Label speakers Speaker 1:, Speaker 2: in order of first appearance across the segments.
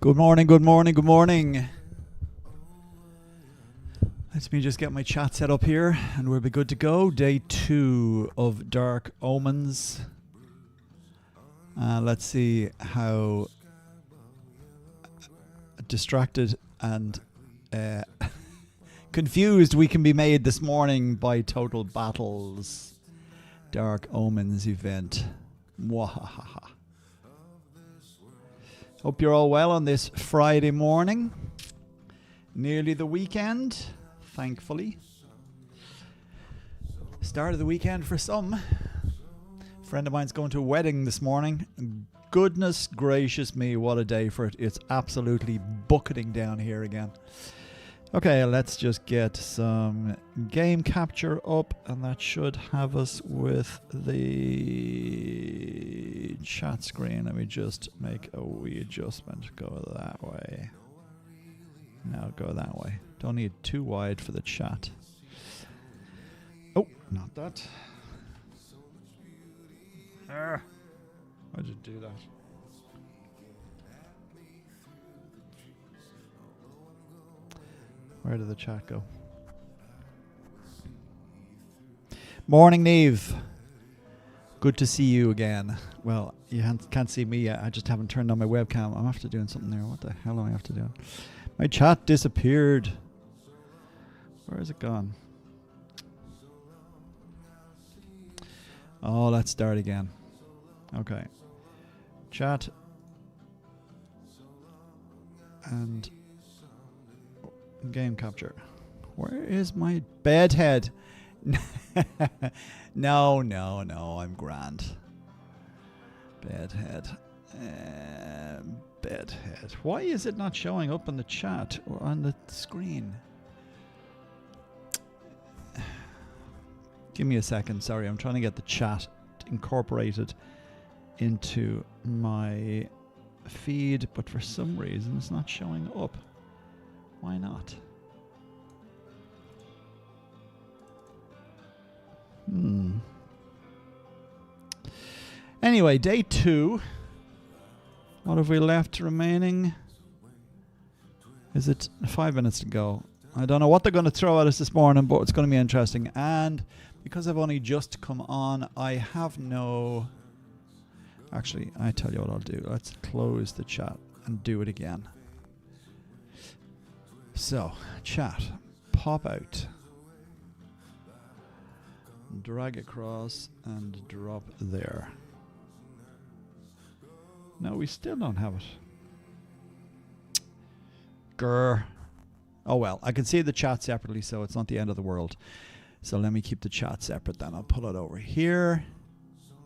Speaker 1: Good morning, good morning, good morning. Let me just get my chat set up here and we'll be good to go. Day 2 of Dark Omens. Let's see how distracted and confused we can be made this morning by Total Battle's Dark Omens event. Mwahaha. Hope you're all well on this Friday morning. Nearly the weekend, thankfully. Start of the weekend for some. A friend of mine's going to a wedding this morning. Goodness gracious me, what a day for it. It's absolutely bucketing down here again. Okay, let's just get some game capture up, and that should have us with the chat screen. Let me just make a wee adjustment. Go that way. Now go that way. Don't need too wide for the chat. Oh, not that. Why'd you do that? Where did the chat go? Morning, Neve. Good to see you again. Well, you can't see me yet. I just haven't turned on my webcam. I'm after doing something there. What the hell am I after doing? My chat disappeared. Where has it gone? Oh, let's start again. Okay. Chat. And game capture. Where is my bedhead? No, I'm grand. Bedhead. Bedhead. Why is it not showing up on the chat or on the screen? Give me a second. Sorry, I'm trying to get the chat incorporated into my feed, but for some reason it's not showing up. Why not? Anyway, day 2. What have we left remaining? Is it 5 minutes to go? I don't know what they're going to throw at us this morning, but it's going to be interesting. And because I've only just come on, I have no... Actually, I tell you what I'll do. Let's close the chat and do it again. So, chat, pop out, drag across, and drop there. No, we still don't have it. Grr. Oh well, I can see the chat separately, so it's not the end of the world. So let me keep the chat separate then. I'll pull it over here.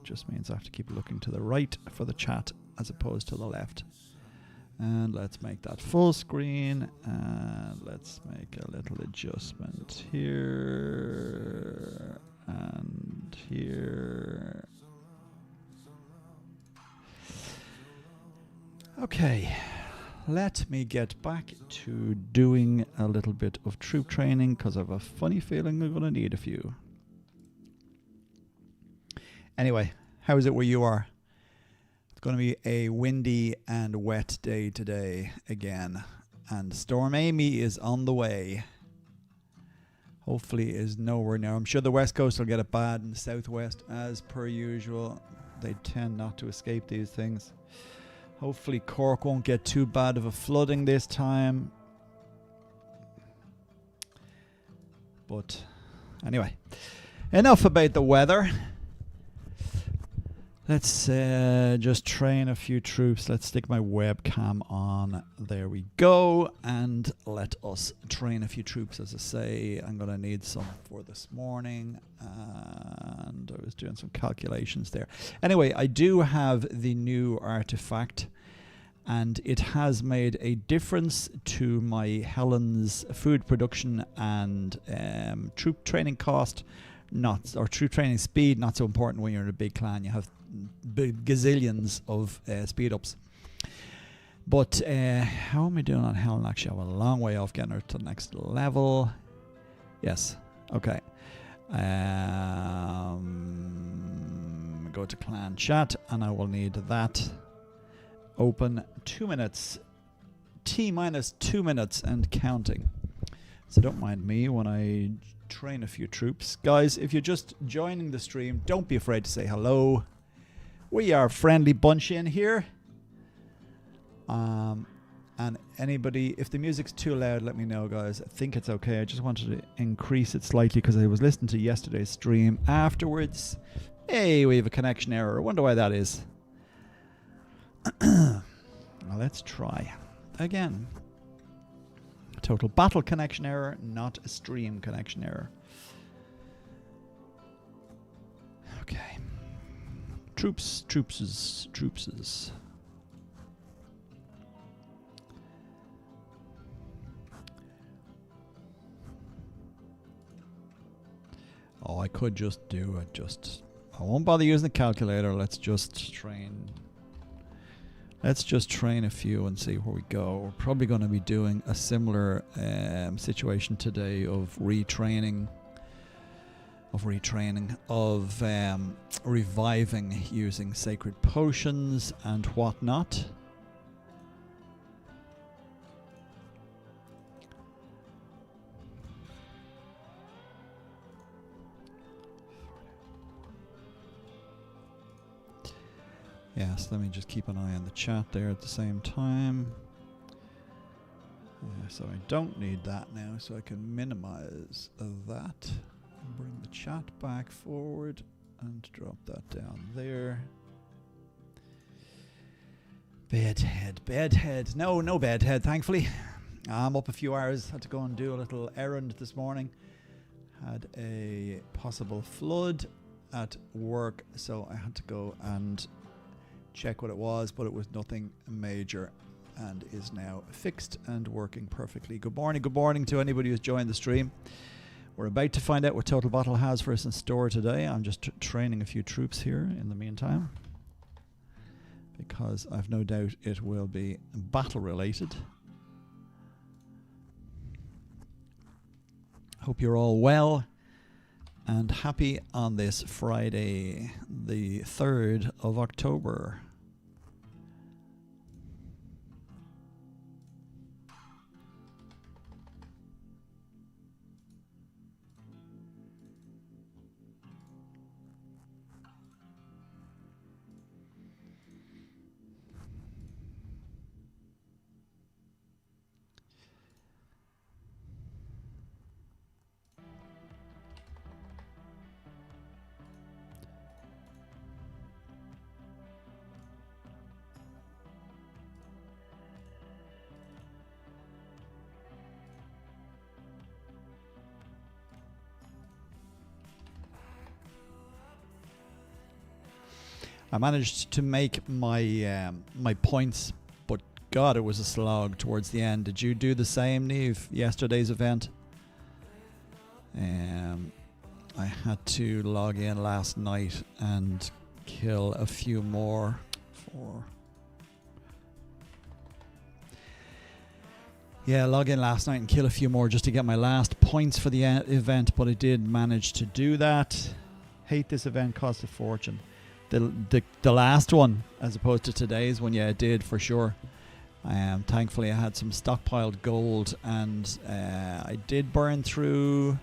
Speaker 1: Just means I have to keep looking to the right for the chat as opposed to the left. And let's make that full screen, and let's make a little adjustment here and here. Okay, let me get back to doing a little bit of troop training because I have a funny feeling I'm going to need a few. Anyway, how is it where you are? Going to be a windy and wet day today again, and Storm Amy is on the way. Hopefully is nowhere near. I'm sure the west coast will get it bad, and the southwest as per usual. They tend not to escape these things. Hopefully Cork won't get too bad of a flooding this time, but anyway, enough about the weather. Let's just train a few troops. Let's stick my webcam on. There we go. And let us train a few troops. As I say, I'm going to need some for this morning. And I was doing some calculations there. Anyway, I do have the new artifact. And it has made a difference to my Helen's food production and troop training cost. Or troop training speed, not so important when you're in a big clan. You have gazillions of speed ups. But how am I doing on Helen? Actually, I have a long way off getting her to the next level. Yes. Okay. Go to clan chat, and I will need that open 2 minutes T-minus 2 minutes and counting. So don't mind me when I train a few troops. Guys, if you're just joining the stream, don't be afraid to say hello. We are a friendly bunch in here. And anybody, if the music's too loud, let me know, guys. I think it's okay. I just wanted to increase it slightly because I was listening to yesterday's stream afterwards. Hey, we have a connection error. I wonder why that is. Well, let's try again. Total battle connection error, not a stream connection error. Okay. Troopses. Oh, I could just do it. I won't bother using the calculator. Let's just train. Let's just train a few and see where we go. We're probably going to be doing a similar situation today of retraining, reviving using sacred potions and whatnot. Yes, let me just keep an eye on the chat there at the same time. So I don't need that now, so I can minimize that. Bring the chat back forward and drop that down there. Bedhead. No bedhead, thankfully. I'm up a few hours. Had to go and do a little errand this morning. Had a possible flood at work, so I had to go and check what it was, but it was nothing major and is now fixed and working perfectly. Good morning to anybody who's joined the stream. We're about to find out what Total Battle has for us in store today. I'm just training a few troops here in the meantime, because I've no doubt it will be battle related. Hope you're all well and happy on this Friday, the 3rd of October. I managed to make my my points, but God, it was a slog towards the end. Did you do the same, Niamh, yesterday's event? I had to log in last night and kill a few more. Log in last night and kill a few more just to get my last points for the event, but I did manage to do that. Hate this event, cost a fortune. The last one, as opposed to today's one, yeah, it did for sure. Thankfully, I had some stockpiled gold, and I did burn through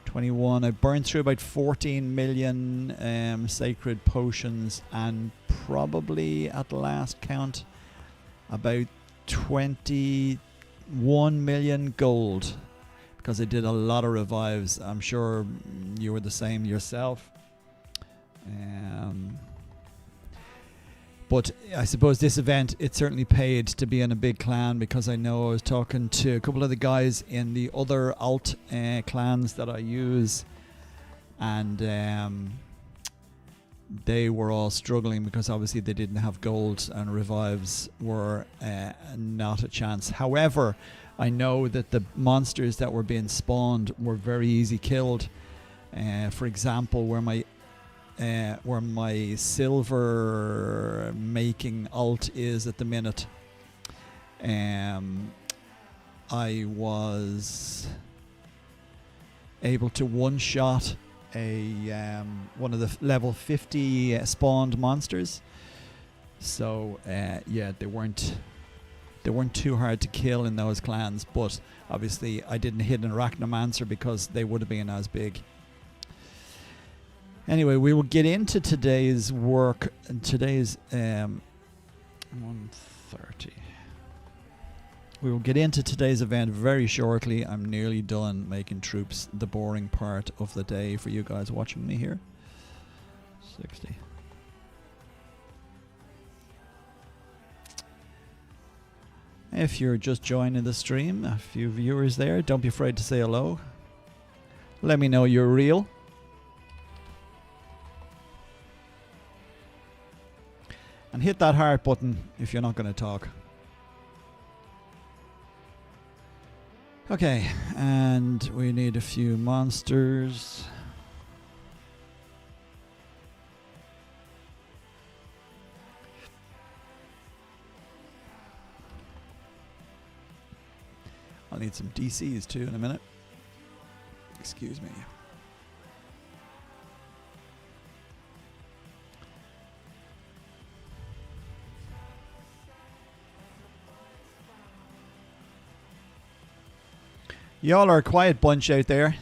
Speaker 1: 21. I burned through about 14 million sacred potions, and probably at the last count about 21 million gold, because I did a lot of revives. I'm sure you were the same yourself. But I suppose this event, it certainly paid to be in a big clan, because I know I was talking to a couple of the guys in the other alt clans that I use, and they were all struggling because obviously they didn't have gold, and revives were not a chance. However, I know that the monsters that were being spawned were very easy killed. For example, where my silver making alt is at the minute, I was able to one-shot one of the level 50 spawned monsters. So yeah, they weren't They weren't too hard to kill in those clans, but obviously I didn't hit an Arachnomancer because they would have been as big. Anyway, we will get into today's work, and today's 1:30. We will get into today's event very shortly. I'm nearly done making troops, the boring part of the day for you guys watching me here. 60. If you're just joining the stream, a few viewers there, don't be afraid to say hello. Let me know you're real. And hit that heart button if you're not going to talk. Okay, and we need a few monsters. I'll need some DCs too in a minute. Excuse me. Y'all are a quiet bunch out there.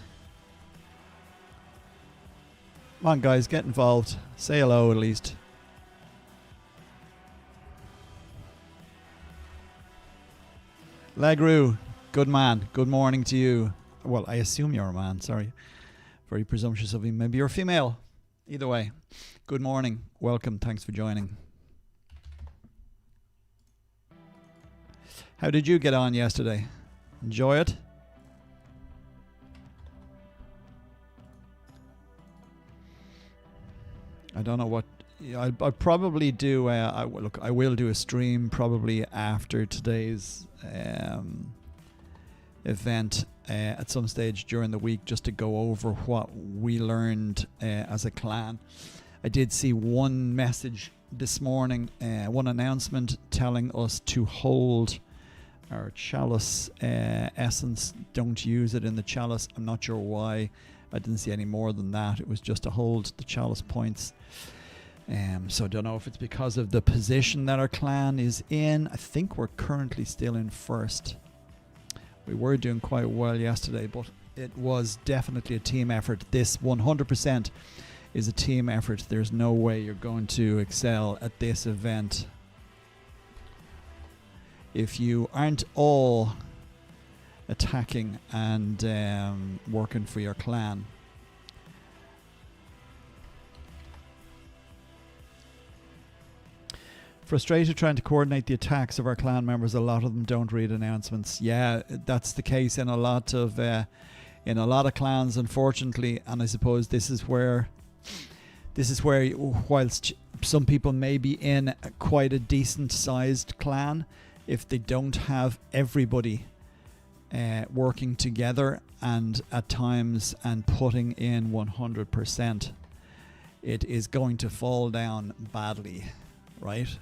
Speaker 1: Come on, guys, get involved. Say hello at least. Legru, good man. Good morning to you. Well, I assume you're a man, sorry. Very presumptuous of me. Maybe you're a female. Either way, good morning. Welcome. Thanks for joining. How did you get on yesterday? Enjoy it? I don't know what. I'll probably do. Look, I will do a stream probably after today's event at some stage during the week, just to go over what we learned as a clan. I did see one message this morning, one announcement telling us to hold our chalice essence. Don't use it in the chalice. I'm not sure why. I didn't see any more than that. It was just to hold the chalice points. So I don't know if it's because of the position that our clan is in. I think we're currently still in first. We were doing quite well yesterday, but it was definitely a team effort. This 100% is a team effort. There's no way you're going to excel at this event if you aren't all attacking and working for your clan. Frustrated trying to coordinate the attacks of our clan members. A lot of them don't read announcements. Yeah, that's the case in a lot of clans, unfortunately. And I suppose this is where, whilst some people may be in quite a decent sized clan, if they don't have everybody working together and at times and putting in 100%, it is going to fall down badly, right?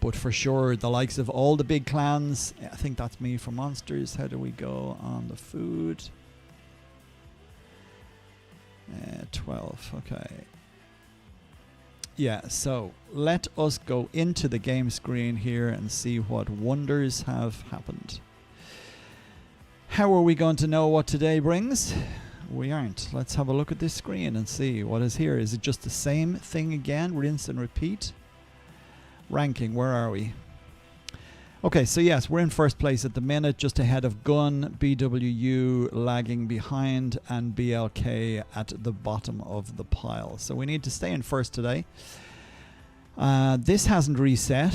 Speaker 1: But for sure, the likes of all the big clans, I think that's me for monsters. How do we go on the food? 12, okay. Yeah, so let us go into the game screen here and see what wonders have happened. How are we going to know what today brings? We aren't. Let's have a look at this screen and see what is here. Is it just the same thing again? Rinse and repeat? Ranking, where are we? Okay, so yes, we're in first place at the minute, just ahead of Gun, BWU lagging behind, and BLK at the bottom of the pile. So we need to stay in first today. This hasn't reset,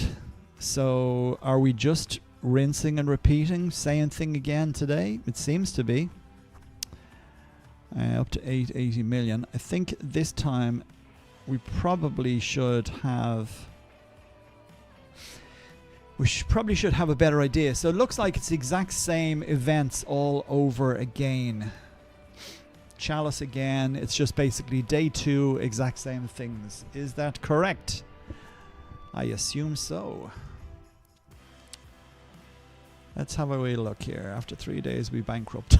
Speaker 1: so are we just rinsing and repeating, same thing again today? It seems to be. Up to 880 million. I think this time we probably should have... probably should have a better idea. So it looks like it's the exact same events all over again. Chalice again. It's just basically day 2, exact same things. Is that correct? I assume so. Let's have a wee look here. After 3 days, we bankrupt.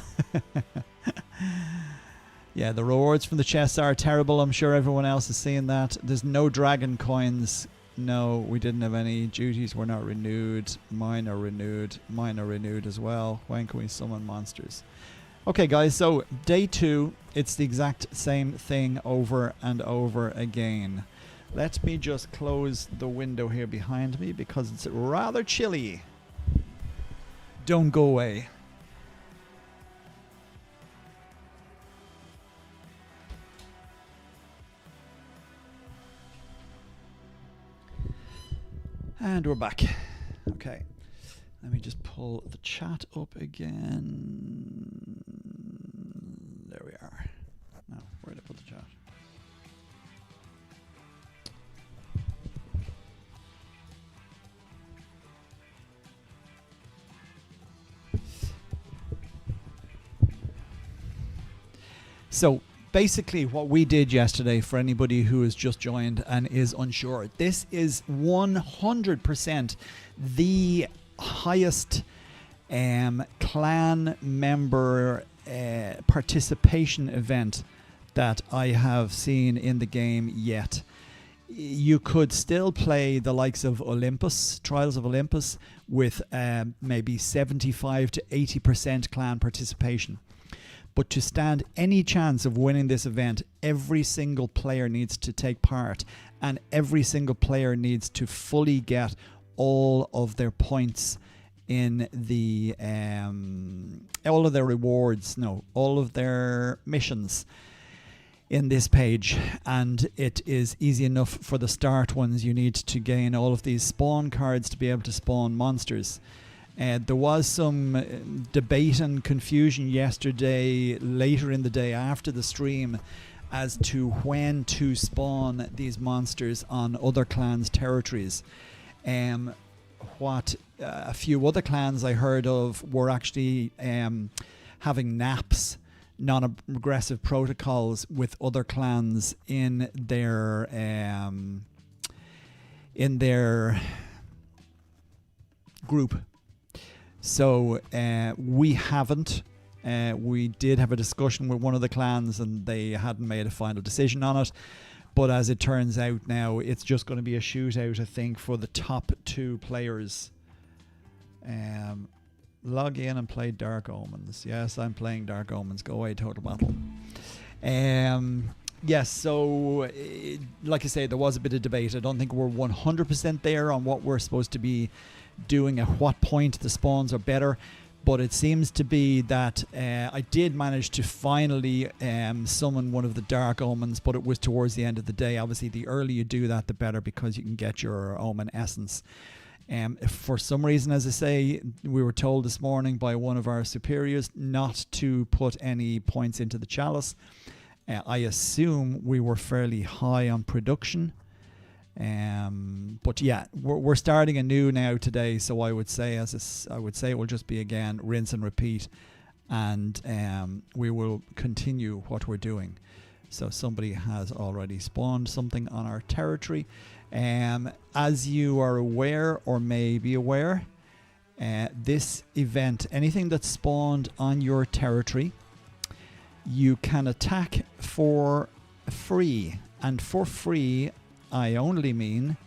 Speaker 1: Yeah, the rewards from the chests are terrible. I'm sure everyone else is seeing that. There's no dragon coins No, we didn't have any. Duties were not renewed. Mine are renewed. Mine are renewed as well. When can we summon monsters? Okay, guys, so day 2, it's the exact same thing over and over again. Let me just close the window here behind me because it's rather chilly. Don't go away. And we're back. Okay. Let me just pull the chat up again. There we are. Now, where did I put the chat? So, basically what we did yesterday, for anybody who has just joined and is unsure, this is 100% the highest clan member participation event that I have seen in the game yet. You could still play the likes of Olympus, Trials of Olympus, with maybe 75 to 80% clan participation. But to stand any chance of winning this event, every single player needs to take part, and every single player needs to fully get all of their points in the all of their rewards, all of their missions in this page. And it is easy enough for the start ones. You need to gain all of these spawn cards to be able to spawn monsters. There was some debate and confusion yesterday, later in the day after the stream, as to when to spawn these monsters on other clans' territories. What a few other clans I heard of were actually having naps, non-aggressive protocols with other clans in their group. So we haven't. We did have a discussion with one of the clans and they hadn't made a final decision on it. But as it turns out now, it's just going to be a shootout, I think, for the top 2 players. Log in and play Dark Omens. Yes, I'm playing Dark Omens. Go away, Total Battle. Yes, so like I say, there was a bit of debate. I don't think we're 100% there on what we're supposed to be doing, at what point the spawns are better. But it seems to be that I did manage to finally summon one of the Dark Omens, but it was towards the end of the day. Obviously, the earlier you do that, the better, because you can get your Omen Essence. If for some reason, as I say, we were told this morning by one of our superiors not to put any points into the chalice. I assume we were fairly high on production. But yeah, we're starting anew now today, so I would say it will just be again rinse and repeat, and we will continue what we're doing. So somebody has already spawned something on our territory. As you are aware, or may be aware, this event, anything that's spawned on your territory, you can attack for free. And for free, I only mean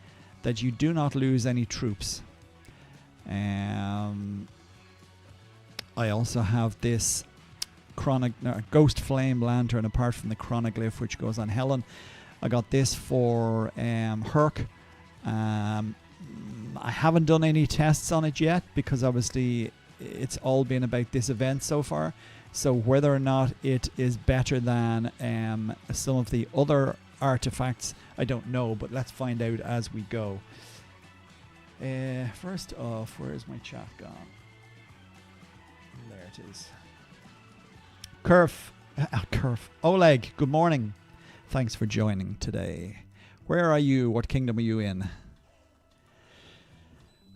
Speaker 1: that you do not lose any troops. I also have this Ghost Flame Lantern, apart from the Chronoglyph, which goes on Helen. I got this for Herc. I haven't done any tests on it yet, because obviously it's all been about this event so far. So whether or not it is better than some of the other artifacts, I don't know, but let's find out as we go. First off, where is my chat gone? There it is. Curf. Oleg, good morning. Thanks for joining today. Where are you? What kingdom are you in?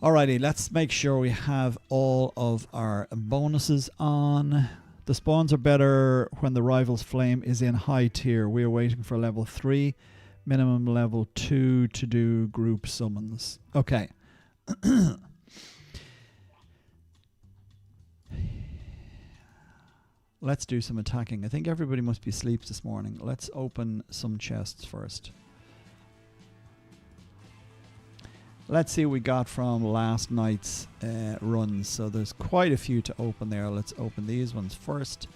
Speaker 1: Alrighty, let's make sure we have all of our bonuses on. The spawns are better when the rival's flame is in high tier. We are waiting for level 3, minimum level 2 to do group summons. Okay. Let's do some attacking. I think everybody must be asleep this morning. Let's open some chests first. Let's see what we got from last night's runs. So there's quite a few to open there. Let's open these ones first.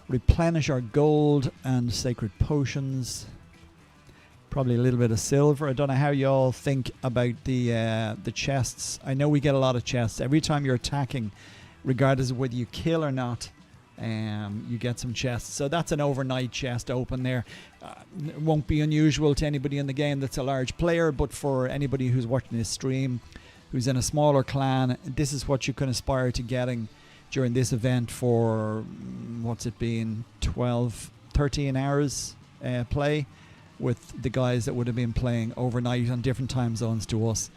Speaker 1: Replenish our gold and sacred potions. Probably a little bit of silver. I don't know how you all think about the chests. I know we get a lot of chests every time you're attacking, regardless of whether you kill or not. You get some chests, so that's an overnight chest open there. It won't be unusual to anybody in the game that's a large player, but for anybody who's watching this stream, who's in a smaller clan, this is what you can aspire to getting during this event for, what's it been, 12, 13 hours play with the guys that would have been playing overnight on different time zones to us.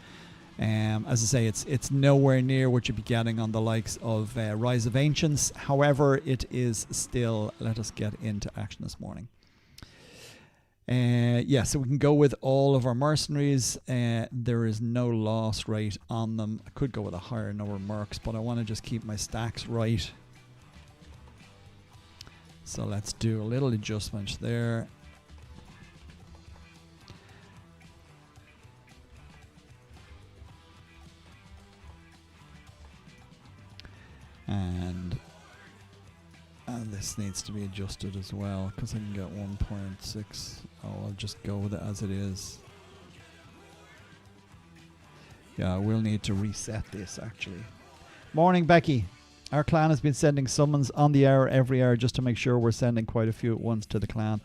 Speaker 1: As I say, it's nowhere near what you'd be getting on the likes of Rise of Ancients. However, it is still, let us get into action this morning. Yeah, so we can go with all of our mercenaries. There is no loss rate on them. I could go with a higher number of mercs, but I want to just keep my stacks right. So let's do a little adjustment there. And this needs to be adjusted as well, because I can get 1.6. Oh, I'll just go with it as it is. Yeah, I will need to reset this actually. Morning, Becky. Our clan has been sending summons on the hour every hour just to make sure we're sending quite a few at once to the clan.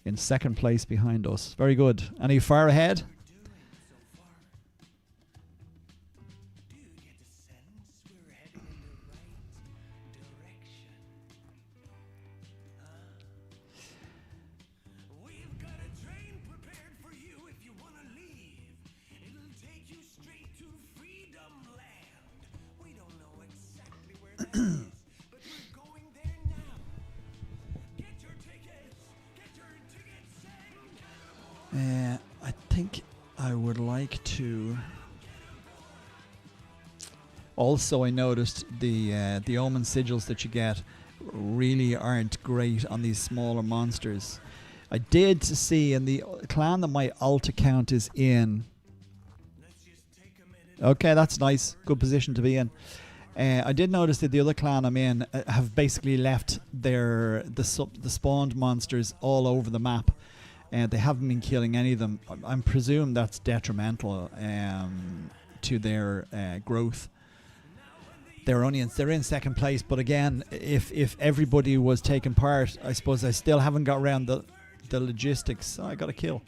Speaker 1: In second place behind us. Very good. Any far ahead? I think I would like to. Also, I noticed the omen sigils that you get really aren't great on these smaller monsters. I did see in the clan that my alt account is in. Okay, that's nice. Good position to be in. I did notice that the other clan I'm in have basically left the spawned monsters all over the map. They haven't been killing any of them. I presume that's detrimental to their growth. They're in second place, but again, if everybody was taking part, I suppose I still haven't got around the logistics. Oh, I got a kill.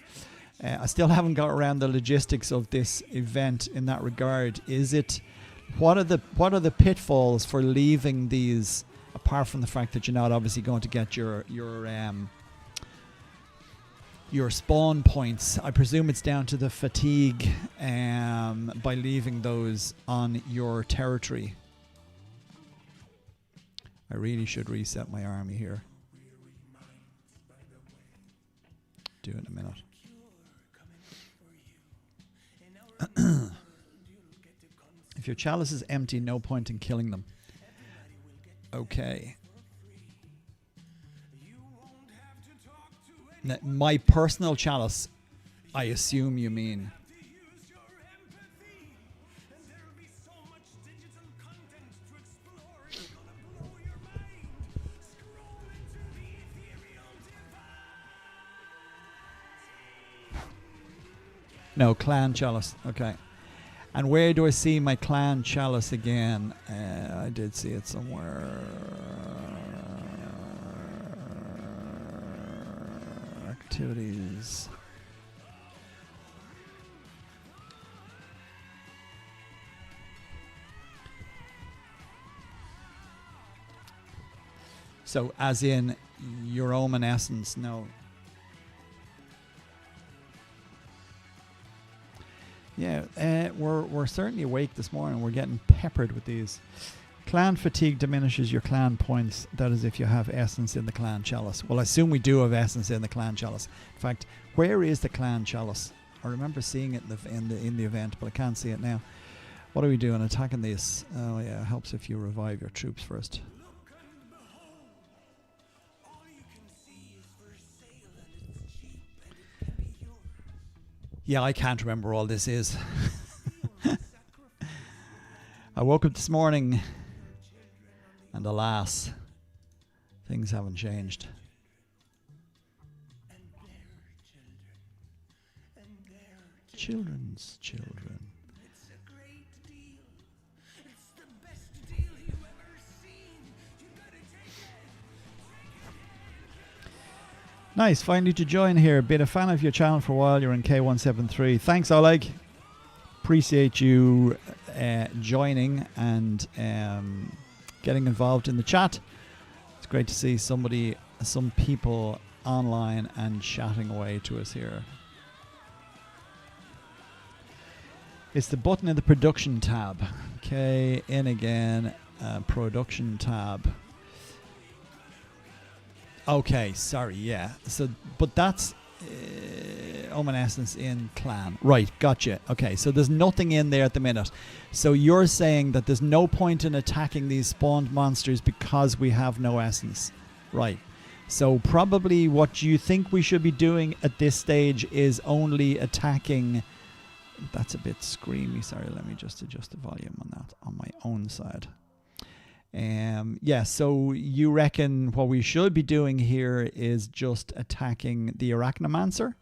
Speaker 1: I still haven't got around the logistics of this event in that regard. What are the pitfalls for leaving these, apart from the fact that you're not obviously going to get your spawn points? I presume it's down to the fatigue by leaving those on your territory. I really should reset my army here. Do it in a minute. If your chalice is empty, no point in killing them. Okay. Now, my personal chalice, I assume you mean. No, clan chalice. Okay. And where do I see my clan chalice again? I did see it somewhere. Activities. So, as in your omen essence, no. Yeah, we're certainly awake this morning. We're getting peppered with these. Clan fatigue diminishes your clan points. That is if you have essence in the clan chalice. Well, I assume we do have essence in the clan chalice. In fact, where is the clan chalice? I remember seeing it in the event, but I can't see it now. What are we doing? Attacking this? Oh yeah, it helps if you revive your troops first. Yeah, I can't remember all this is. woke up this morning and alas, things haven't changed. Children's children. Nice, finally to join here. Been a fan of your channel for a while. You're in K173. Thanks, Oleg. Appreciate you joining and getting involved in the chat. It's great to see some people online and chatting away to us here. It's the button in the production tab. Okay, in again, production tab. Okay, sorry, yeah. So, but that's OMENS in clan. Right, gotcha. Okay, so there's nothing in there at the minute. So you're saying that there's no point in attacking these spawned monsters because we have no essence. Right. So probably what you think we should be doing at this stage is only attacking... That's a bit screamy. Sorry, let me just adjust the volume on that on my own side. Yeah, so you reckon what we should be doing here is just attacking the Arachnomancer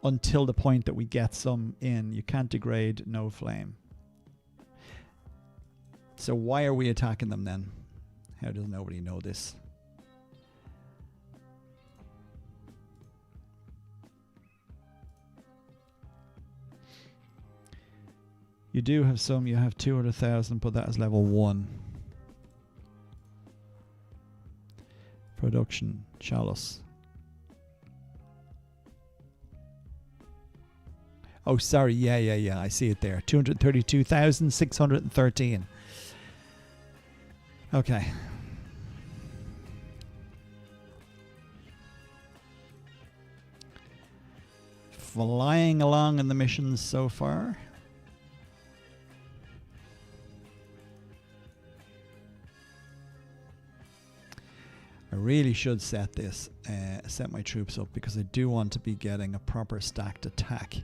Speaker 1: until the point that we get some in. You can't degrade, no flame. So why are we attacking them then? How does nobody know this? You do have some, you have 200,000, but that is level 1. Production, chalice. Oh, sorry, yeah, I see it there. 232,613. Okay. Flying along in the missions so far. I really should set my troops up because I do want to be getting a proper stacked attack.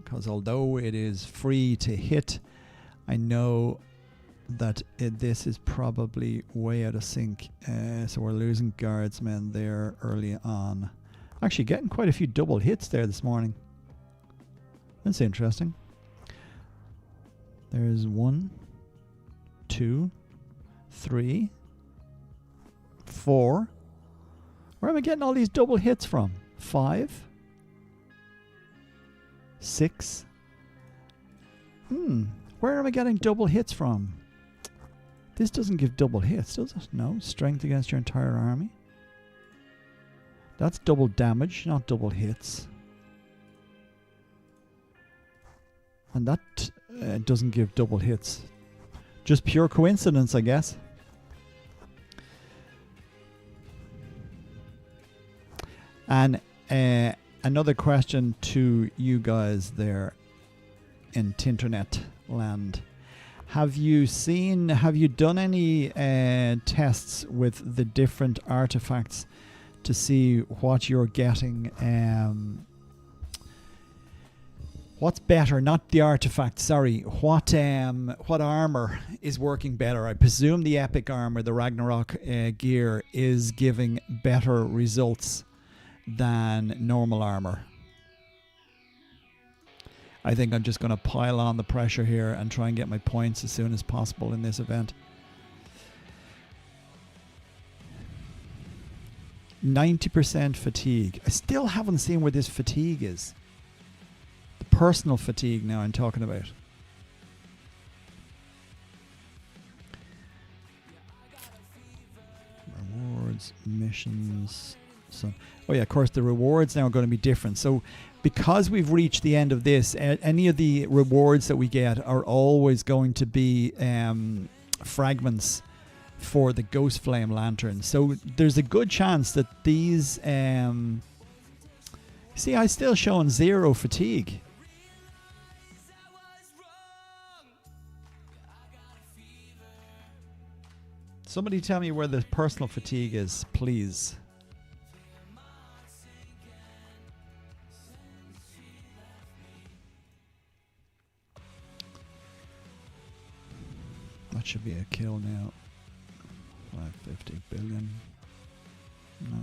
Speaker 1: Because although it is free to hit, I know that this is probably way out of sync. So we're losing guardsmen there early on. Actually getting quite a few double hits there this morning. That's interesting. There's 1, 2, 3, 4. Where am I getting all these double hits from? 5, 6. Where am I getting double hits from? This doesn't give double hits, does it? No. Strength against your entire army. That's double damage, not double hits. And that doesn't give double hits. Just pure coincidence, I guess. And another question to you guys there in Tinternet land. Have you done any tests with the different artifacts to see what you're getting? What's better? Not the artifact, sorry. What armor is working better? I presume the epic armor, the Ragnarok gear, is giving better results than normal armor. I think I'm just going to pile on the pressure here and try and get my points as soon as possible in this event. 90% fatigue. I still haven't seen where this fatigue is. The personal fatigue now I'm talking about. Rewards, missions. So, oh yeah, of course the rewards now are going to be different. So because we've reached the end of this, any of the rewards that we get are always going to be fragments for the Ghost Flame Lantern. So there's a good chance that these... see, I'm still showing 0 fatigue. Somebody tell me where the personal fatigue is, please. should be a kill now. 550 billion. No.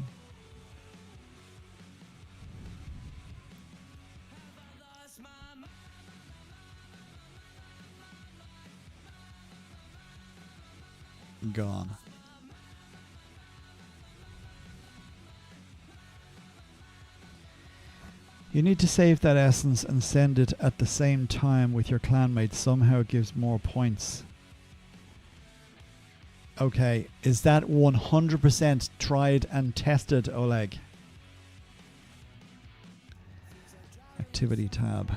Speaker 1: Gone. You need to save that essence and send it at the same time with your clanmates. Somehow it gives more points. Okay, is that 100% tried and tested, Oleg? Activity tab.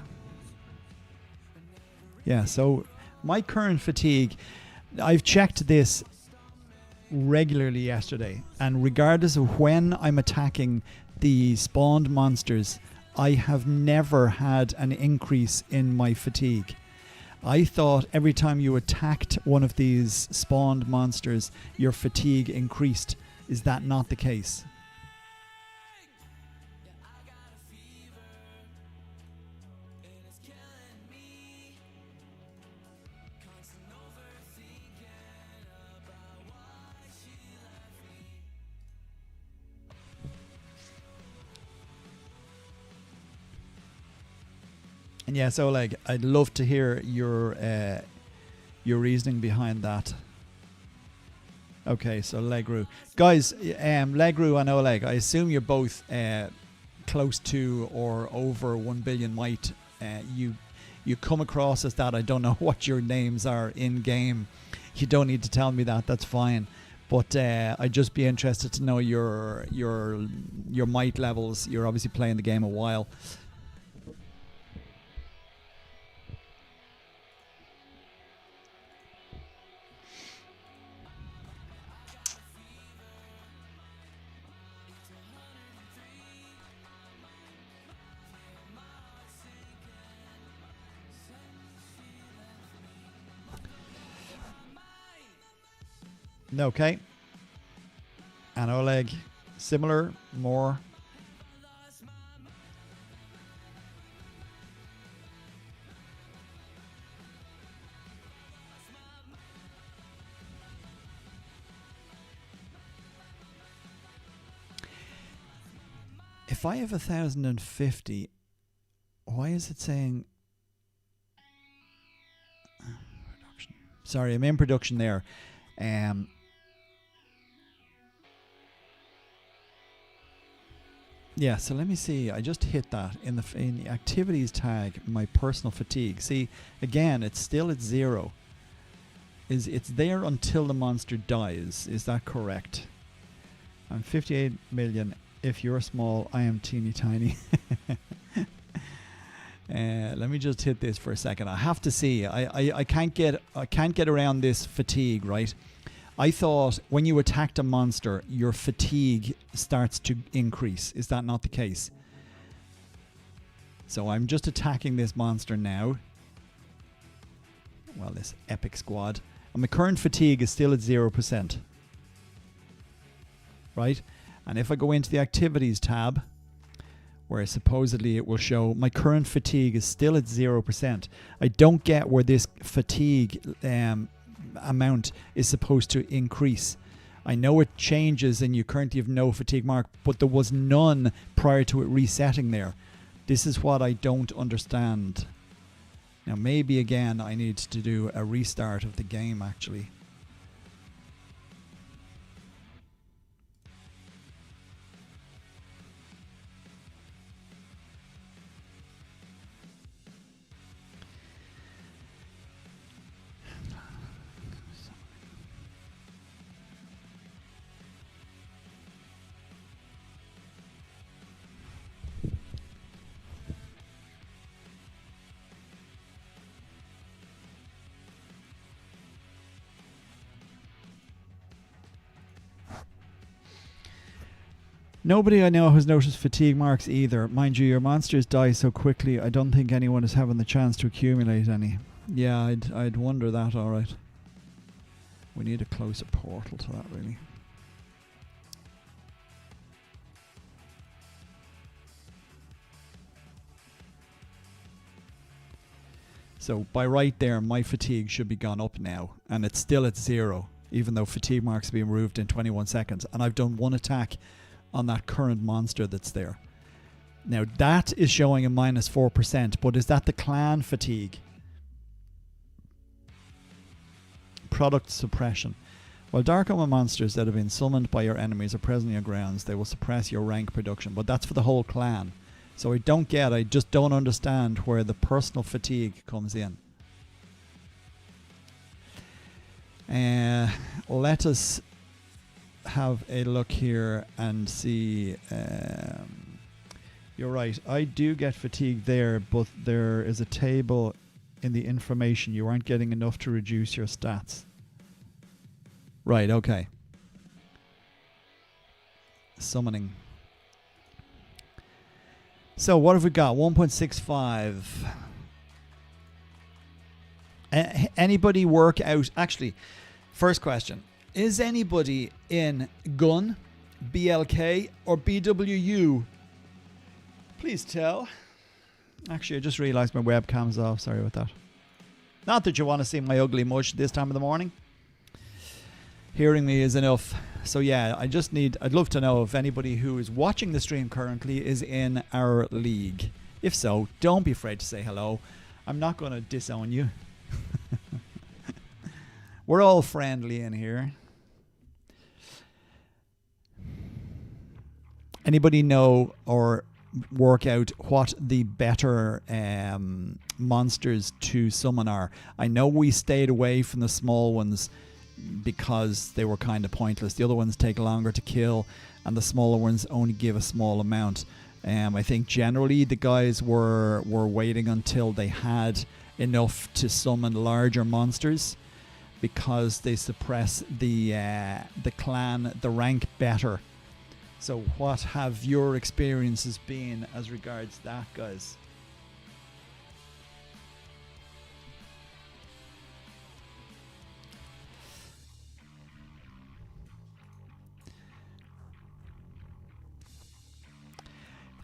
Speaker 1: Yeah, so my current fatigue, I've checked this regularly yesterday, and regardless of when I'm attacking the spawned monsters, I have never had an increase in my fatigue. I thought every time you attacked one of these spawned monsters, your fatigue increased. Is that not the case? And yes, Oleg, I'd love to hear your reasoning behind that. Okay, so Legru. Guys, Legru and Oleg, I assume you're both close to or over 1 billion might. You come across as that. I don't know what your names are in game. You don't need to tell me that. That's fine. But I'd just be interested to know your might levels. You're obviously playing the game a while. Okay. And Oleg, similar, more. If I have 1,050, why is it saying production? Sorry, I'm in production there. Yeah, so let me see. I just hit that in the activities tag, my personal fatigue. See, again, it's still at 0. It's there until the monster dies. Is that correct? I'm 58 million. If you're small, I am teeny tiny. Let me just hit this for a second. I have to see. I can't get around this fatigue, right? I thought when you attacked a monster, your fatigue starts to increase. Is that not the case? So I'm just attacking this monster now. Well, this epic squad. And my current fatigue is still at 0%. Right? And if I go into the activities tab, where supposedly it will show my current fatigue is still at 0%. I don't get where this fatigue amount is supposed to increase. I know it changes and you currently have no fatigue mark, but there was none prior to it resetting there. This is what I don't understand. Now maybe again I need to do a restart of the game actually. Nobody I know has noticed fatigue marks either. Mind you, your monsters die so quickly, I don't think anyone is having the chance to accumulate any. Yeah, I'd wonder that, alright. We need a closer portal to that, really. So by right there, my fatigue should be gone up now, and it's still at 0, even though fatigue marks have been removed in 21 seconds. And I've done 1 attack on that current monster that's there. Now that is showing a minus 4%, but is that the clan fatigue? Product suppression. While Dark Omen monsters that have been summoned by your enemies are present in your grounds, they will suppress your rank production. But that's for the whole clan. So I just don't understand where the personal fatigue comes in. Let us have a look here and see. You're right, I do get fatigue there, but there is a table in the information. You aren't getting enough to reduce your stats. Right, okay. Summoning. So what have we got? 1.65. Anybody work out? Actually, first question. Is anybody in Gun, BLK, or BWU? Please tell. Actually, I just realized my webcam's off. Sorry about that. Not that you want to see my ugly mush this time of the morning. Hearing me is enough. So yeah, I'd love to know if anybody who is watching the stream currently is in our league. If so, don't be afraid to say hello. I'm not going to disown you. We're all friendly in here. Anybody know or work out what the better monsters to summon are? I know we stayed away from the small ones because they were kind of pointless. The other ones take longer to kill, and the smaller ones only give a small amount. I think generally the guys were waiting until they had enough to summon larger monsters because they suppress the clan, the rank better. So what have your experiences been as regards that, guys?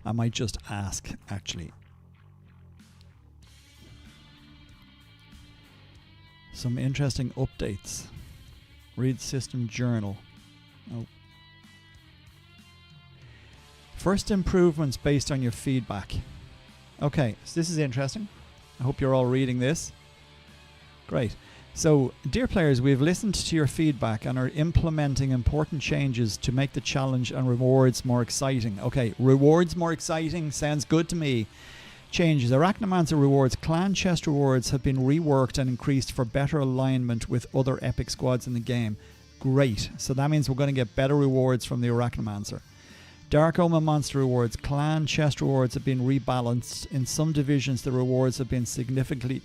Speaker 1: I might just ask, actually. Some interesting updates. Read system journal. Oh. First improvements based on your feedback. Okay, so this is interesting. I hope you're all reading this. Great. So, dear players, we've listened to your feedback and are implementing important changes to make the challenge and rewards more exciting. Okay, rewards more exciting sounds good to me. Changes. Arachnomancer rewards, clan chest rewards have been reworked and increased for better alignment with other epic squads in the game. Great. So that means we're going to get better rewards from the Arachnomancer. Dark Omen monster rewards, clan chest rewards have been rebalanced. In some divisions, the rewards have been significantly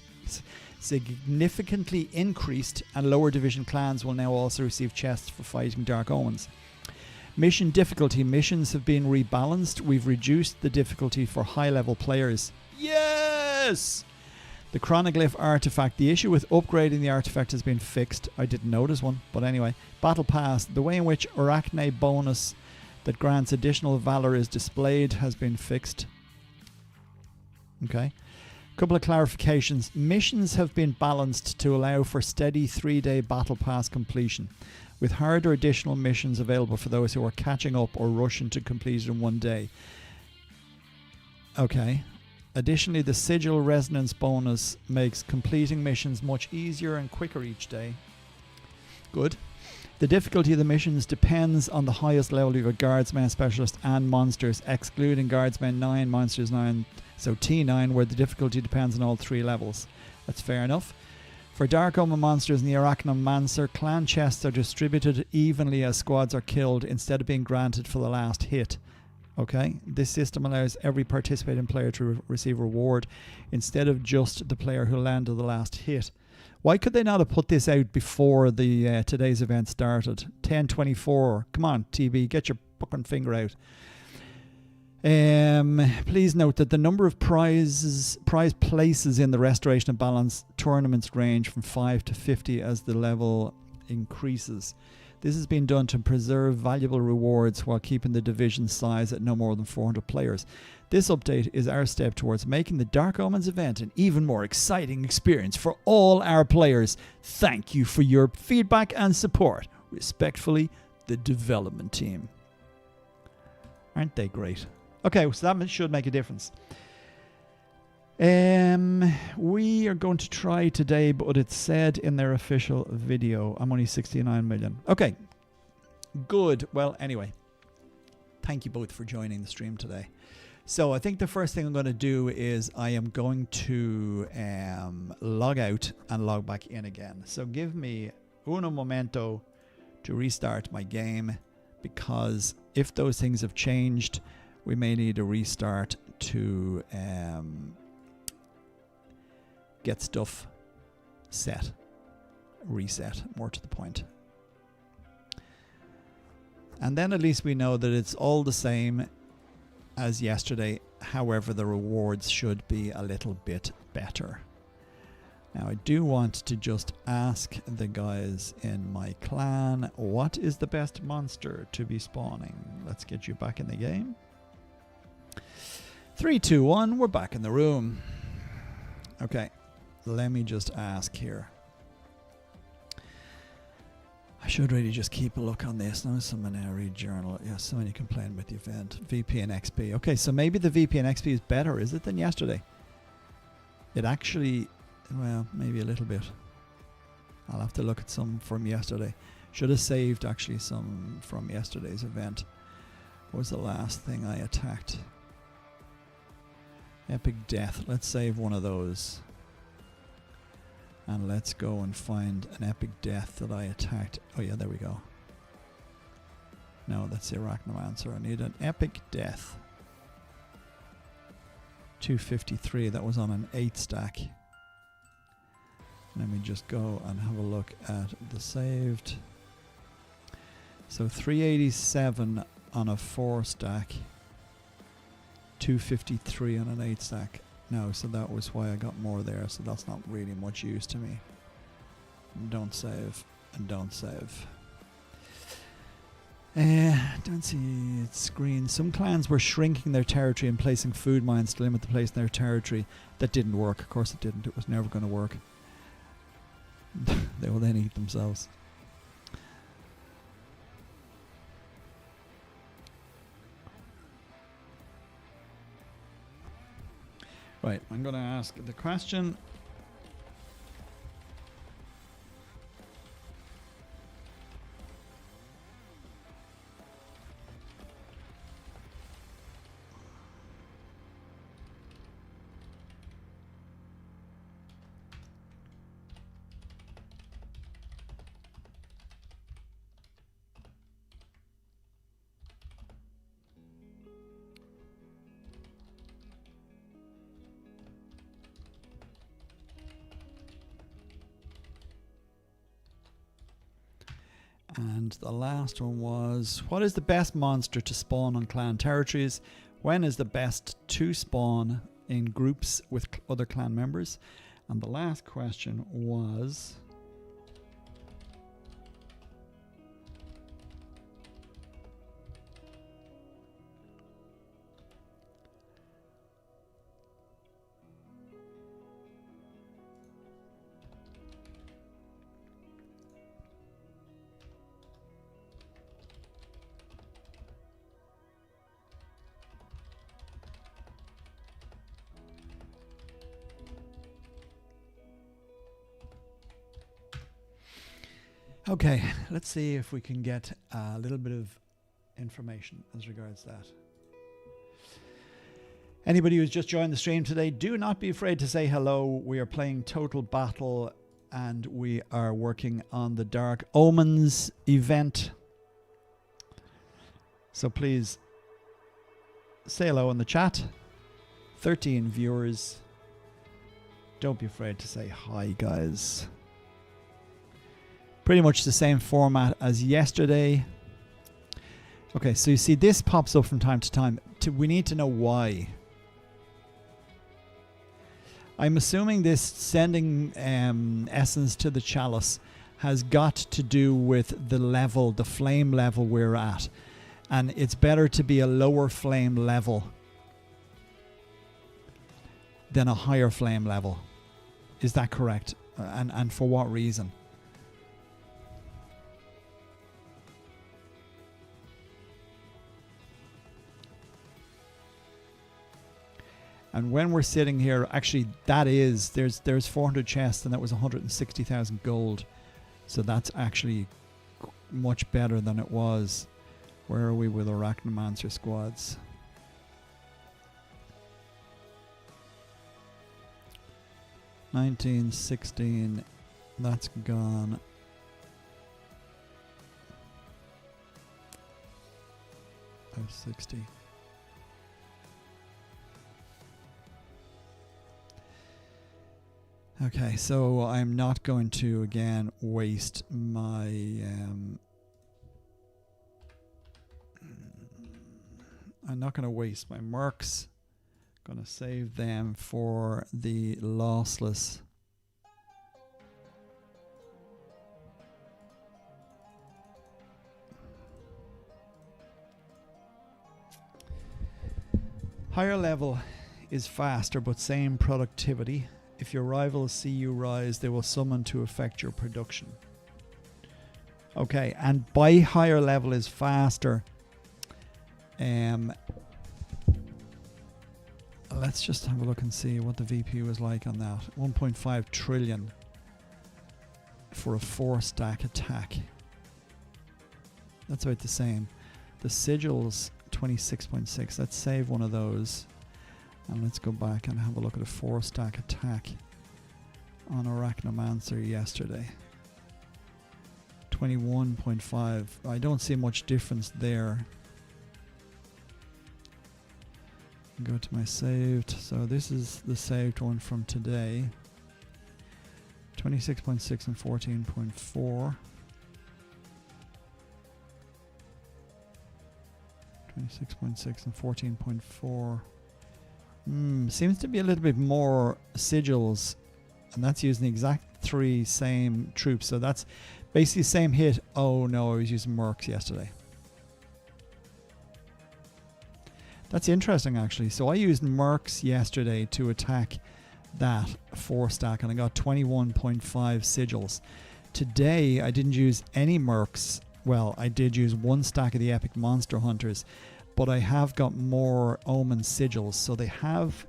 Speaker 1: increased, and lower division clans will now also receive chests for fighting Dark Omens. Mission difficulty. Missions have been rebalanced. We've reduced the difficulty for high level players. Yes! The Chronoglyph artifact. The issue with upgrading the artifact has been fixed. I didn't notice one, but anyway. Battle Pass. The way in which Arachne bonus that grants additional valor is displayed has been fixed. Okay. Couple of clarifications. Missions have been balanced to allow for steady 3-day battle pass completion, with harder additional missions available for those who are catching up or rushing to complete it in one day. Okay. Additionally, the Sigil Resonance bonus makes completing missions much easier and quicker each day. Good. The difficulty of the missions depends on the highest level of your Guardsman, Specialist and Monsters, excluding Guardsmen 9, Monsters 9, so T9, where the difficulty depends on all 3 levels. That's fair enough. For Dark Omen monsters in the Arachnomancer, clan chests are distributed evenly as squads are killed instead of being granted for the last hit. Okay, this system allows every participating player to receive a reward instead of just the player who landed the last hit. Why could they not have put this out before the today's event started? 10:24. Come on, TB, get your fucking finger out. Please note that the number of prize places in the Restoration of Balance tournaments range from 5 to 50 as the level increases. This has been done to preserve valuable rewards while keeping the division size at no more than 400 players. This update is our step towards making the Dark Omens event an even more exciting experience for all our players. Thank you for your feedback and support. Respectfully, the development team. Aren't they great? Okay, so that should make a difference. We are going to try today, but it's said in their official video. I'm only 69 million. Okay, good. Well, anyway, thank you both for joining the stream today. So I think the first thing I'm going to do is I am going to log out and log back in again. So give me uno momento to restart my game, because if those things have changed, we may need a restart to get stuff set, reset, more to the point. And then at least we know that it's all the same as yesterday. However, the rewards should be a little bit better. Now I do want to just ask the guys in my clan, what is the best monster to be spawning? Let's get you back in the game. 3, 2, 1, we're back in the room. Okay, let me just ask here. I should really just keep a look on this. Now someone read journal. Yeah, somebody complained with the event. VP and XP. Okay, so maybe the VP and XP is better, is it, than yesterday? It actually, well, maybe a little bit. I'll have to look at some from yesterday. Should have saved actually some from yesterday's event. What was the last thing I attacked? Epic Death. Let's save one of those. And let's go and find an Epic Death that I attacked. Oh yeah, there we go. No, that's the Arachnomancer. I need an Epic Death. 253. That was on an 8 stack. Let me just go and have a look at the saved. So 387 on a 4 stack. 253 on an 8 stack. No, so that was why I got more there, so that's not really much use to me. Don't save, and don't save. Don't see its screen. Some clans were shrinking their territory and placing food mines to limit the place in their territory. That didn't work. Of course it didn't. It was never going to work. They will then eat themselves. Right, I'm going to ask the question. And the last one was, what is the best monster to spawn on clan territories? When is the best to spawn in groups with other clan members? And the last question was, okay, let's see if we can get a little bit of information as regards that. Anybody who's just joined the stream today, do not be afraid to say hello. We are playing Total Battle and we are working on the Dark Omens event. So please say hello in the chat. 13 viewers. Don't be afraid to say hi, guys. Pretty much the same format as yesterday. Okay, so you see this pops up from time to time. We need to know why. I'm assuming this sending essence to the chalice has got to do with the level, the flame level we're at. And it's better to be a lower flame level than a higher flame level. Is that correct? And for what reason? And when we're sitting here, actually, there's 400 chests, and that was 160,000 gold. So that's actually much better than it was. Where are we with Arachnomancer squads? $19.16, that's gone. $560. Okay, so I'm not going to again waste my I'm not going to waste my mercs. Going to save them for the lossless. Higher level is faster but same productivity. If your rivals see you rise, they will summon to affect your production. Okay, and by higher level is faster. Let's just have a look and see what the VP was like on that. 1.5 trillion for a 4-stack attack. That's about the same. The sigils, 26.6. Let's save one of those. And let's go back and have a look at a 4-stack attack on Arachnomancer yesterday. 21.5. I don't see much difference there. Go to my saved. So this is the saved one from today. 26.6 and 14.4. 26.6 and 14.4. Seems to be a little bit more sigils, and that's using the exact 3 same troops. So that's basically the same hit. Oh no, I was using mercs yesterday. That's interesting actually. So I used mercs yesterday to attack that 4-stack and I got 21.5 sigils. Today I didn't use any mercs. Well, I did use 1 stack of the epic monster hunters, but I have got more omen sigils. So they have,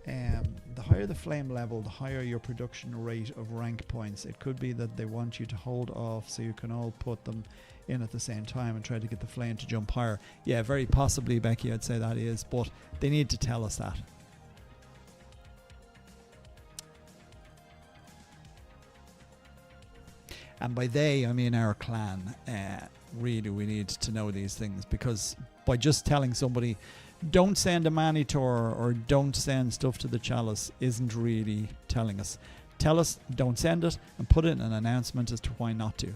Speaker 1: the higher the flame level, the higher your production rate of rank points. It could be that they want you to hold off so you can all put them in at the same time and try to get the flame to jump higher. Yeah, very possibly, Becky, I'd say that is, but they need to tell us that. And by they, I mean our clan. Really, we need to know these things, because by just telling somebody, don't send a Manitor or don't send stuff to the Chalice, isn't really telling us. Tell us, don't send it, and put in an announcement as to why not to.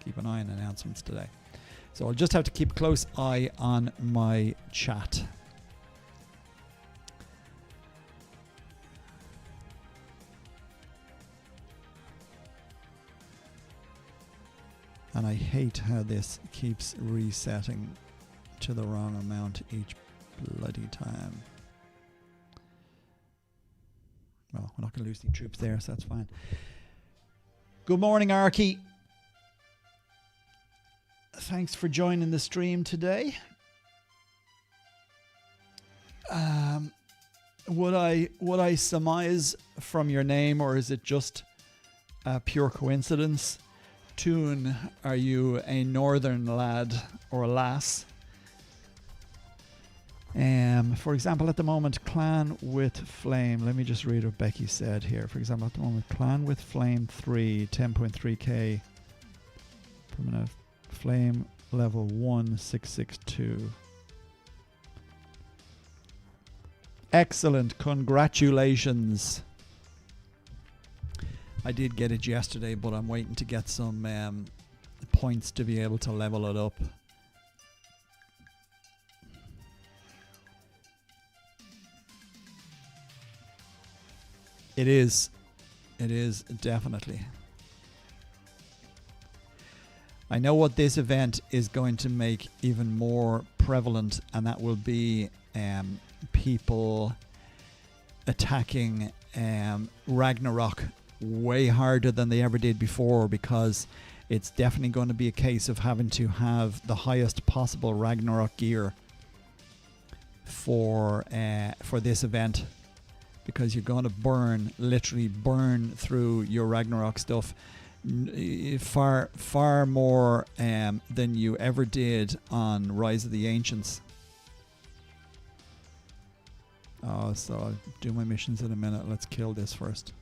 Speaker 1: Keep an eye on announcements today. So I'll just have to keep a close eye on my chat. And I hate how this keeps resetting to the wrong amount each bloody time. Well, we're not going to lose any troops there, so that's fine. Good morning, Archie. Thanks for joining the stream today. Would I surmise from your name, or is it just a pure coincidence? Toon, are you a northern lad or a lass? For example, at the moment, clan with flame. Let me just read what Becky said here. For example, at the moment, clan with flame 3, 10.3k. Permanent flame level 1, 662. Excellent. Congratulations. I did get it yesterday, but I'm waiting to get some points to be able to level it up. It is. It is, definitely. I know what this event is going to make even more prevalent, and that will be people attacking Ragnarok way harder than they ever did before, because it's definitely going to be a case of having to have the highest possible Ragnarok gear for this event, because you're going to literally burn through your Ragnarok stuff far more than you ever did on Rise of the Ancients. Oh, so I'll do my missions in a minute. Let's kill this first.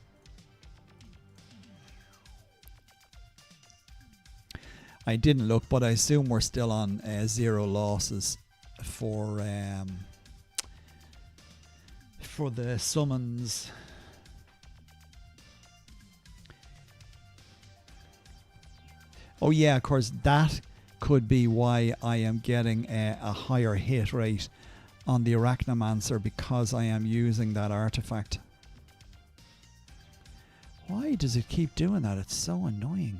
Speaker 1: I didn't look, but I assume we're still on 0 losses for the summons. Oh yeah, of course, that could be why I am getting a higher hit rate on the Arachnomancer, because I am using that artifact. Why does it keep doing that? It's so annoying.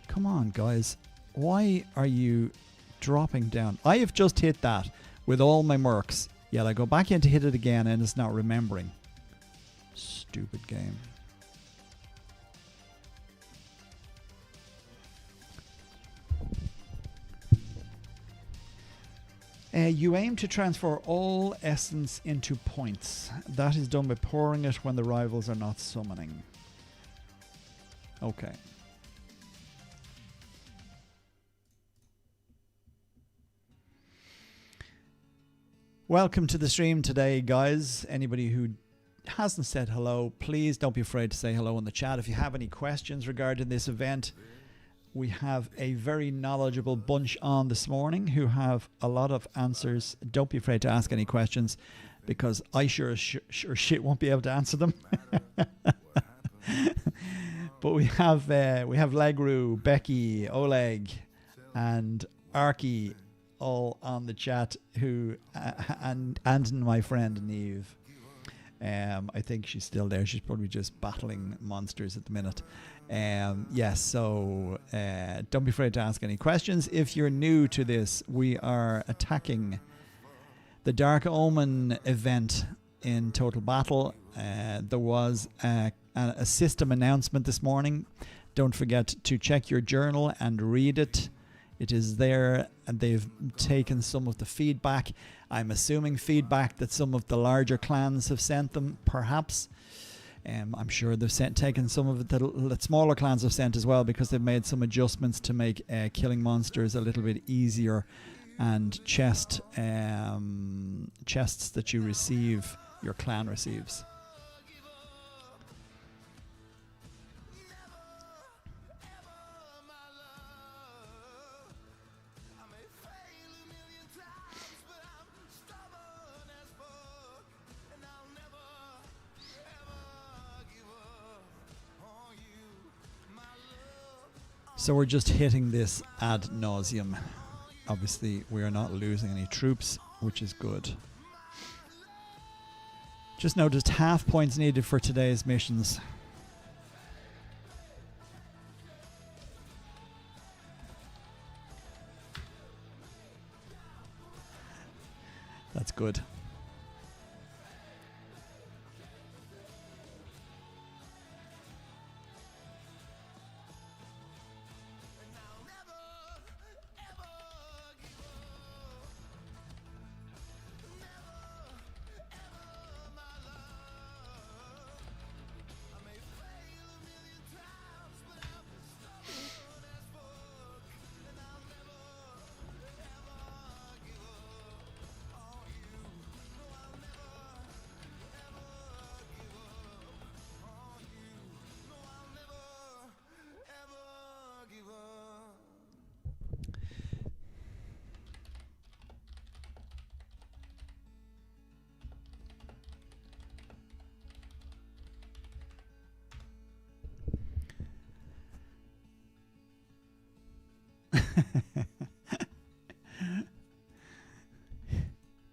Speaker 1: Come on, guys. Why are you dropping down? I have just hit that with all my mercs, yet I go back in to hit it again and it's not remembering. Stupid game. You aim to transfer all essence into points. That is done by pouring it when the rivals are not summoning. Okay. Welcome to the stream today, guys. Anybody who hasn't said hello, please don't be afraid to say hello in the chat. If you have any questions regarding this event, we have a very knowledgeable bunch on this morning who have a lot of answers. Don't be afraid to ask any questions, because I sure shit won't be able to answer them. But we have Legru, Becky, Oleg, and Arky all on the chat, who and my friend Neve. I think she's still there. She's probably just battling monsters at the minute. Yes, so don't be afraid to ask any questions. If you're new to this, we are attacking the Dark Omen event in Total Battle. There was a system announcement this morning. Don't forget to check your journal and read it. It is there, and they've taken some of the feedback. I'm assuming feedback that some of the larger clans have sent them, perhaps. I'm sure they've taken some of it that smaller clans have sent as well, because they've made some adjustments to make killing monsters a little bit easier, and chests that you receive, your clan receives. So we're just hitting this ad nauseum. Obviously, we are not losing any troops, which is good. Just noticed half points needed for today's missions. That's good.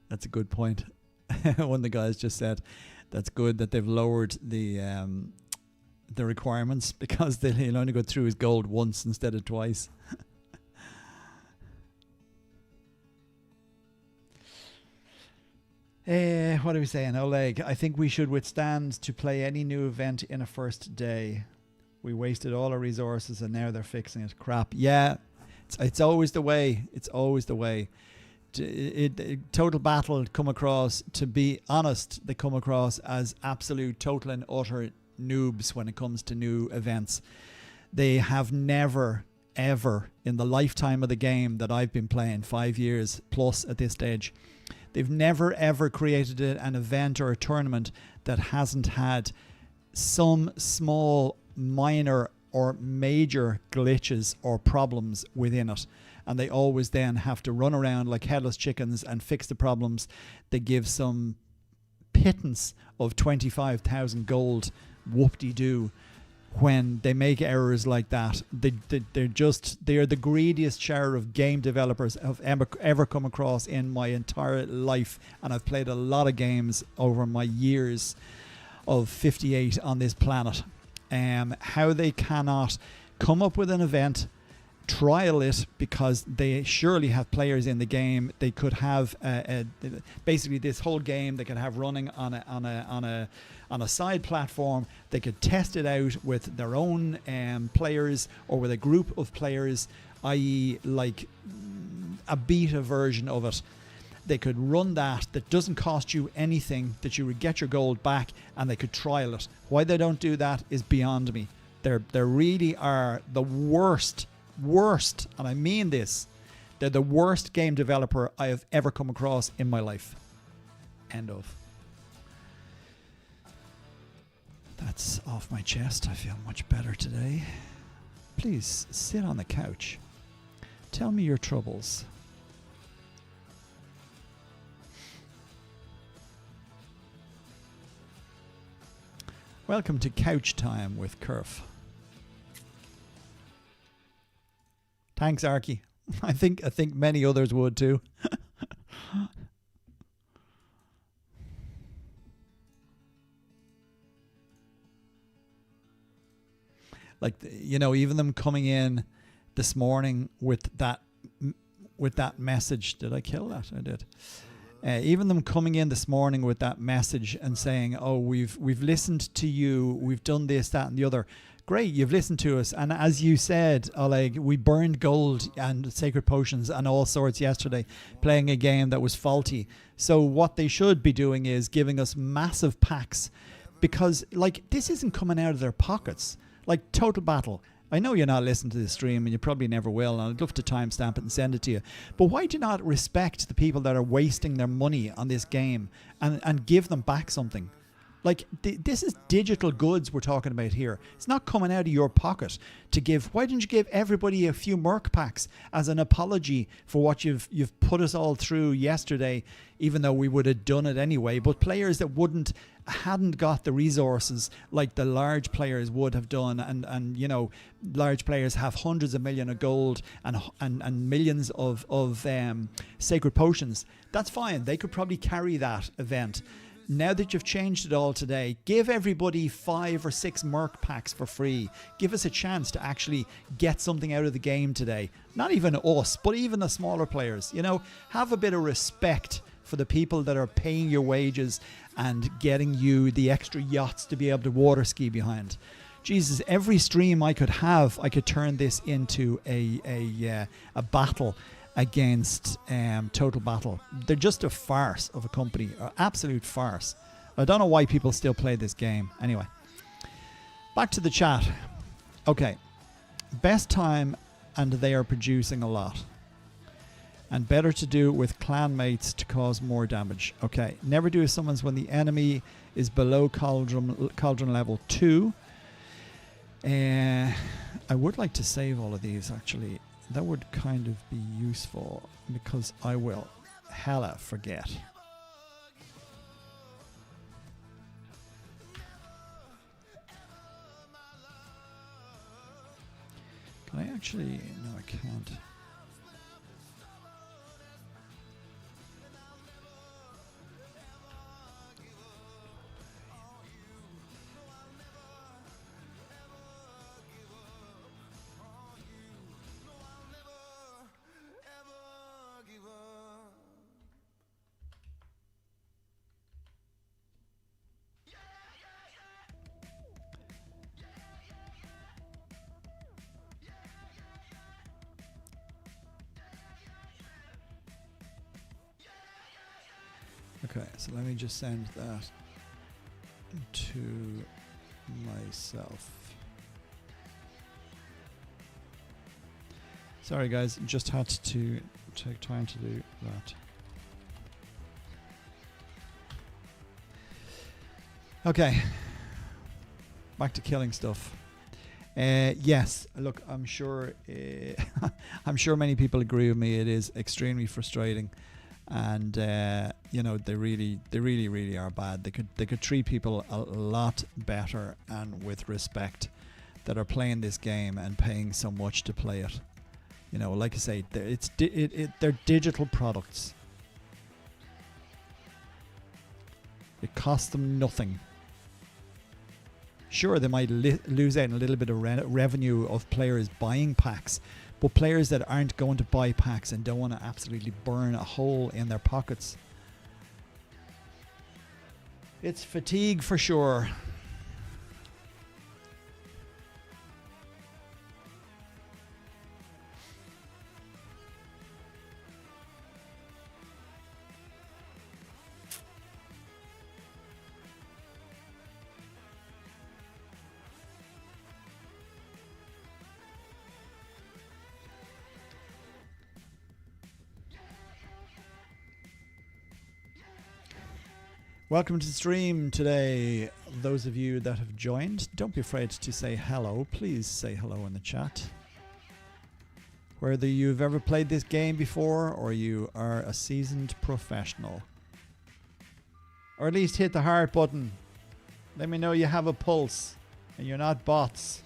Speaker 1: That's a good point. One of the guys just said that's good that they've lowered the the requirements because he'll only go through his gold once instead of twice. What are we saying? Oleg, I think we should withstand to play any new event in a first day. We wasted all our resources and now they're fixing it. Crap. Yeah, it's always the way. It's always the way. Total Battle come across, to be honest, they come across as absolute, total and utter noobs when it comes to new events. They have never, ever, in the lifetime of the game that I've been playing, 5 years plus at this stage, they've never, ever created an event or a tournament that hasn't had some small, minor or major glitches or problems within it. And they always then have to run around like headless chickens and fix the problems. They give some pittance of 25,000 gold whoop-de-doo when they make errors like that. They are the greediest share of game developers I've ever come across in my entire life. And I've played a lot of games over my years of 58 on this planet. How they cannot come up with an event, trial it, because they surely have players in the game. They could have basically this whole game they could have running on a side platform. They could test it out with their own players or with a group of players, i.e. like a beta version of it. They could run that doesn't cost you anything, that you would get your gold back, and they could trial it. Why they don't do that is beyond me. They really are the worst, and I mean this, they're the worst game developer I have ever come across in my life. End of. That's off my chest. I feel much better today. Please sit on the couch. Tell me your troubles. Welcome to Couch Time with Kerf. Thanks, Arky. I think many others would too. Like, you know, even them coming in this morning with that message. Did I kill that? I did. Even them coming in this morning with that message and saying, "Oh, we've listened to you. We've done this, that, and the other." Great, you've listened to us. And as you said, Oleg, we burned gold and sacred potions and all sorts yesterday playing a game that was faulty. So what they should be doing is giving us massive packs, because like this isn't coming out of their pockets. Like Total Battle, I know you're not listening to this stream and you probably never will, and I'd love to timestamp it and send it to you. But why do you not respect the people that are wasting their money on this game and give them back something? Like, this is digital goods we're talking about here. It's not coming out of your pocket to give. Why didn't you give everybody a few Merc packs as an apology for what you've put us all through yesterday, even though we would have done it anyway? But players that hadn't got the resources like the large players would have done, and you know, large players have hundreds of million of gold and millions of sacred potions. That's fine. They could probably carry that event. Now that you've changed it all today, give everybody 5 or 6 Merc packs for free. Give us a chance to actually get something out of the game today. Not even us, but even the smaller players. You know, have a bit of respect for the people that are paying your wages and getting you the extra yachts to be able to water ski behind. Jesus, every stream I could have, I could turn this into a battle against Total Battle. They're just a farce of a company, an absolute farce. I don't know why people still play this game. Anyway, back to the chat. Okay, best time, and they are producing a lot. And better to do it with clanmates to cause more damage. Okay, never do summons when the enemy is below cauldron level 2. I would like to save all of these actually. That would kind of be useful, because I will hella forget. Can I actually? No, I can't. Okay, so let me just send that to myself. Sorry guys, just had to take time to do that. Okay, back to killing stuff. Yes, look, I'm sure I'm sure many people agree with me. It is extremely frustrating, and you know, they really are bad. They could treat people a lot better and with respect that are playing this game and paying so much to play it. You know, like I say, they're digital products. It costs them nothing. Sure, they might lose out on a little bit of revenue of players buying packs, but players that aren't going to buy packs and don't want to absolutely burn a hole in their pockets. It's fatigue for sure. Welcome to the stream today. Those of you that have joined, don't be afraid to say hello. Please say hello in the chat. Whether you've ever played this game before or you are a seasoned professional. Or at least hit the heart button. Let me know you have a pulse and you're not bots.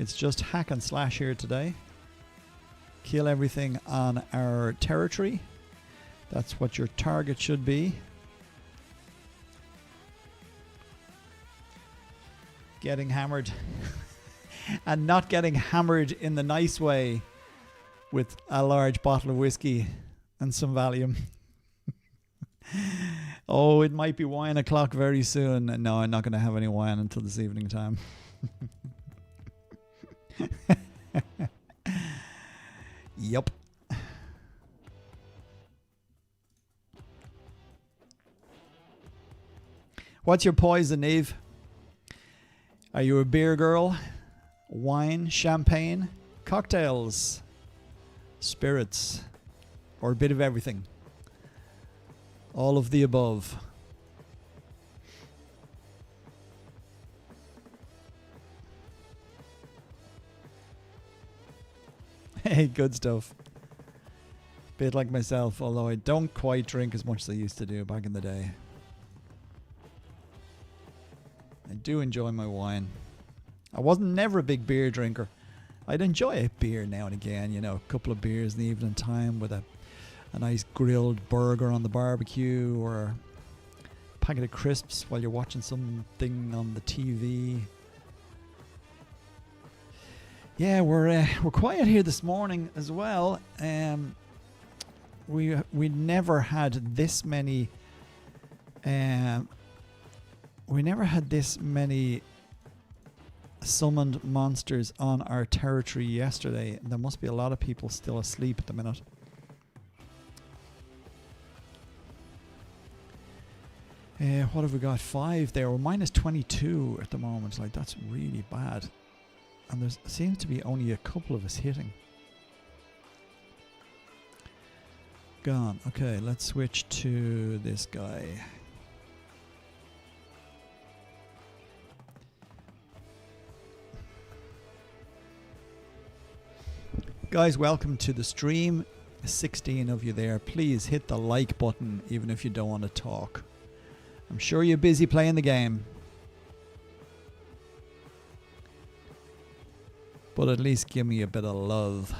Speaker 1: It's just hack and slash here today. Kill everything on our territory. That's what your target should be. Getting hammered. And not getting hammered in the nice way with a large bottle of whiskey and some Valium. Oh, it might be wine o'clock very soon. No, I'm not going to have any wine until this evening time. Yup. What's your poison, Eve? Are you a beer girl? Wine, champagne, cocktails, spirits, or a bit of everything? All of the above. Hey, good stuff. Bit like myself, although I don't quite drink as much as I used to do back in the day. I do enjoy my wine. I wasn't never a big beer drinker. I'd enjoy a beer now and again, you know, a couple of beers in the evening time with a nice grilled burger on the barbecue or a packet of crisps while you're watching something on the TV. Yeah, we're quiet here this morning as well. We never had this many. We never had this many summoned monsters on our territory yesterday. There must be a lot of people still asleep at the minute. What have we got? 5 there. We're minus 22 at the moment. Like, that's really bad. And there seems to be only a couple of us hitting. Gone. Okay, let's switch to this guy. Guys, welcome to the stream. 16 of you there. Please hit the like button even if you don't want to talk. I'm sure you're busy playing the game. But at least give me a bit of love.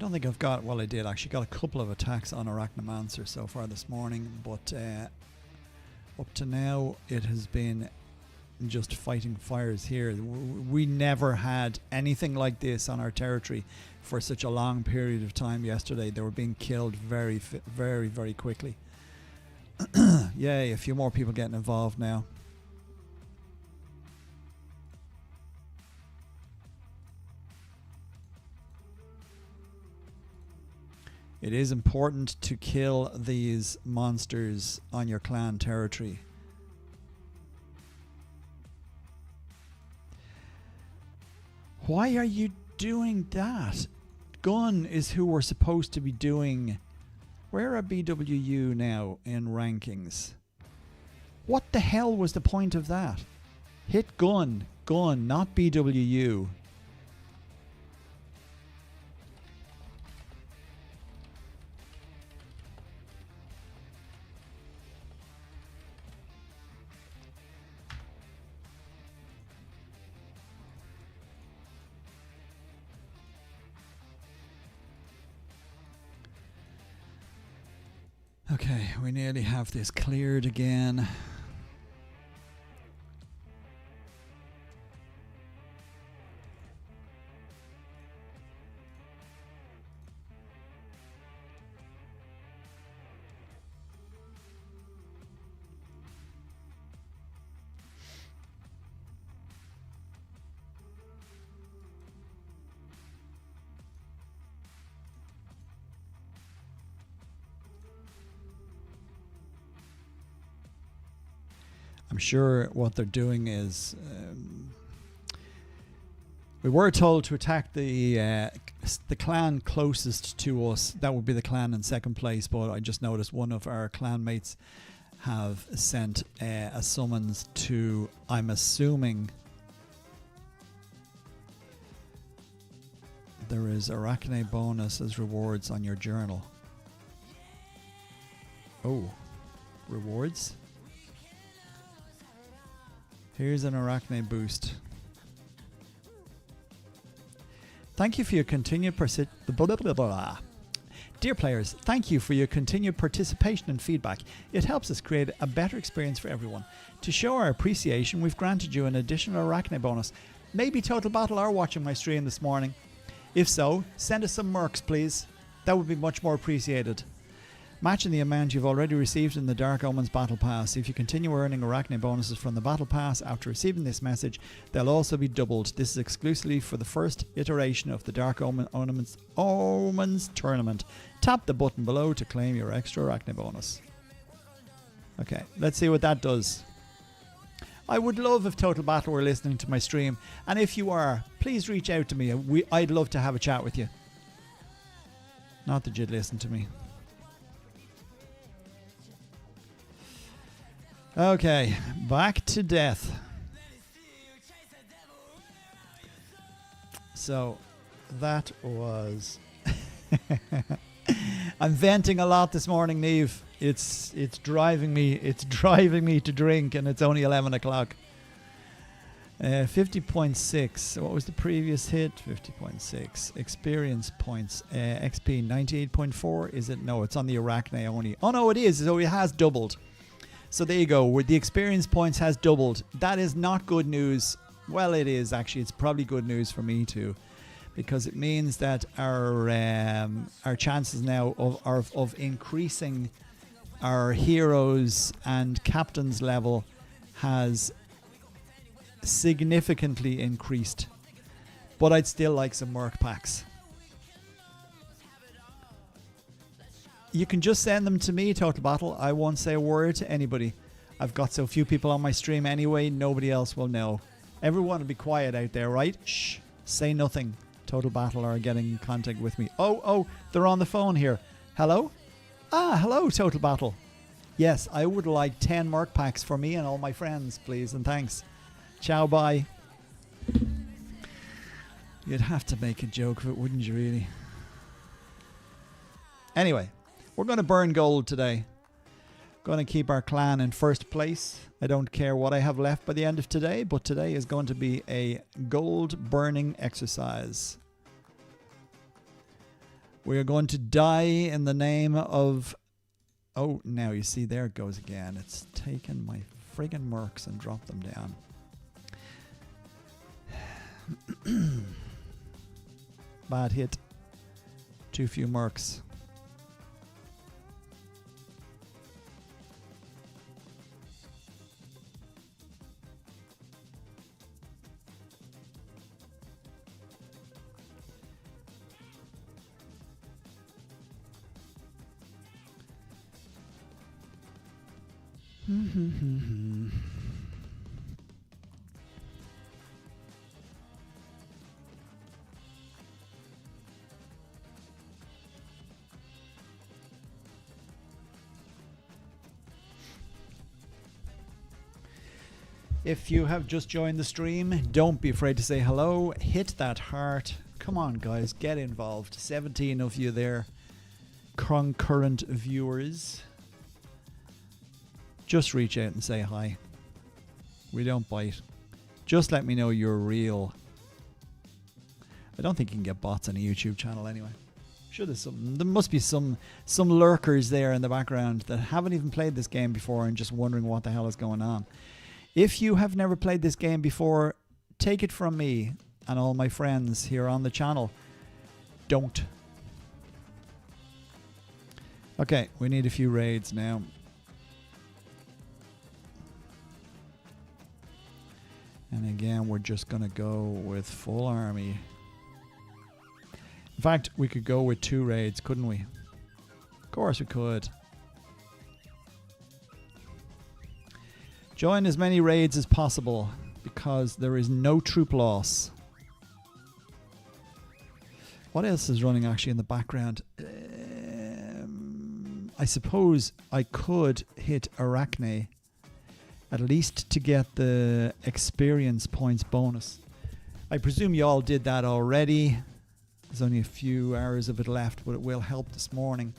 Speaker 1: don't think I've got, well I did actually, got a couple of attacks on Arachnomancer so far this morning, but up to now it has been just fighting fires here. We never had anything like this on our territory for such a long period of time yesterday. They were being killed very, very, very quickly. Yay, a few more people getting involved now. It is important to kill these monsters on your clan territory. Why are you doing that? Gun is who we're supposed to be doing. Where are BWU now in rankings? What the hell was the point of that? Hit gun, not BWU. Okay, we nearly have this cleared again. I'm sure what they're doing is we were told to attack the clan closest to us. That would be the clan in second place, but I just noticed one of our clan mates have sent a summons to, I'm assuming there is Arachne bonus as rewards on your journal. Oh, rewards? Here's an Arachne boost. Thank you for your continued Dear players, thank you for your continued participation and feedback. It helps us create a better experience for everyone. To show our appreciation, we've granted you an additional Arachne bonus. Maybe Total Battle are watching my stream this morning. If so, send us some mercs, please. That would be much more appreciated. Matching the amount you've already received in the Dark Omens Battle Pass. If you continue earning Arachne bonuses from the Battle Pass after receiving this message, they'll also be doubled. This is exclusively for the first iteration of the Dark Omens tournament. Tap the button below to claim your extra Arachne bonus. Okay, let's see what that does. I would love if Total Battle were listening to my stream, and if you are, please reach out to me. I'd love to have a chat with you. Not that you'd listen to me. Okay, back to death. So that was I'm venting a lot this morning, Neve. It's driving me to drink, and it's only 11 o'clock. 50.6. What was the previous hit? 50.6. Experience points. XP 98.4. Is it? No, it's on the Arachne only. Oh no, it is. So it has doubled. So there you go. The experience points has doubled. That is not good news. Well, it is actually. It's probably good news for me too, because it means that our chances now of increasing our heroes and captains level has significantly increased. But I'd still like some merc packs. You can just send them to me, Total Battle. I won't say a word to anybody. I've got so few people on my stream anyway, nobody else will know. Everyone will be quiet out there, right? Shh. Say nothing. Total Battle are getting in contact with me. Oh, they're on the phone here. Hello? Ah, hello, Total Battle. Yes, I would like 10 merc packs for me and all my friends, please, and thanks. Ciao, bye. You'd have to make a joke of it, wouldn't you, really? Anyway. We're going to burn gold today. Going to keep our clan in first place. I don't care what I have left by the end of today, but today is going to be a gold burning exercise. We are going to die in the name of... Oh, now you see, there it goes again. It's taken my friggin' mercs and dropped them down. Bad hit. Too few mercs. If you have just joined the stream, don't be afraid to say hello. Hit that heart. Come on, guys, get involved. 17 of you there, concurrent viewers. Just reach out and say hi. We don't bite. Just let me know you're real. I don't think you can get bots on a YouTube channel anyway. Sure, there must be some lurkers there in the background that haven't even played this game before and just wondering what the hell is going on. If you have never played this game before, take it from me and all my friends here on the channel. Don't. Okay, we need a few raids now. And again, we're just going to go with full army. In fact, we could go with 2 raids, couldn't we? Of course we could. Join as many raids as possible because there is no troop loss. What else is running actually in the background? I suppose I could hit Arachne at least to get the experience points bonus. I presume you all did that already. There's only a few hours of it left, but it will help this morning.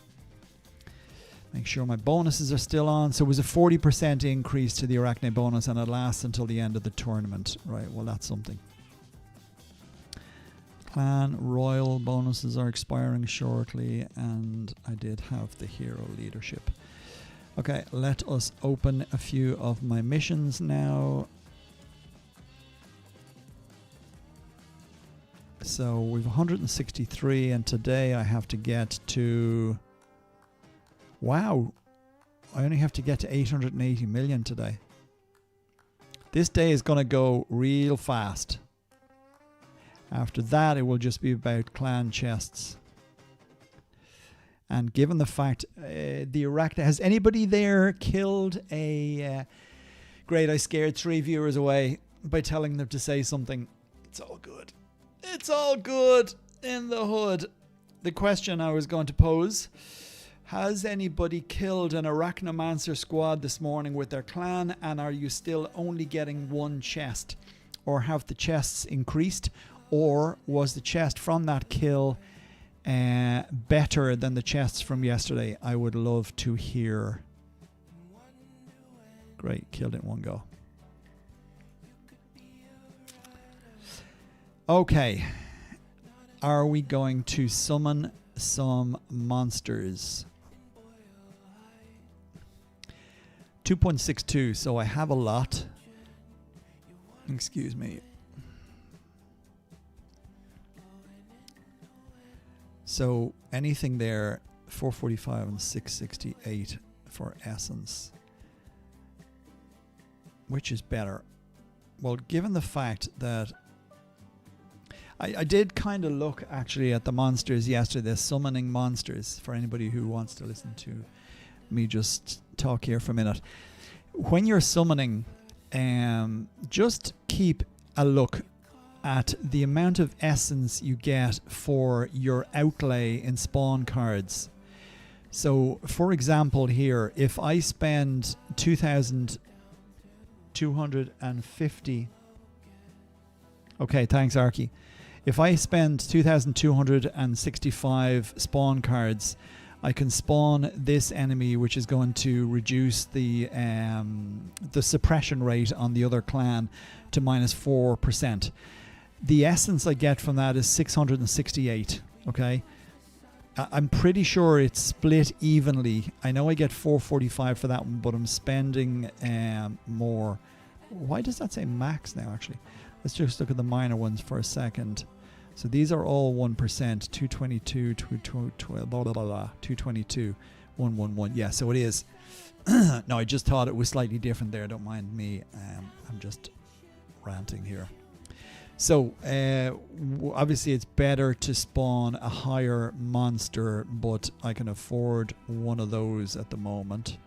Speaker 1: Make sure my bonuses are still on. So it was a 40% increase to the Arachne bonus and it lasts until the end of the tournament. Right, well that's something. Clan Royal bonuses are expiring shortly and I did have the hero leadership. Okay, let us open a few of my missions now. So we've 163 and today I have to get to... Wow, I only have to get to 880 million today. This day is going to go real fast. After that, it will just be about clan chests. And given the fact the Arachne... Has anybody there killed a... Great, I scared 3 viewers away by telling them to say something. It's all good. It's all good in the hood. The question I was going to pose... Has anybody killed an Arachnomancer squad this morning with their clan, and are you still only getting 1 chest? Or have the chests increased? Or was the chest from that kill better than the chests from yesterday? I would love to hear. Great, killed it in one go. Okay. Are we going to summon some monsters? 2.62, so I have a lot. Excuse me. So anything there, 445 and 668 for essence. Which is better? Well, given the fact that I did kind of look actually at the monsters yesterday, summoning monsters, for anybody who wants to listen to me just talk here for a minute. When you're summoning, just keep a look at the amount of essence you get for your outlay in spawn cards. So, for example here, if I spend 2,250... Okay, thanks, Arky. If I spend 2,265 spawn cards, I can spawn this enemy, which is going to reduce the suppression rate on the other clan to -4%. The essence I get from that is 668. Okay, I'm pretty sure it's split evenly. I know I get 445 for that one, but I'm spending more. Why does that say max now, actually? Let's just look at the minor ones for a second. So these are all 1%. 222, 222, 111. Yeah, so it is. No, I just thought it was slightly different there. Don't mind me. I'm just ranting here. So obviously it's better to spawn a higher monster, but I can afford one of those at the moment.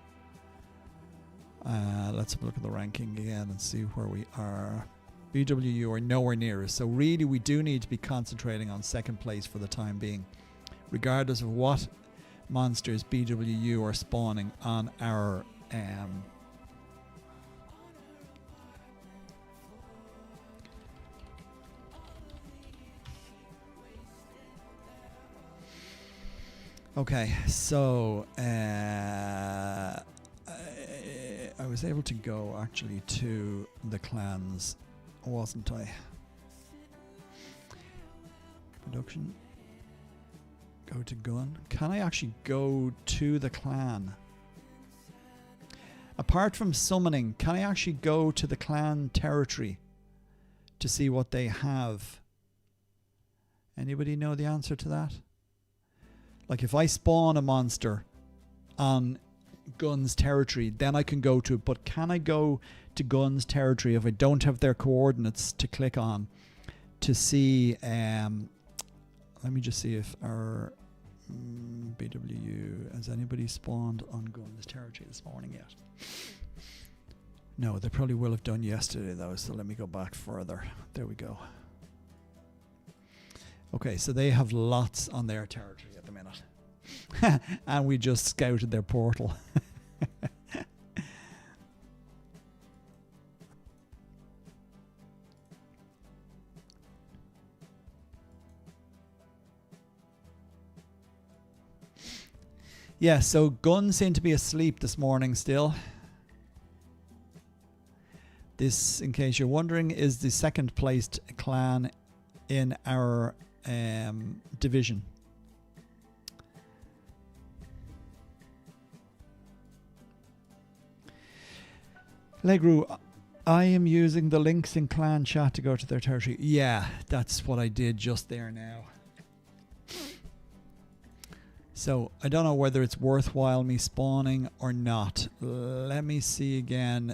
Speaker 1: Let's have a look at the ranking again and see where we are. BWU are nowhere near us, so really we do need to be concentrating on second place for the time being, regardless of what monsters BWU are spawning on our okay, so I was able to go actually to the clans, wasn't I? Production. Go to gun. Can I actually go to the clan? Apart from summoning, can I actually go to the clan territory to see what they have? Anybody know the answer to that? Like if I spawn a monster on Gun's territory, then I can go to it. But can I go to Gun's territory if I don't have their coordinates to click on to see? Let me just see if our BWU, has anybody spawned on Gun's territory this morning yet? No, they probably will have done yesterday though, so let me go back further. There we go. Okay, so they have lots on their territory at the minute. And we just scouted their portal. Yeah, so Gun seemed to be asleep this morning still. This, in case you're wondering, is the second placed clan in our division. Legru, I am using the links in clan chat to go to their territory. Yeah, that's what I did just there now. So I don't know whether it's worthwhile me spawning or not. Let me see again.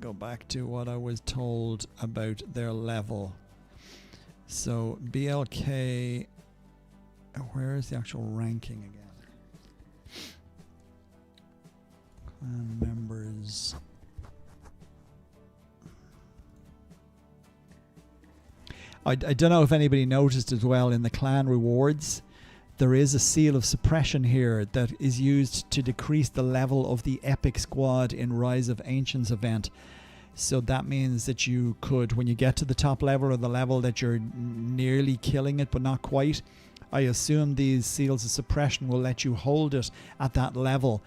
Speaker 1: Go back to what I was told about their level. So BLK, where is the actual ranking again? Clan members. I don't know if anybody noticed as well in the clan rewards. There is a seal of suppression here that is used to decrease the level of the epic squad in Rise of Ancients event. So that means that you could, when you get to the top level or the level that you're nearly killing it but not quite, I assume these seals of suppression will let you hold it at that level.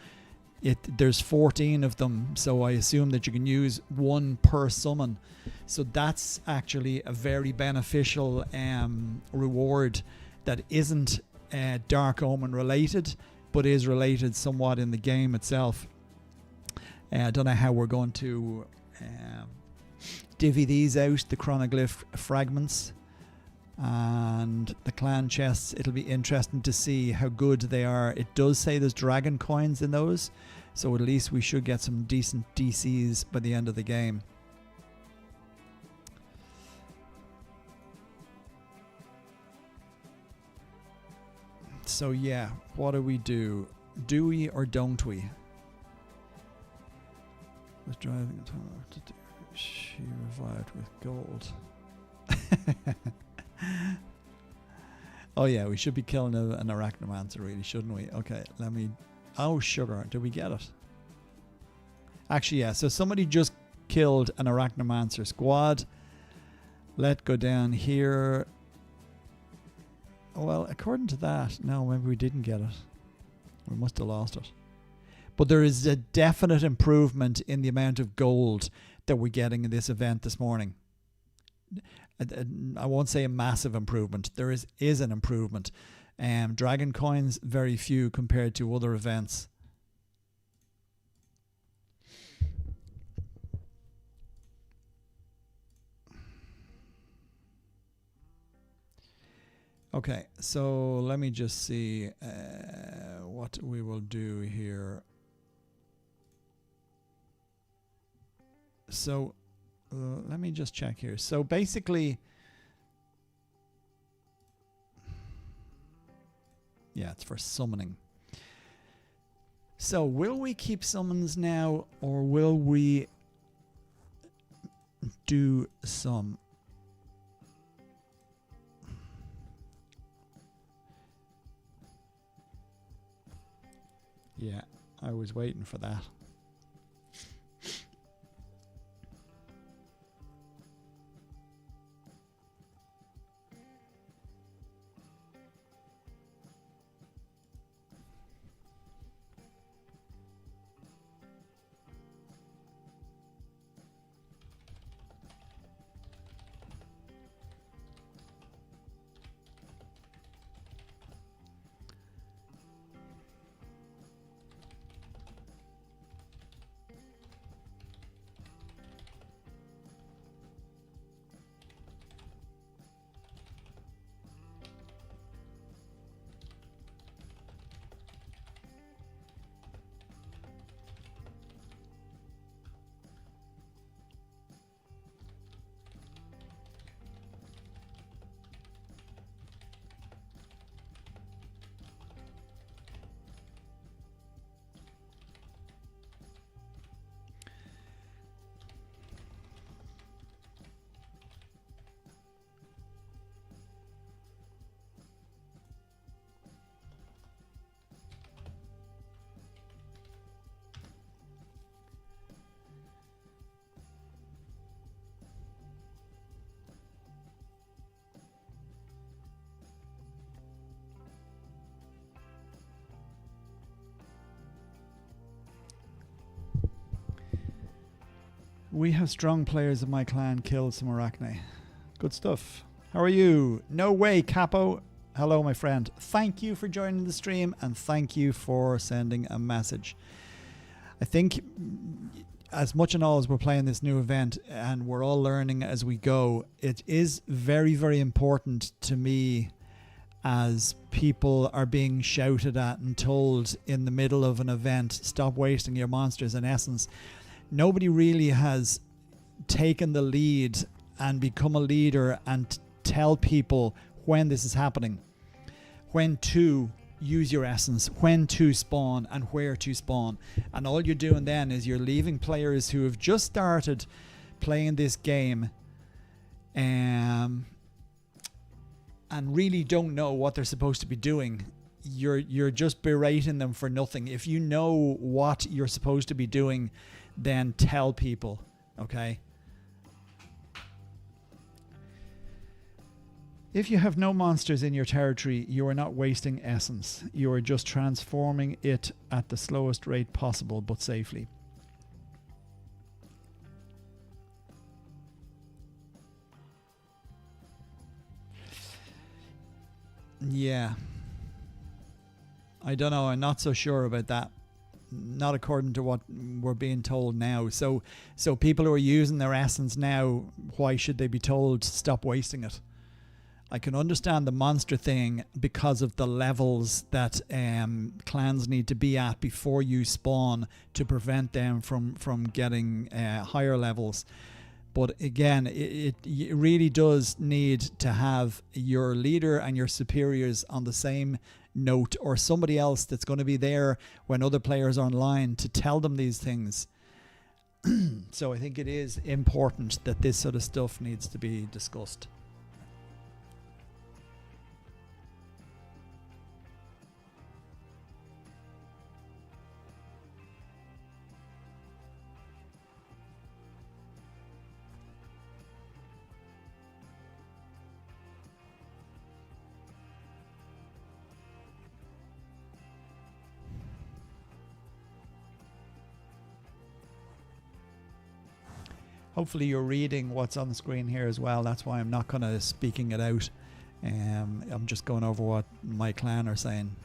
Speaker 1: There's 14 of them, so I assume that you can use one per summon. So that's actually a very beneficial reward that isn't Dark Omen related, but is related somewhat in the game itself. I don't know how we're going to divvy these out, the chronoglyph fragments and the clan chests. It'll be interesting to see how good they are. It does say there's dragon coins in those, so at least we should get some decent DCs by the end of the game. So yeah, what do we do? Do we or don't we? Was driving to do. She revived with gold. Oh yeah, we should be killing an arachnomancer, really, shouldn't we? Okay, let me. Oh, sugar. Did we get it? Actually, yeah. So somebody just killed an arachnomancer squad. Let's go down here. Well, according to that, no, maybe we didn't get it. We must have lost it. But there is a definite improvement in the amount of gold that we're getting in this event this morning. I won't say a massive improvement. There is an improvement. Dragon coins, very few compared to other events. Okay, so let me just see what we will do here. So let me just check here. So basically, yeah, it's for summoning. So will we keep summons now, or will we do some? Yeah, I was waiting for that. We have strong players in my clan kill some Arachne. Good stuff. How are you? No way, Capo. Hello, my friend. Thank you for joining the stream, and thank you for sending a message. I think as much and all as we're playing this new event and we're all learning as we go, it is very, very important to me as people are being shouted at and told in the middle of an event, stop wasting your monsters. In essence, nobody really has taken the lead and become a leader and tell people when this is happening, when to use your essence, when to spawn and where to spawn. And all you're doing then is you're leaving players who have just started playing this game and really don't know what they're supposed to be doing. You're just berating them for nothing. If you know what you're supposed to be doing, then tell people, okay? If you have no monsters in your territory, you are not wasting essence. You are just transforming it at the slowest rate possible, but safely. Yeah. I don't know. I'm not so sure about that. Not according to what we're being told now. So people who are using their essence now, why should they be told stop wasting it? I can understand the monster thing because of the levels that clans need to be at before you spawn to prevent them from getting higher levels. But again, it really does need to have your leader and your superiors on the same note, or somebody else that's going to be there when other players are online to tell them these things. So I think it is important that this sort of stuff needs to be discussed. Hopefully you're reading what's on the screen here as well. That's why I'm not kind of speaking it out. I'm just going over what my clan are saying.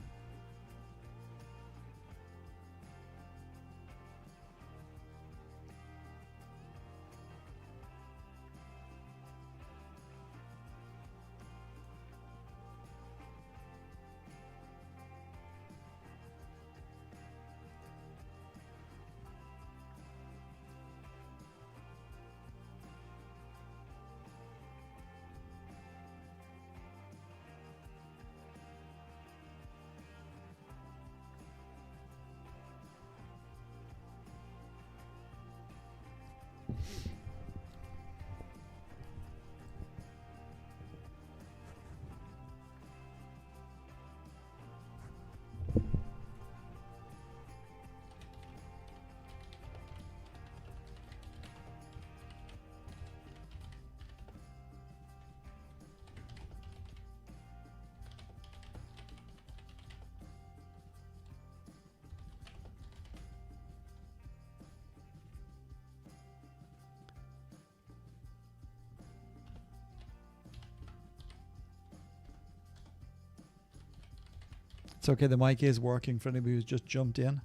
Speaker 1: It's okay, the mic is working for anybody who's just jumped in.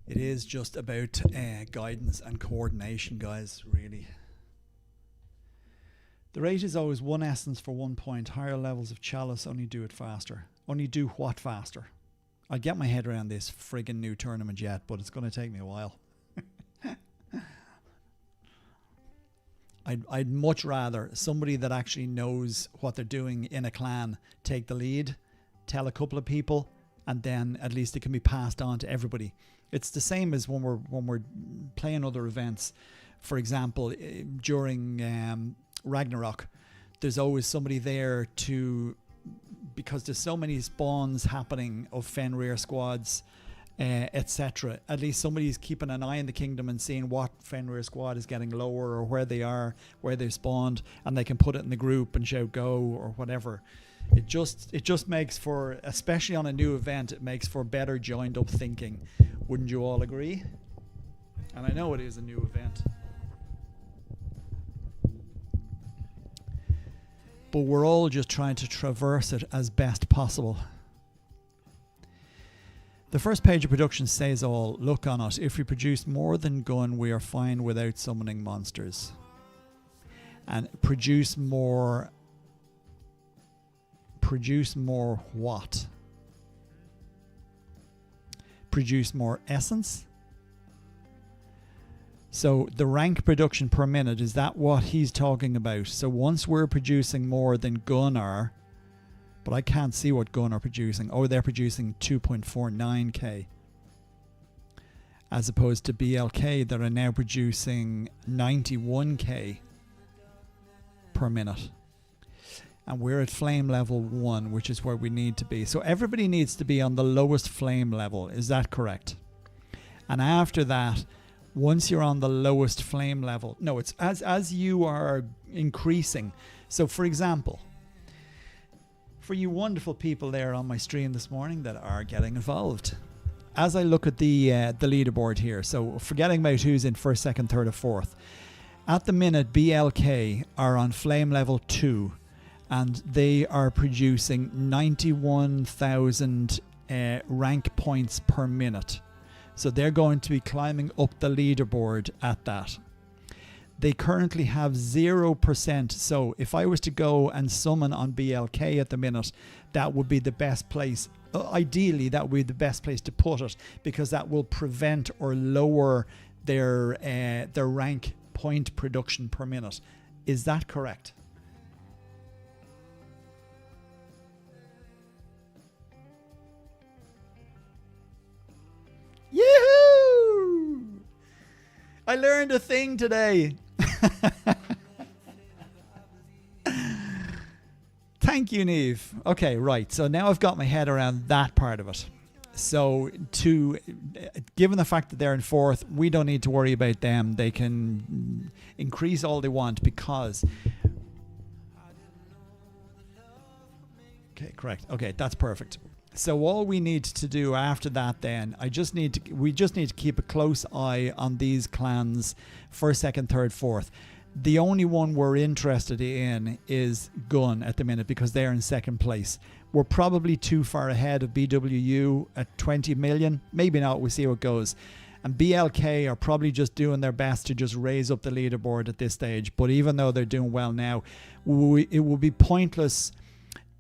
Speaker 1: It is just about guidance and coordination, guys, really. The rate is always 1 essence for 1 point. Higher levels of chalice only do it faster. Only do what faster? I'll get my head around this friggin' new tournament yet, but it's going to take me a while. I'd much rather somebody that actually knows what they're doing in a clan take the lead, tell a couple of people, and then at least it can be passed on to everybody. It's the same as when we're playing other events. For example, during Ragnarok, there's always somebody there to, because there's so many spawns happening of Fenrir squads, etc. At least somebody's keeping an eye on the kingdom and seeing what Fenrir squad is getting lower or where they are, where they've spawned, and they can put it in the group and shout go or whatever. It just makes for, especially on a new event, it makes for better joined up thinking. Wouldn't you all agree? And I know it is a new event. But we're all just trying to traverse it as best possible. The first page of production says all. Look on it. If we produce more than gun, we are fine without summoning monsters. And produce more what? Produce more essence? So the rank production per minute, is that what he's talking about? So once we're producing more than gun are, but I can't see what gun are producing. Oh, they're producing 2.49k. As opposed to BLK that are now producing 91k per minute. And we're at flame level 1, which is where we need to be. So everybody needs to be on the lowest flame level. Is that correct? And after that, once you're on the lowest flame level, no, it's as you are increasing. So for example, for you wonderful people there on my stream this morning that are getting involved, as I look at the leaderboard here, so forgetting about who's in first, second, third or fourth, at the minute BLK are on flame level 2 and they are producing 91,000 rank points per minute. So they're going to be climbing up the leaderboard at that. They currently have 0%. So if I was to go and summon on BLK at the minute, that would be the best place. Ideally, that would be the best place to put it, because that will prevent or lower their rank point production per minute. Is that correct? Yoo-hoo! I learned a thing today. Thank you, Neve. Okay, right. So now I've got my head around that part of it. So given the fact that they're in fourth, we don't need to worry about them. They can increase all they want because... Okay, correct. Okay, that's perfect. So all we need to do after that then, we just need to keep a close eye on these clans, first, second, third, fourth. The only one we're interested in is Gun at the minute because they're in second place. We're probably too far ahead of BWU at 20 million. Maybe not, we'll see how it goes. And BLK are probably just doing their best to just raise up the leaderboard at this stage. But even though they're doing well now, it will be pointless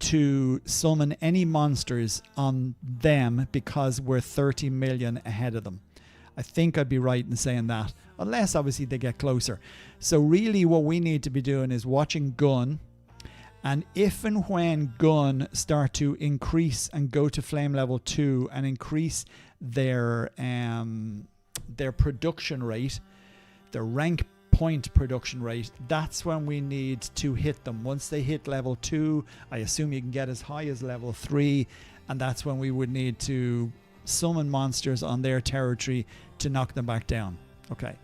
Speaker 1: to summon any monsters on them because we're 30 million ahead of them. I think I'd be right in saying that, unless obviously they get closer. So really what we need to be doing is watching Gun, and if and when Gun start to increase and go to flame level 2 and increase their production rate, their rank point production rate, that's when we need to hit them. Once they hit level 2, I assume you can get as high as level 3, and that's when we would need to summon monsters on their territory to knock them back down. Okay,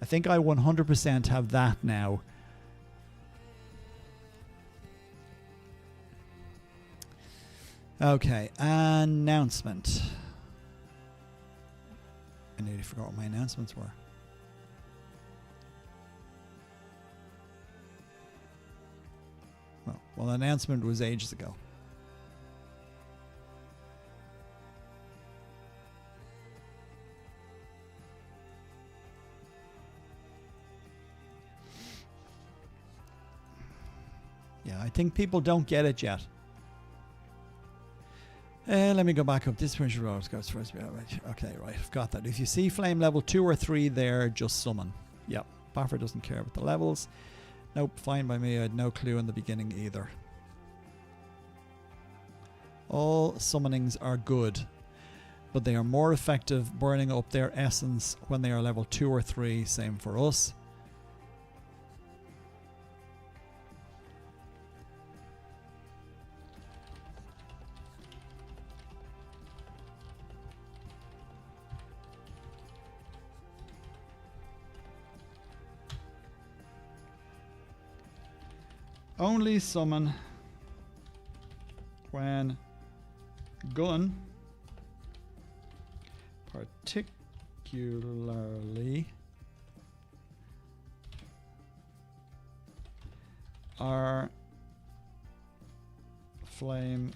Speaker 1: I think I 100% have that now. Okay, announcement. I nearly forgot what my announcements were. Well, the announcement was ages ago. Yeah, I think people don't get it yet. Let me go back up. This one goes first. Okay, right. I've got that. If you see flame level 2 or 3 there, just summon. Yep. Baffer doesn't care about the levels. Nope, fine by me. I had no clue in the beginning either. All summonings are good, but they are more effective burning up their essence when they are level 2 or 3. Same for us. Only summon when Gun particularly are flame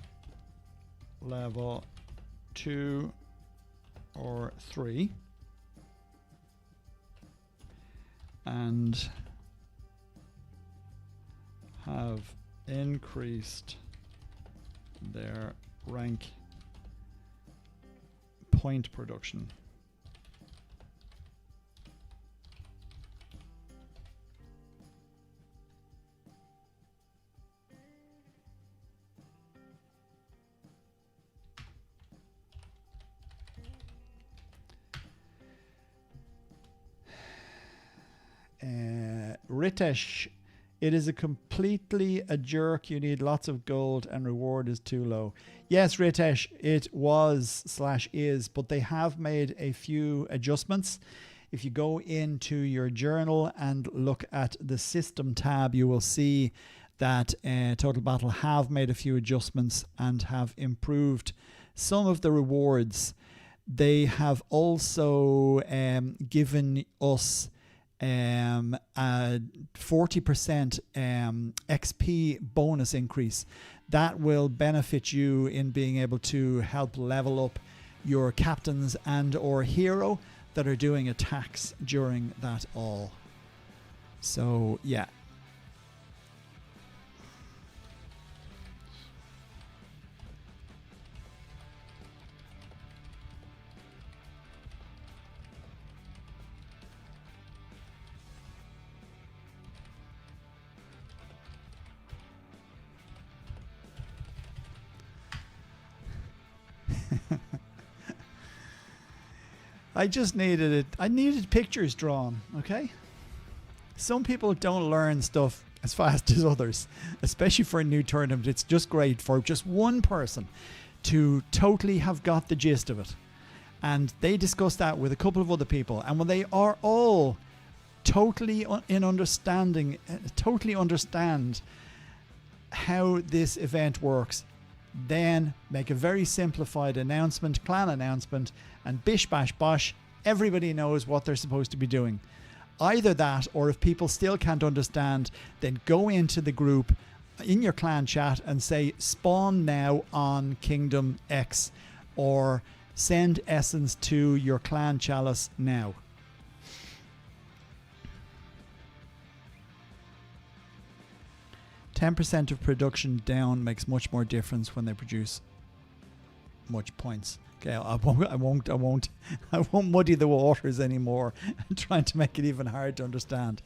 Speaker 1: level 2 or 3 and have increased their rank point production. Ritesh, it is completely a jerk. You need lots of gold and reward is too low. Yes, Ritesh, it was/is, but they have made a few adjustments. If you go into your journal and look at the system tab, you will see that Total Battle have made a few adjustments and have improved some of the rewards. They have also given us a 40% XP bonus increase. that will benefit you in being able to help level up your captains and or hero that are doing attacks during that all. So yeah. I just needed it. I needed pictures drawn, okay? Some people don't learn stuff as fast as others, especially for a new tournament. It's just great for just one person to totally have got the gist of it. And they discuss that with a couple of other people. And when they are all totally understand how this event works, then make a very simplified announcement, clan announcement, and bish bash bosh, everybody knows what they're supposed to be doing. Either that, or if people still can't understand, then go into the group in your clan chat and say spawn now on Kingdom X, or send essence to your clan chalice now. %10 of production down makes much more difference when they produce much points. Okay, I won't muddy the waters anymore and trying to make it even hard to understand.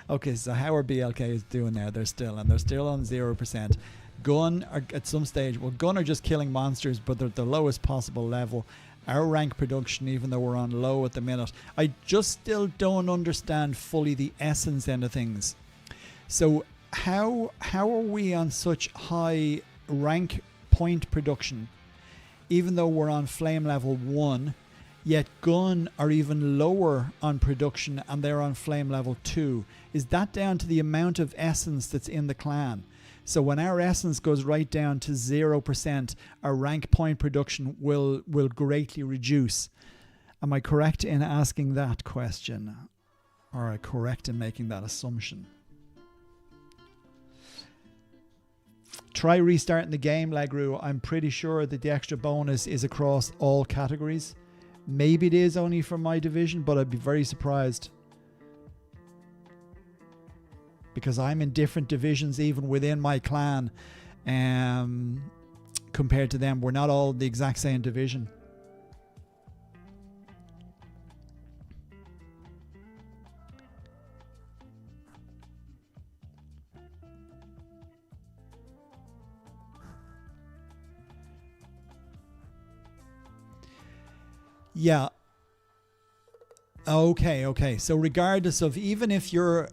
Speaker 1: Okay, so how are BLK is doing now? They're still on 0%. Gun are at some stage. Well, Gun are just killing monsters, but they're at the lowest possible level. Our rank production, even though we're on low at the minute, I just still don't understand fully the essence end of things. So how are we on such high rank point production, even though we're on flame level 1, yet Gun are even lower on production and they're on flame level 2? Is that down to the amount of essence that's in the clan? So when our essence goes right down to 0%, our rank point production will greatly reduce. Am I correct in asking that question? Or am I correct in making that assumption? Try restarting the game, Legru. I'm pretty sure that the extra bonus is across all categories. Maybe it is only for my division, but I'd be very surprised. Because I'm in different divisions even within my clan compared to them. We're not all the exact same division. Yeah. Okay. So regardless of, even if you're...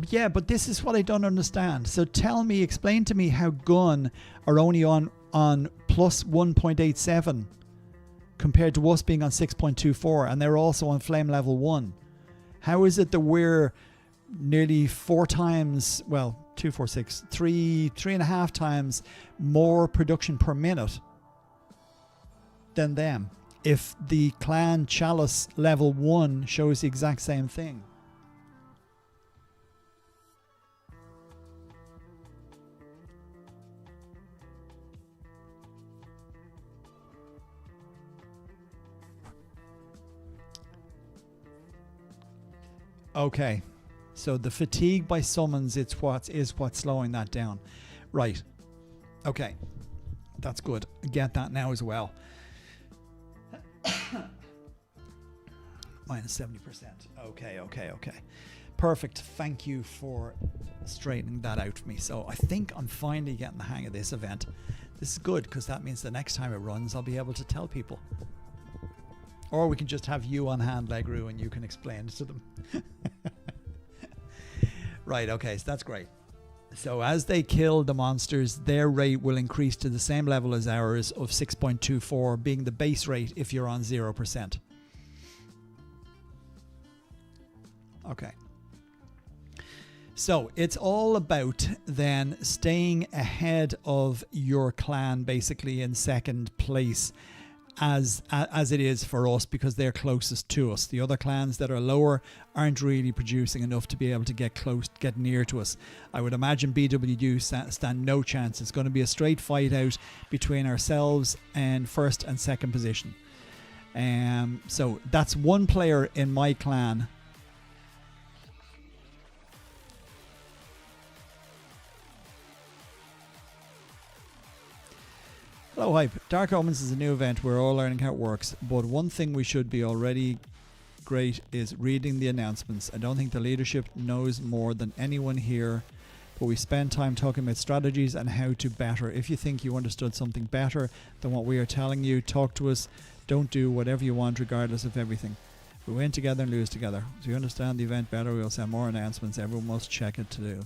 Speaker 1: Yeah, but this is what I don't understand. So explain to me how Gun are only on plus 1.87 compared to us being on 6.24, and they're also on flame level 1. How is it that we're nearly 4 times, well, 2, 4, 6, 3.5 times more production per minute than them, if the clan chalice level 1 shows the exact same thing? Okay, so the fatigue by summons is what's slowing that down. Right. Okay, that's good. Get that now as well. Minus 70%. Okay. Perfect. Thank you for straightening that out for me. So I think I'm finally getting the hang of this event. This is good, because that means the next time it runs, I'll be able to tell people. Or we can just have you on hand, Legru, and you can explain it to them. Right, okay, so that's great. So as they kill the monsters, their rate will increase to the same level as ours of 6.24, being the base rate if you're on 0%. Okay. So it's all about then staying ahead of your clan, basically in second place, as it is for us, because they're closest to us. The other clans that are lower aren't really producing enough to be able to get near to us. I would imagine BWU stand no chance. It's going to be a straight fight out between ourselves and first and second position. So that's one player in my clan. Hello, Hype. Dark Omens is a new event. We're all learning how it works, but one thing we should be already great is reading the announcements. I don't think the leadership knows more than anyone here, but we spend time talking about strategies and how to better. If you think you understood something better than what we are telling you, talk to us. Don't do whatever you want regardless of everything. We win together and lose together. So you understand the event better, we'll send more announcements. Everyone must check it to do.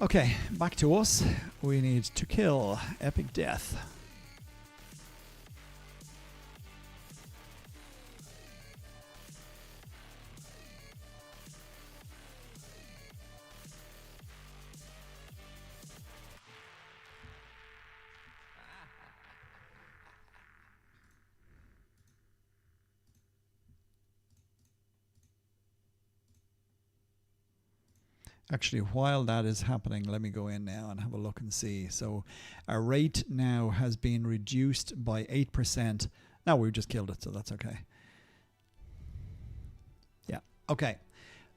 Speaker 1: Okay, back to us. We need to kill Epic Death. Actually, while that is happening, let me go in now and have a look and see. So our rate now has been reduced by 8%. Now we've just killed it, so that's okay. Yeah, okay.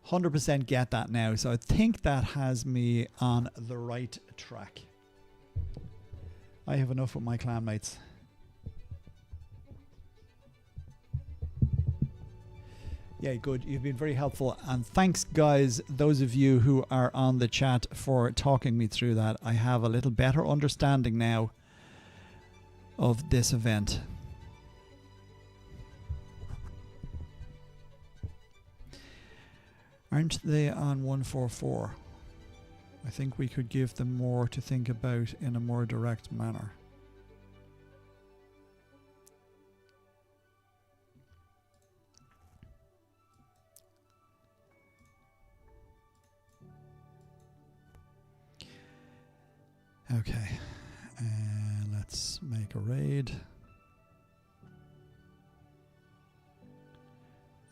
Speaker 1: 100% get that now. So I think that has me on the right track. I have enough with my clanmates. Yeah, good. You've been very helpful. And thanks, guys, those of you who are on the chat, for talking me through that. I have a little better understanding now of this event. Aren't they on 144? I think we could give them more to think about in a more direct manner. Okay, let's make a raid.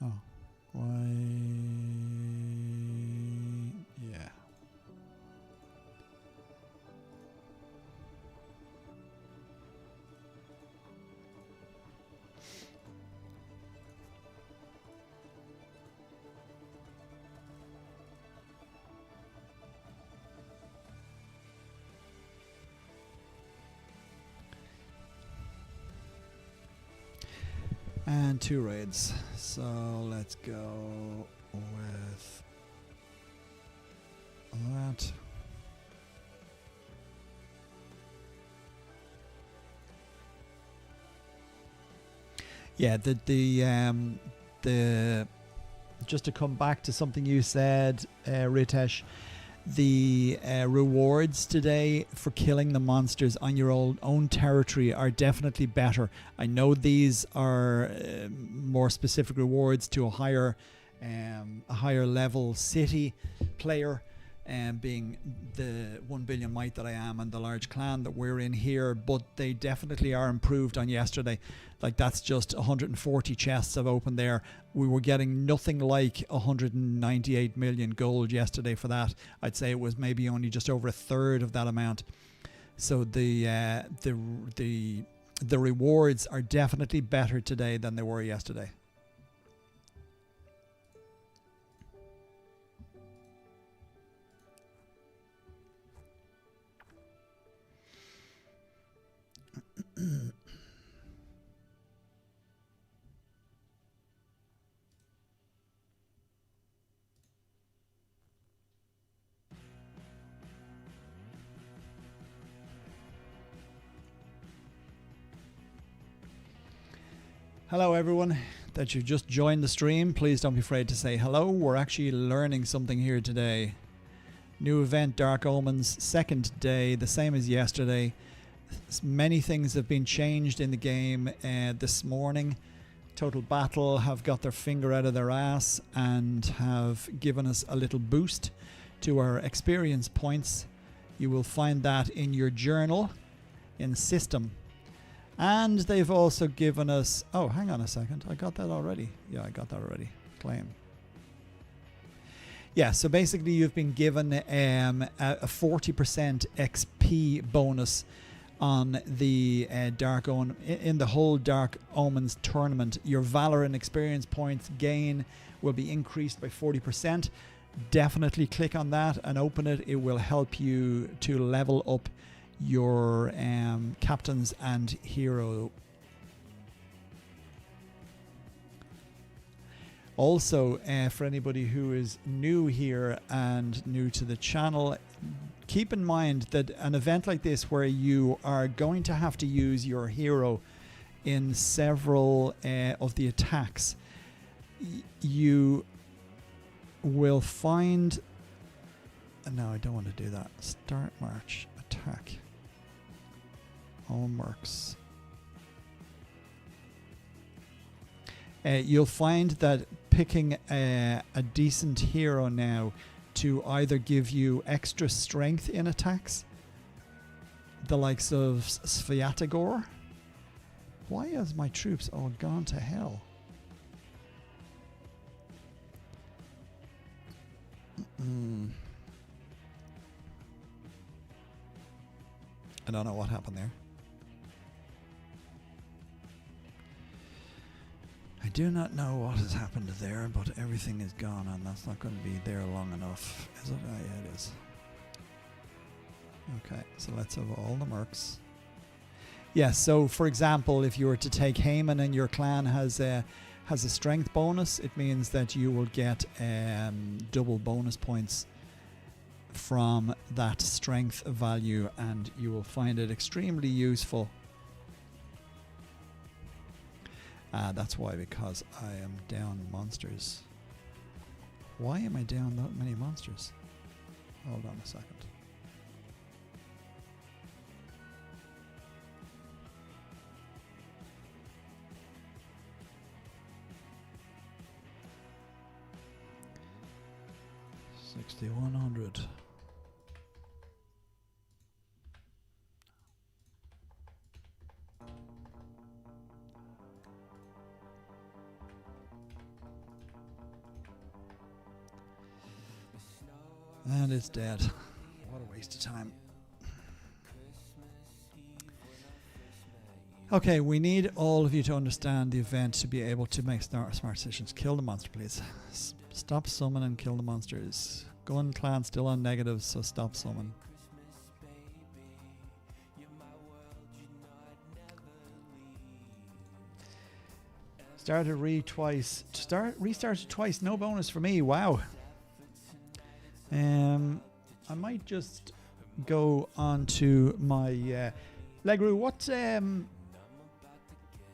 Speaker 1: Oh, why? Yeah. And 2 raids. So let's go with that. Yeah, the just to come back to something you said, Ritesh, the rewards today for killing the monsters on your own territory are definitely better. I know these are more specific rewards to a higher level city player, being the 1 billion might that I am and the large clan that we're in here, but they definitely are improved on yesterday. Like, that's just 140 chests I've opened there. We were getting nothing like 198 million gold yesterday for that. I'd say it was maybe only just over a third of that amount. So the rewards are definitely better today than they were yesterday. Hello everyone that you've just joined the stream. Please don't be afraid to say hello. We're actually learning something here today. New event, Dark Omens, second day, the same as yesterday. Many things have been changed in the game this morning. Total Battle have got their finger out of their ass and have given us a little boost to our experience points. You will find that in your journal in system. And they've also given us... Oh, hang on a second. I got that already. Yeah, I got that already. Claim. Yeah, so basically you've been given a 40% XP bonus on the in the whole Dark Omens tournament. Your Valor and experience points gain will be increased by 40%. Definitely click on that and open it. It will help you to level up your captains and hero. Also, for anybody who is new here and new to the channel, keep in mind that an event like this where you are going to have to use your hero in several of the attacks, you will find... No, I don't want to do that. Start march, attack. Homeworks. You'll find that picking a decent hero now to either give you extra strength in attacks, the likes of Sviatogor. Why has my troops all gone to hell? I don't know what happened there. I do not know what has happened there, but everything is gone and that's not going to be there long enough. Is it? Oh, yeah, it is. Okay, so let's have all the mercs. Yeah, so for example, if you were to take Haman and your clan has a strength bonus, it means that you will get double bonus points from that strength value and you will find it extremely useful. That's why, because I am down monsters. Why am I down that many monsters? Hold on a second. $6,100. And it's dead. What a waste of time. Okay, we need all of you to understand the event to be able to make smart decisions. Kill the monster, please. Stop summon and kill the monsters. Gun clan still on negatives, so stop summon. Restarted twice. No bonus for me. Wow. I might just go on to my Legru.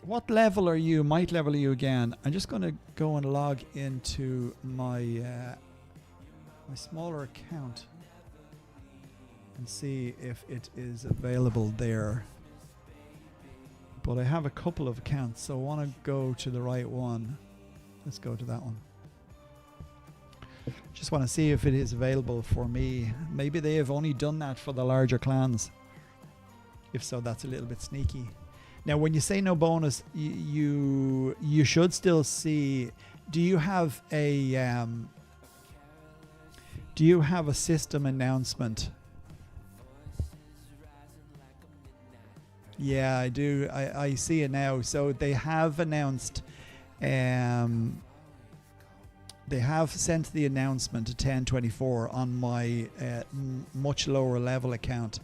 Speaker 1: What level are you? Might level are you again? I'm just going to go and log into my my smaller account and see if it is available there. But I have a couple of accounts, so I want to go to the right one. Let's go to that one. Just want to see if it is available for me. Maybe they have only done that for the larger clans. If so, that's a little bit sneaky. Now, when you say no bonus, you should still see. Do you have a system announcement? Yeah, I do. I see it now. So they have announced. They have sent the announcement to 1024 on my much lower level account.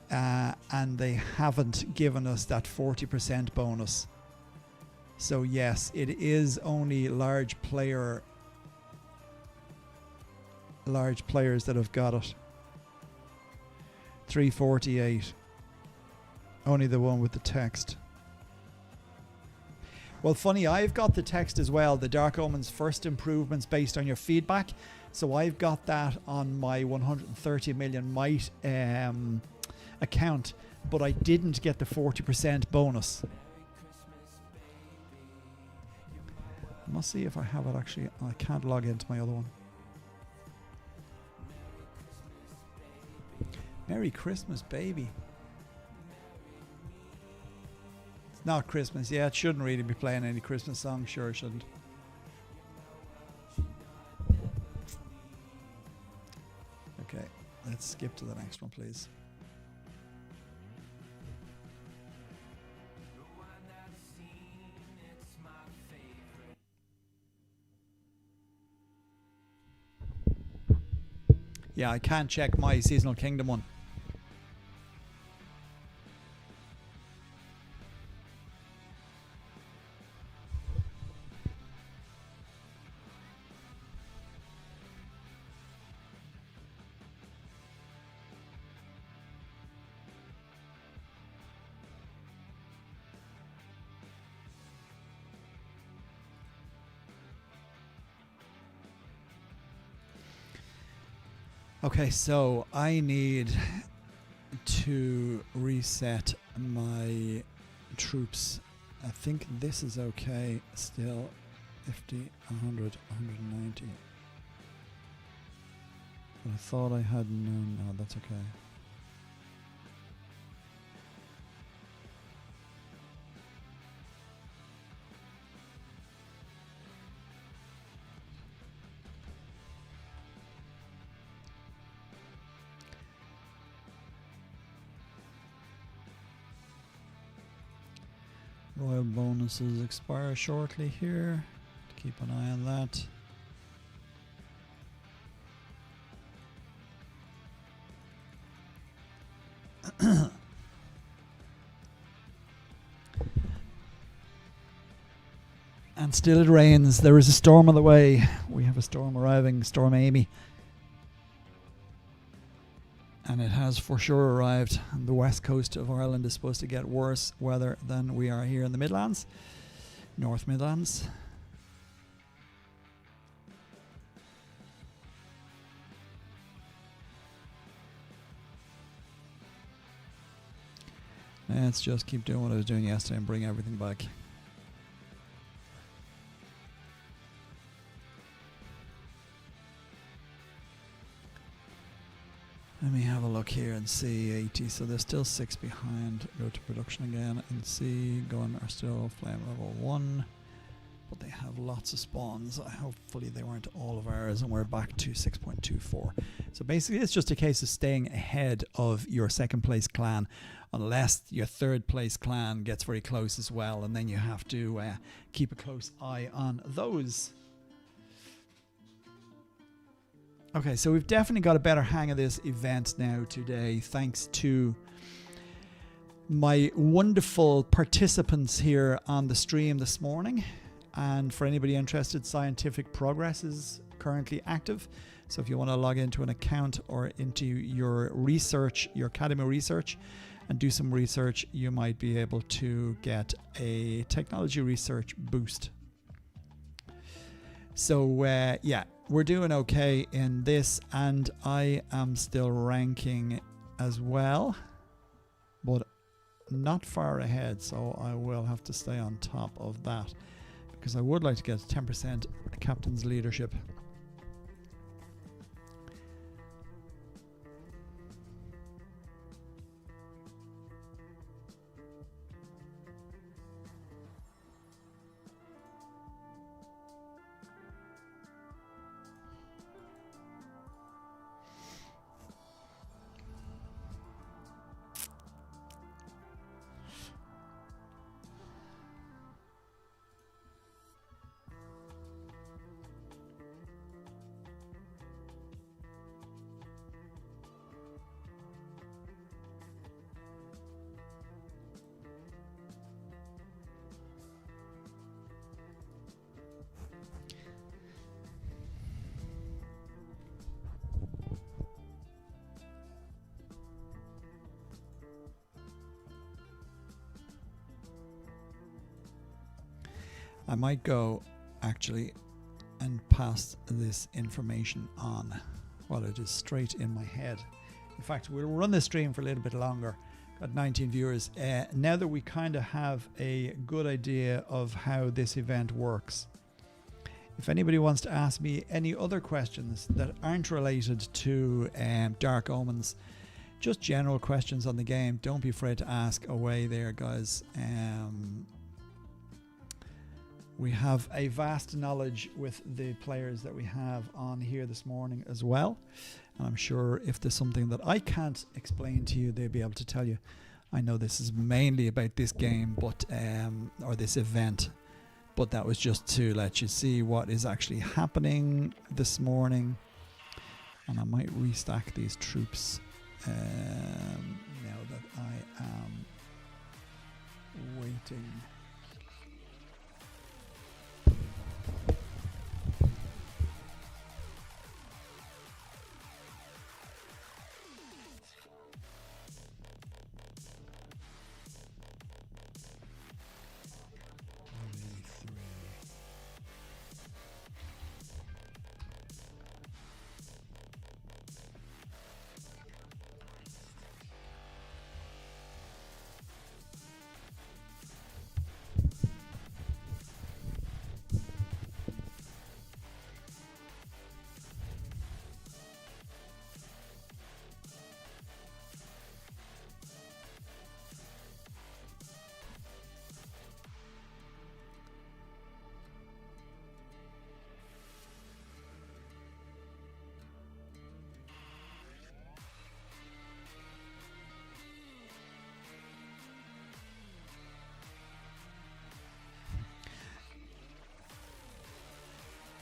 Speaker 1: And they haven't given us that 40% bonus. So yes, it is only large players that have got it. 348. Only the one with the text. Well, funny, I've got the text as well, the Dark Omens first improvements based on your feedback. So I've got that on my 130 million might account, but I didn't get the 40% bonus. I must see if I have it actually. I can't log into my other one. Merry Christmas, baby. It's not Christmas. Yeah, it shouldn't really be playing any Christmas songs. Sure, it shouldn't. Okay, let's skip to the next one, please. Yeah, I can't check my Seasonal Kingdom one. Okay, so I need to reset my troops. I think this is okay still. 50, 100, 190. But I thought I had no, that's okay. Royal bonuses expire shortly here. Keep an eye on that. And still it rains. There is a storm on the way. We have a storm arriving, Storm Amy. And it has for sure arrived. And the west coast of Ireland is supposed to get worse weather than we are here in the Midlands, North Midlands. Let's just keep doing what I was doing yesterday and bring everything back. Let me have a look here and see 80. So they're still 6 behind. Go to production again and see. Gun are still flame level 1. But they have lots of spawns. Hopefully they weren't all of ours and we're back to 6.24. So basically it's just a case of staying ahead of your second place clan unless your third place clan gets very close as well, and then you have to keep a close eye on those. Okay, so we've definitely got a better hang of this event now today, thanks to my wonderful participants here on the stream this morning. And for anybody interested, Scientific Progress is currently active. So if you want to log into an account or into your research, your Academy research, and do some research, you might be able to get a technology research boost. So yeah, we're doing okay in this, and I am still ranking as well, but not far ahead, so I will have to stay on top of that because I would like to get 10% captain's leadership. I might go actually and pass this information on while it is straight in my head. In fact, we'll run the stream for a little bit longer. Got 19 viewers. Now that we kind of have a good idea of how this event works, if anybody wants to ask me any other questions that aren't related to Dark Omens, just general questions on the game, don't be afraid to ask away there, guys. We have a vast knowledge with the players that we have on here this morning as well. And I'm sure if there's something that I can't explain to you, they'll be able to tell you. I know this is mainly about this game, but or this event, but that was just to let you see what is actually happening this morning. And I might restack these troops now that I am waiting.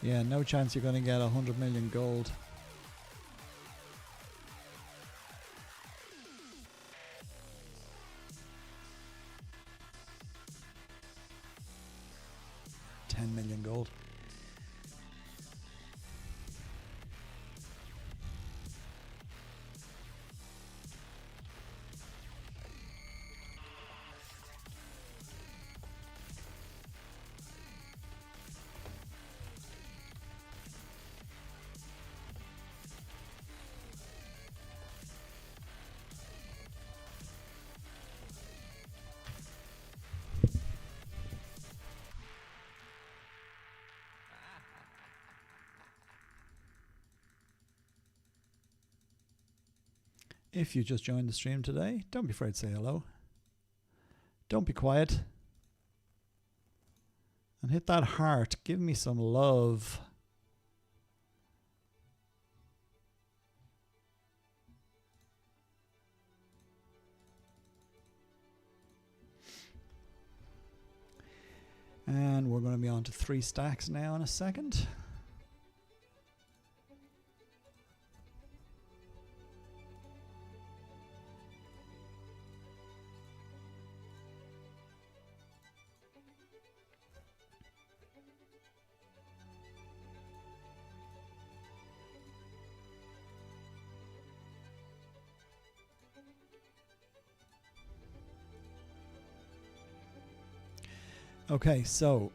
Speaker 1: Yeah, no chance you're going to get 100 million gold. $10 million gold. If you just joined the stream today, don't be afraid to say hello. Don't be quiet. And hit that heart. Give me some love. And we're going to be on to 3 stacks now in a second. Okay, so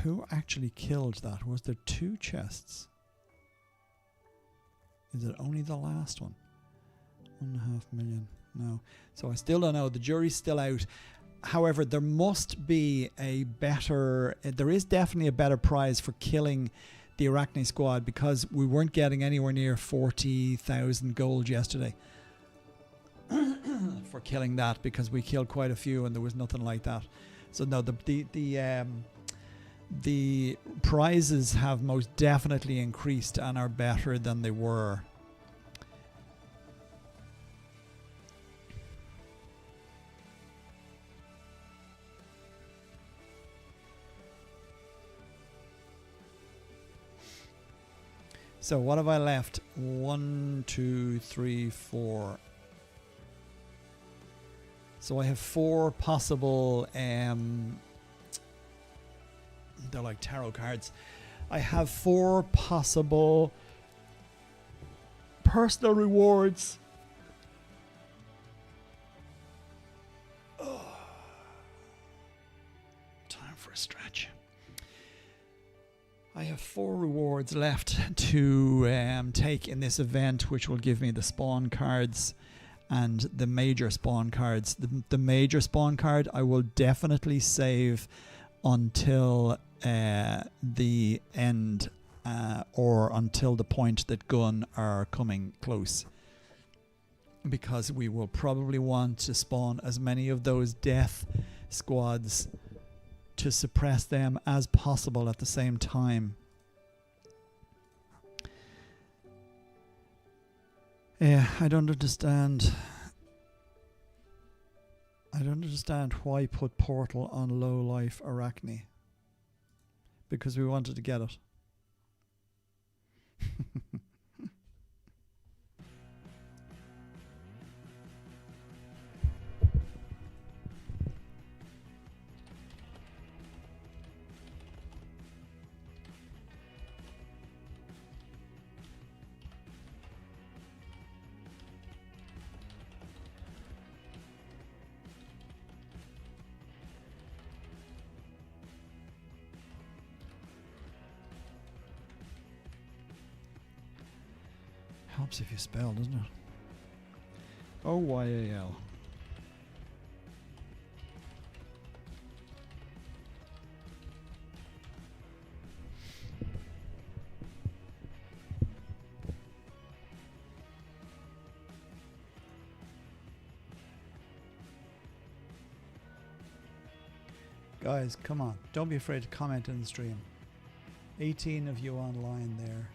Speaker 1: who actually killed that? Was there 2 chests? Is it only the last one? 1.5 million. No. So I still don't know. The jury's still out. However, there must be a better... There is definitely a better prize for killing the Arachne squad, because we weren't getting anywhere near 40,000 gold yesterday for killing that, because we killed quite a few and there was nothing like that. So no, the prizes have most definitely increased and are better than they were. So what have I left? 1, 2, 3, 4. So I have 4 possible, they're like tarot cards. I have 4 possible personal rewards I have 4 rewards left to take in this event, which will give me the spawn cards and the major spawn cards. The major spawn card I will definitely save until the end, or until the point that Gun are coming close, because we will probably want to spawn as many of those death squads to suppress them as possible at the same time. Yeah, I don't understand why put Portal on low life Arachne. Because we wanted to get it. Helps if you spell, doesn't it? OYAL. Guys, come on. Don't be afraid to comment in the stream. 18 of you online there.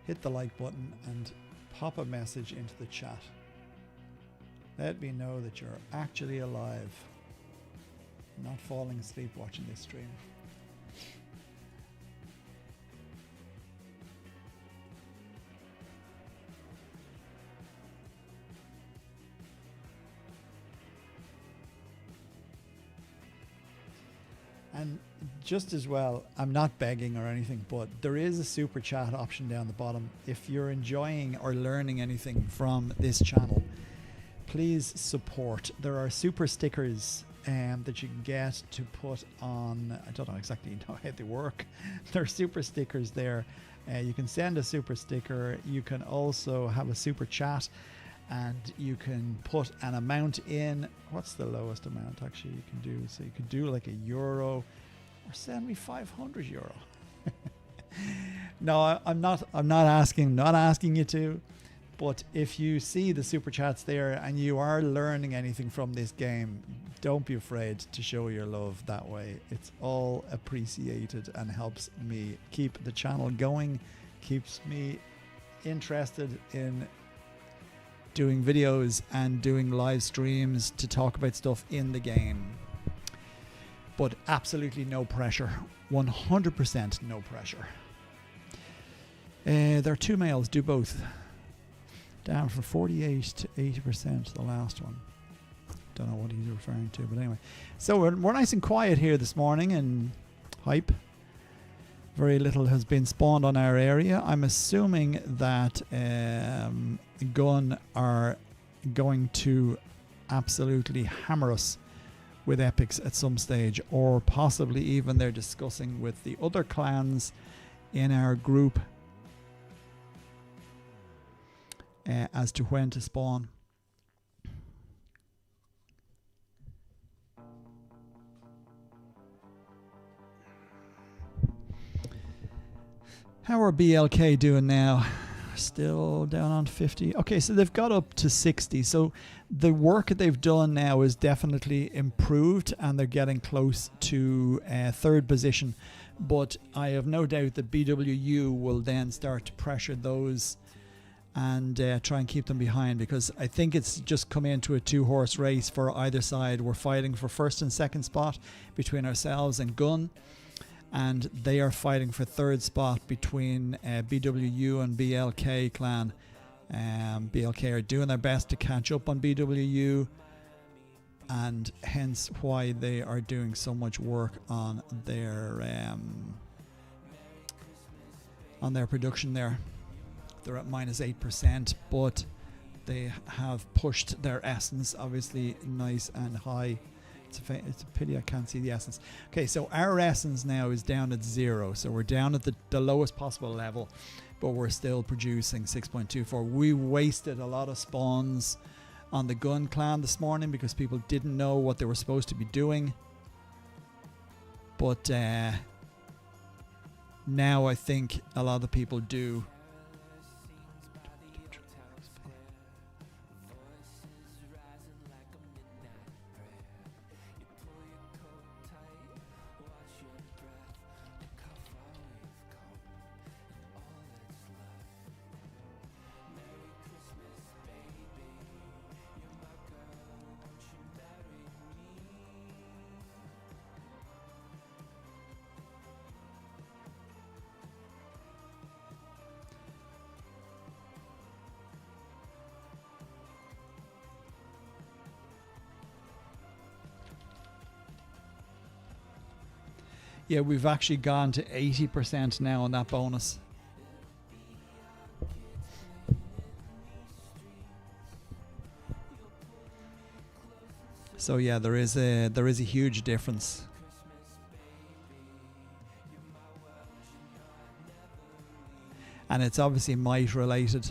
Speaker 1: Hit the like button and pop a message into the chat. Let me know that you're actually alive, not falling asleep watching this stream. And just as well, I'm not begging or anything, but there is a super chat option down the bottom. If you're enjoying or learning anything from this channel, please support. There are super stickers that you can get to put on. I don't know exactly how they work. There are super stickers there. You can send a super sticker. You can also have a super chat, and you can put an amount in. What's the lowest amount actually you can do? So you could do like €1 or send me €500. No, I'm not asking you to, but if you see the super chats there and you are learning anything from this game, don't be afraid to show your love that way. It's all appreciated and helps me keep the channel going, keeps me interested in doing videos and doing live streams to talk about stuff in the game. But absolutely no pressure. 100% no pressure. There are 2 males, do both. Down from 48 to 80%, the last one. Don't know what he's referring to, but anyway. So we're nice and quiet here this morning and hype. Very little has been spawned on our area. I'm assuming that Gun are going to absolutely hammer us with epics at some stage, or possibly even they're discussing with the other clans in our group as to when to spawn. How are BLK doing now? Still down on 50. Okay, so they've got up to 60. So the work that they've done now is definitely improved, and they're getting close to 3rd position. But I have no doubt that BWU will then start to pressure those and try and keep them behind, because I think it's just come into a 2-horse race for either side. We're fighting for 1st and 2nd spot between ourselves and Gun, and they are fighting for 3rd spot between BWU and BLK clan. BLK are doing their best to catch up on BWU, and hence why they are doing so much work on their production there. They're at -8%, but they have pushed their essence obviously nice and high. it's a pity I can't see the essence. Okay, so our essence now is down at 0. So we're down at the lowest possible level, but we're still producing 6.24. We wasted a lot of spawns on the gun clan this morning because people didn't know what they were supposed to be doing. But now I think a lot of people do. Yeah, we've actually gone to 80% now on that bonus. So yeah, there is a huge difference. And it's obviously might related.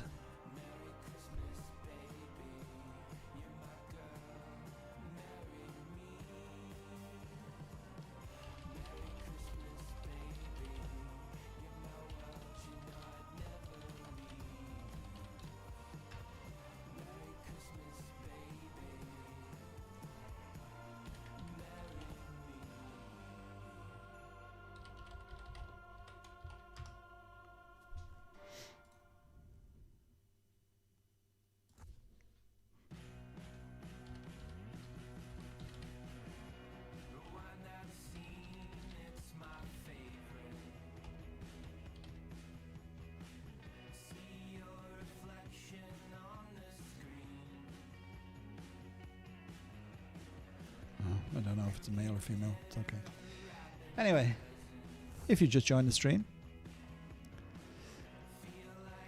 Speaker 1: I don't know if it's a male or female. It's okay. Anyway, if you just joined the stream,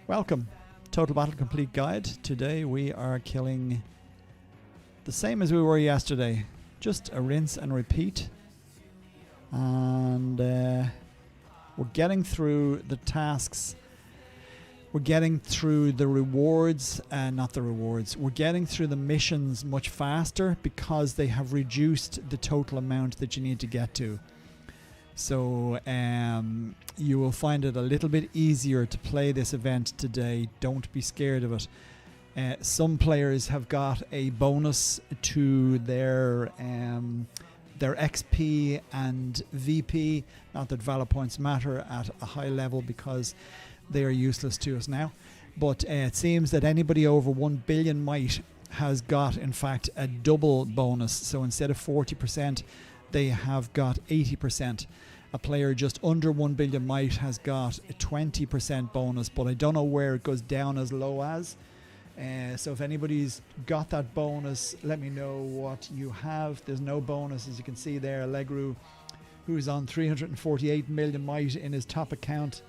Speaker 1: welcome. Total Battle Complete Guide. Today we are killing the same as we were yesterday. Just a rinse and repeat. And we're getting through the tasks. We're getting through the rewards, not the rewards. We're getting through the missions much faster because they have reduced the total amount that you need to get to. So you will find it a little bit easier to play this event today. Don't be scared of it. Some players have got a bonus to their XP and VP. Not that Valor points matter at a high level because they are useless to us now. But it seems that anybody over 1 billion might has got, in fact, a double bonus. So instead of 40%, they have got 80%. A player just under 1 billion might has got a 20% bonus, but I don't know where it goes down as low as. So if anybody's got that bonus, let me know what you have. There's no bonus, as you can see there. Allegro, who's on 348 million might in his top account,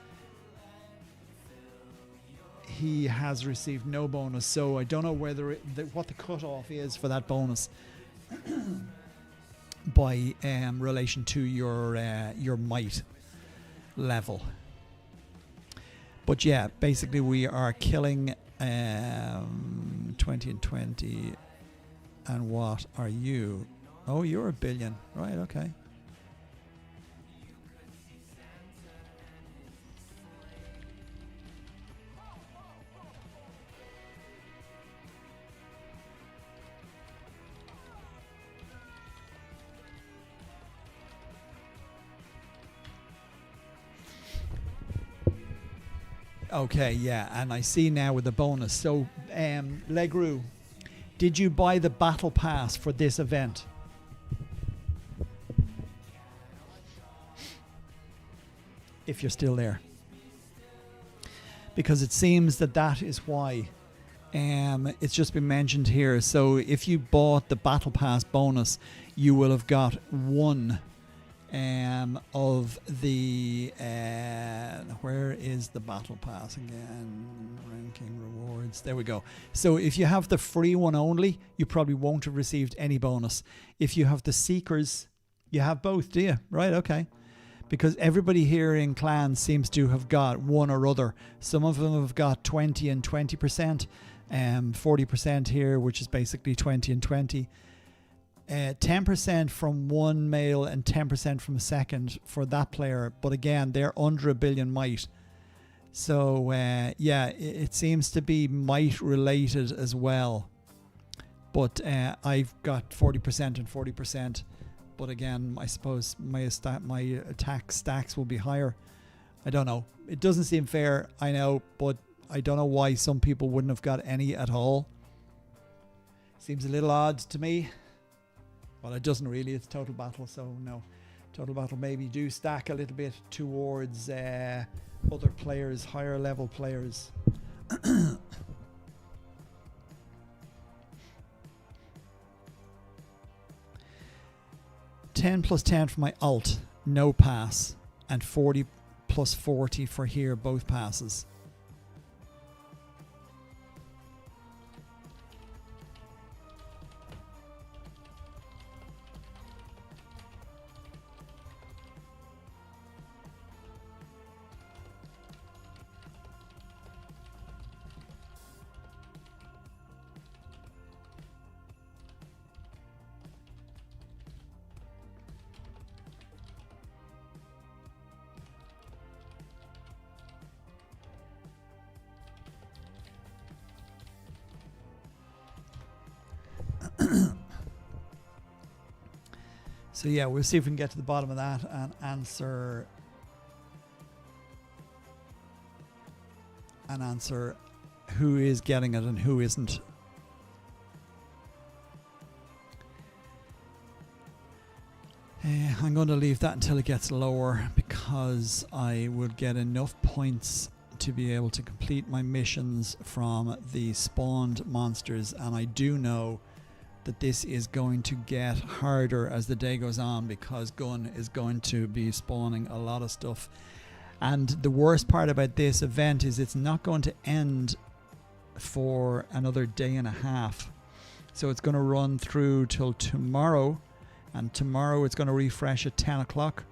Speaker 1: he has received no bonus. So I don't know whether what the cutoff is for that bonus by relation to your might level. But yeah, basically we are killing 20 and 20. And what are you? Oh, you're a billion. Right, okay. Okay, yeah, and I see now with the bonus. So, Legru, did you buy the battle pass for this event? If you're still there. Because it seems that is why. It's just been mentioned here. So if you bought the battle pass bonus, you will have got one of the Where is the battle pass again? Ranking rewards. There we go. So if you have the free one only, you probably won't have received any bonus. If you have the seekers, you have both, do you? Right, okay. Because everybody here in clans seems to have got one or other. Some of them have got 20 and 20%, 40% here, which is basically 20 and 20. 10% from one male and 10% from a second for that player. But again, they're under 1 billion might. So yeah, it seems to be might related as well. But I've got 40% and 40%. But again, I suppose my attack stacks will be higher. I don't know. It doesn't seem fair, I know, but I don't know why some people wouldn't have got any at all. Seems a little odd to me. Well, it doesn't really. It's Total Battle, so no. Total Battle maybe do stack a little bit towards other players, higher level players. 10 plus 10 for my alt, no pass, and 40 plus 40 for here, both passes. So yeah, we'll see if we can get to the bottom of that and answer who is getting it and who isn't. I'm going to leave that until it gets lower because I would get enough points to be able to complete my missions from the spawned monsters, and I do know that this is going to get harder as the day goes on because Gun is going to be spawning a lot of stuff. And the worst part about this event is it's not going to end for another day and a half. So it's going to run through till tomorrow, and tomorrow it's going to refresh at 10 o'clock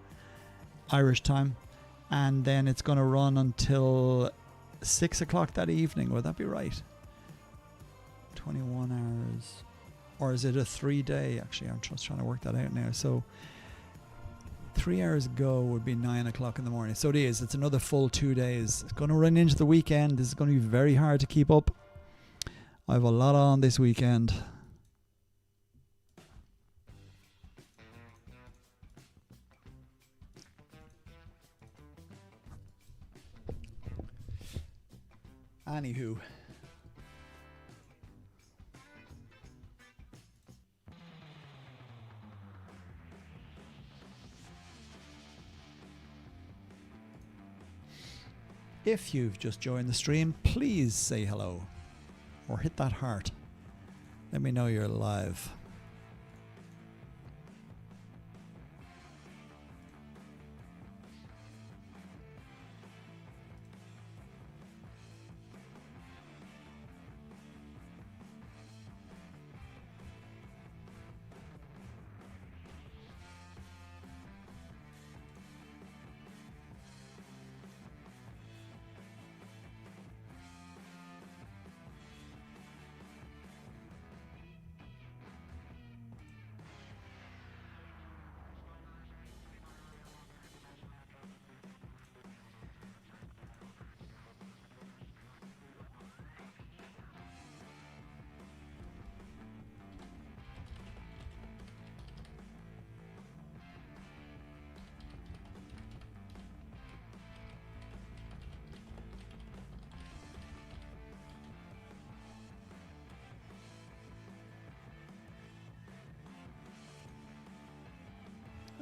Speaker 1: Irish time, and then it's going to run until 6 o'clock that evening. Would that be right? 21 hours. Or is it a 3-day? Actually, I'm just trying to work that out now. So 3 hours ago would be 9 o'clock in the morning. So it is. It's another full 2 days. It's going to run into the weekend. This is going to be very hard to keep up. I have a lot on this weekend. Anywho. If you've just joined the stream, please say hello or hit that heart. Let me know you're live.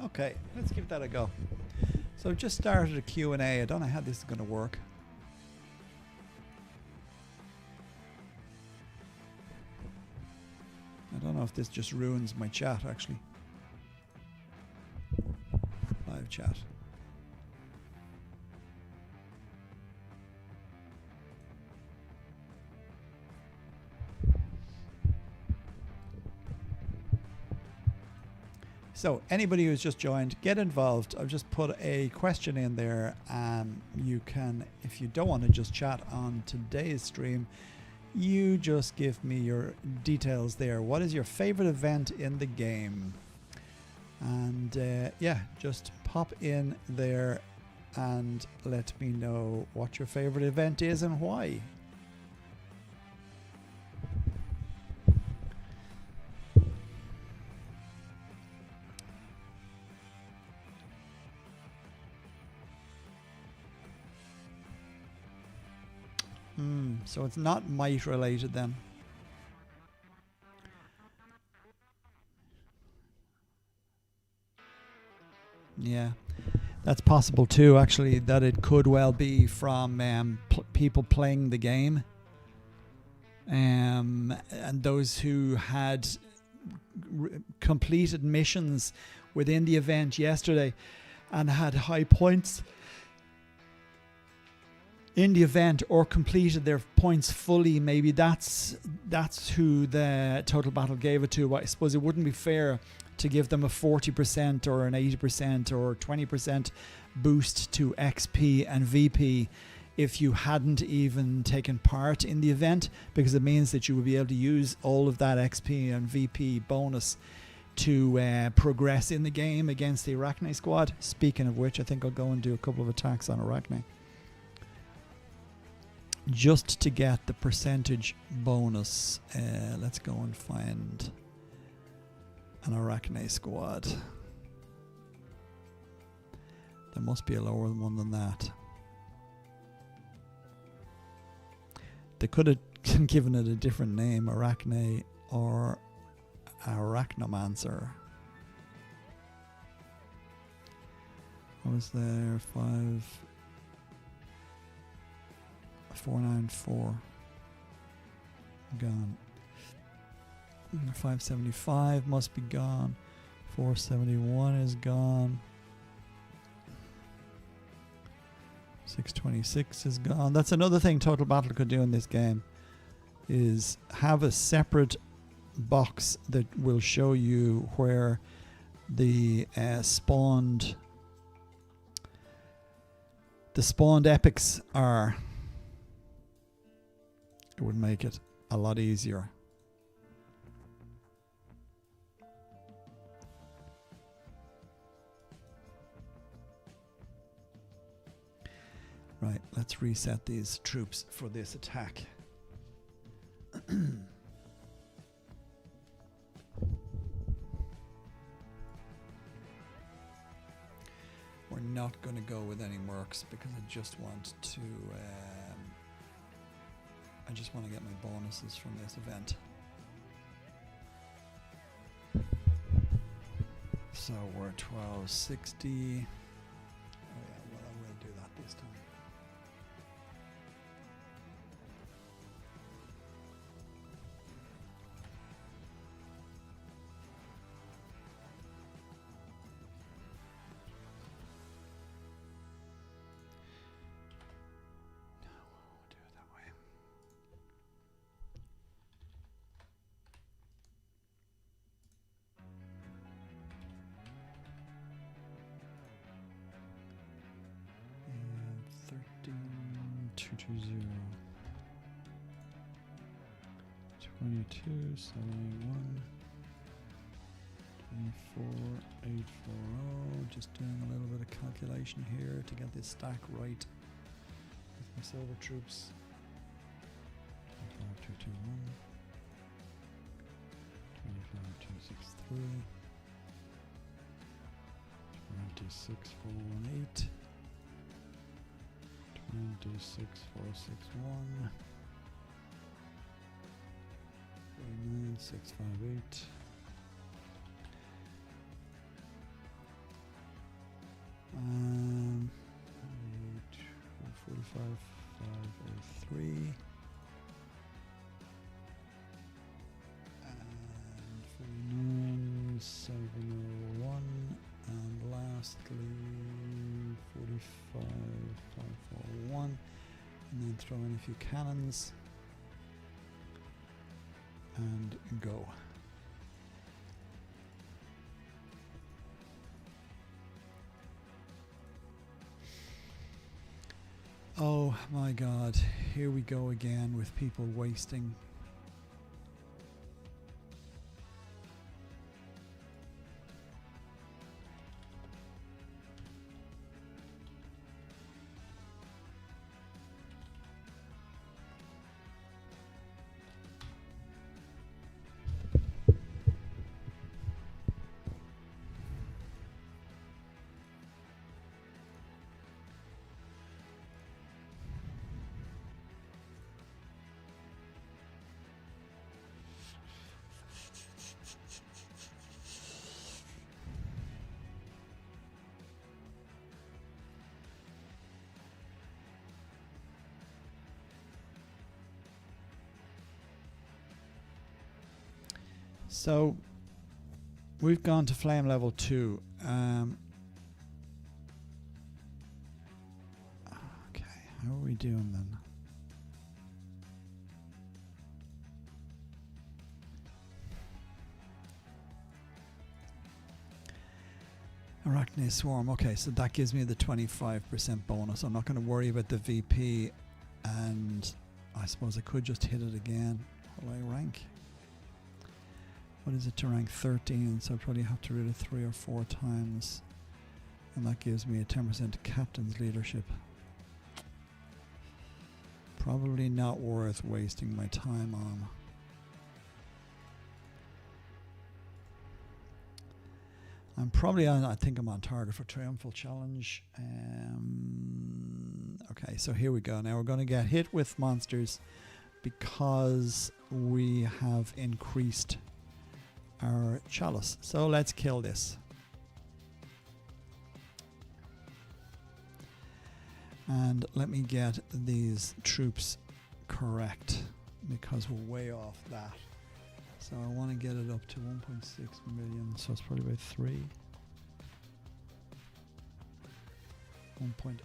Speaker 1: Okay, let's give that a go. So just started a Q&A. I don't know how this is going to work. I don't know if this just ruins my chat, actually. Live chat. So anybody who's just joined, get involved. I've just put a question in there. You can, if you don't want to just chat on today's stream, you just give me your details there. What is your favorite event in the game? And yeah, just pop in there and let me know what your favorite event is and why. So it's not might related then. Yeah, that's possible too, actually, that it could well be from people playing the game. And those who had completed missions within the event yesterday and had high points in the event, or completed their points fully, maybe that's who the Total Battle gave it to. I suppose it wouldn't be fair to give them a 40% or an 80% or 20% boost to XP and VP if you hadn't even taken part in the event, because it means that you would be able to use all of that XP and VP bonus to progress in the game against the Arachne squad. Speaking of which, I think I'll go and do a couple of attacks on Arachne, just to get the percentage bonus. Let's go and find an Arachne squad. There must be a lower one than that. They could have given it a different name, Arachne or Arachnomancer. What was there? 494 gone. 575 must be gone. 471 is gone. 626 is gone. That's another thing Total Battle could do in this game, is have a separate box that will show you where the spawned epics are. It would make it a lot easier. Right, let's reset these troops for this attack. We're not going to go with any mercs because I just want to get my bonuses from this event. So we're 1260. Oh yeah, well I will do that this time. Just doing a little bit of calculation here to get this stack right with my silver troops. 25221, 25263, 26418, 26461, 39658. 45503 and 49701, and lastly 45541, and then throw in a few cannons and go. Oh my god, here we go again with people wasting. So we've gone to flame level 2. Okay, how are we doing then? Arachne Swarm. Okay, so that gives me the 25% bonus. I'm not going to worry about the VP, and I suppose I could just hit it again. Will I rank? What is it to rank 13? So I probably have to read it 3 or 4 times, and that gives me a 10% captain's leadership. Probably not worth wasting my time on. I'm probably on, I think I'm on target for Triumphal Challenge. Okay, so here we go. Now we're going to get hit with monsters because we have increased our chalice. So let's kill this. And let me get these troops correct because we're way off that. So I want to get it up to 1.6 million, so it's probably about 3. 1.06,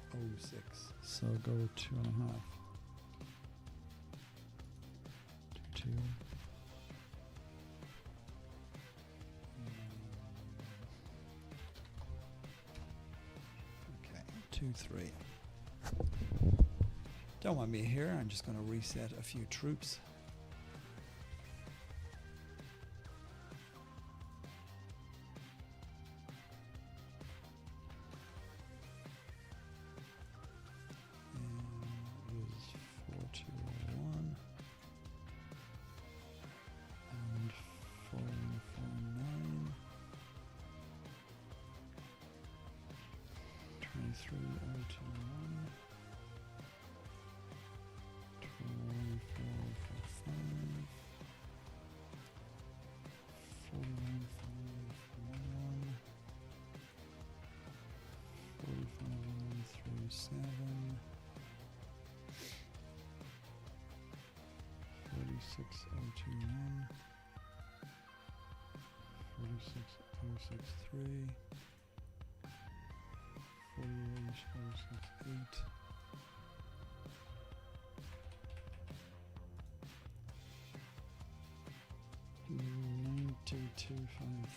Speaker 1: so go 2.5. 2. Okay, 2, 3. Don't want me here, I'm just going to reset a few troops.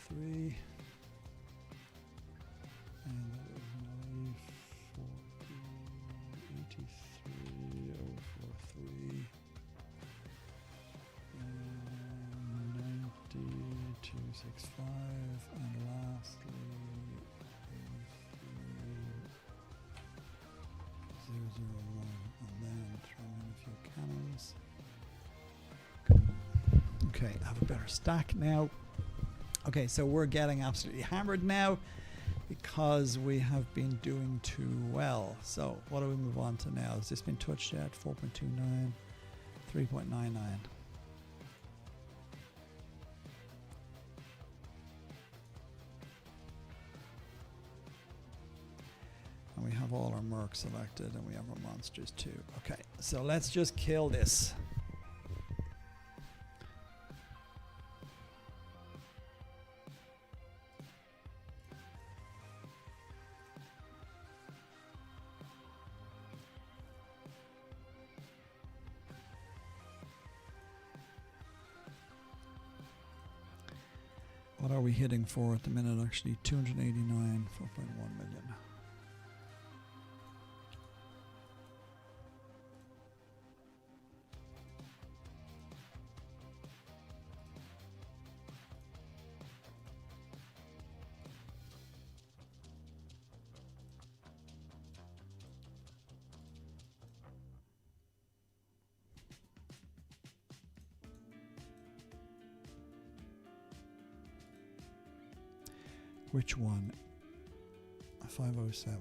Speaker 1: Three, and that was 940, 9265, and lastly 001, and then throw in a few cannons. Okay, I have a better stack now. Okay, so we're getting absolutely hammered now because we have been doing too well. So what do we move on to now? Has this been touched yet? 4.29, 3.99. And we have all our mercs selected, and we have our monsters too. Okay, so let's just kill this. What are we hitting for at the minute? Actually, 289, 4.1 million. Which one? 507.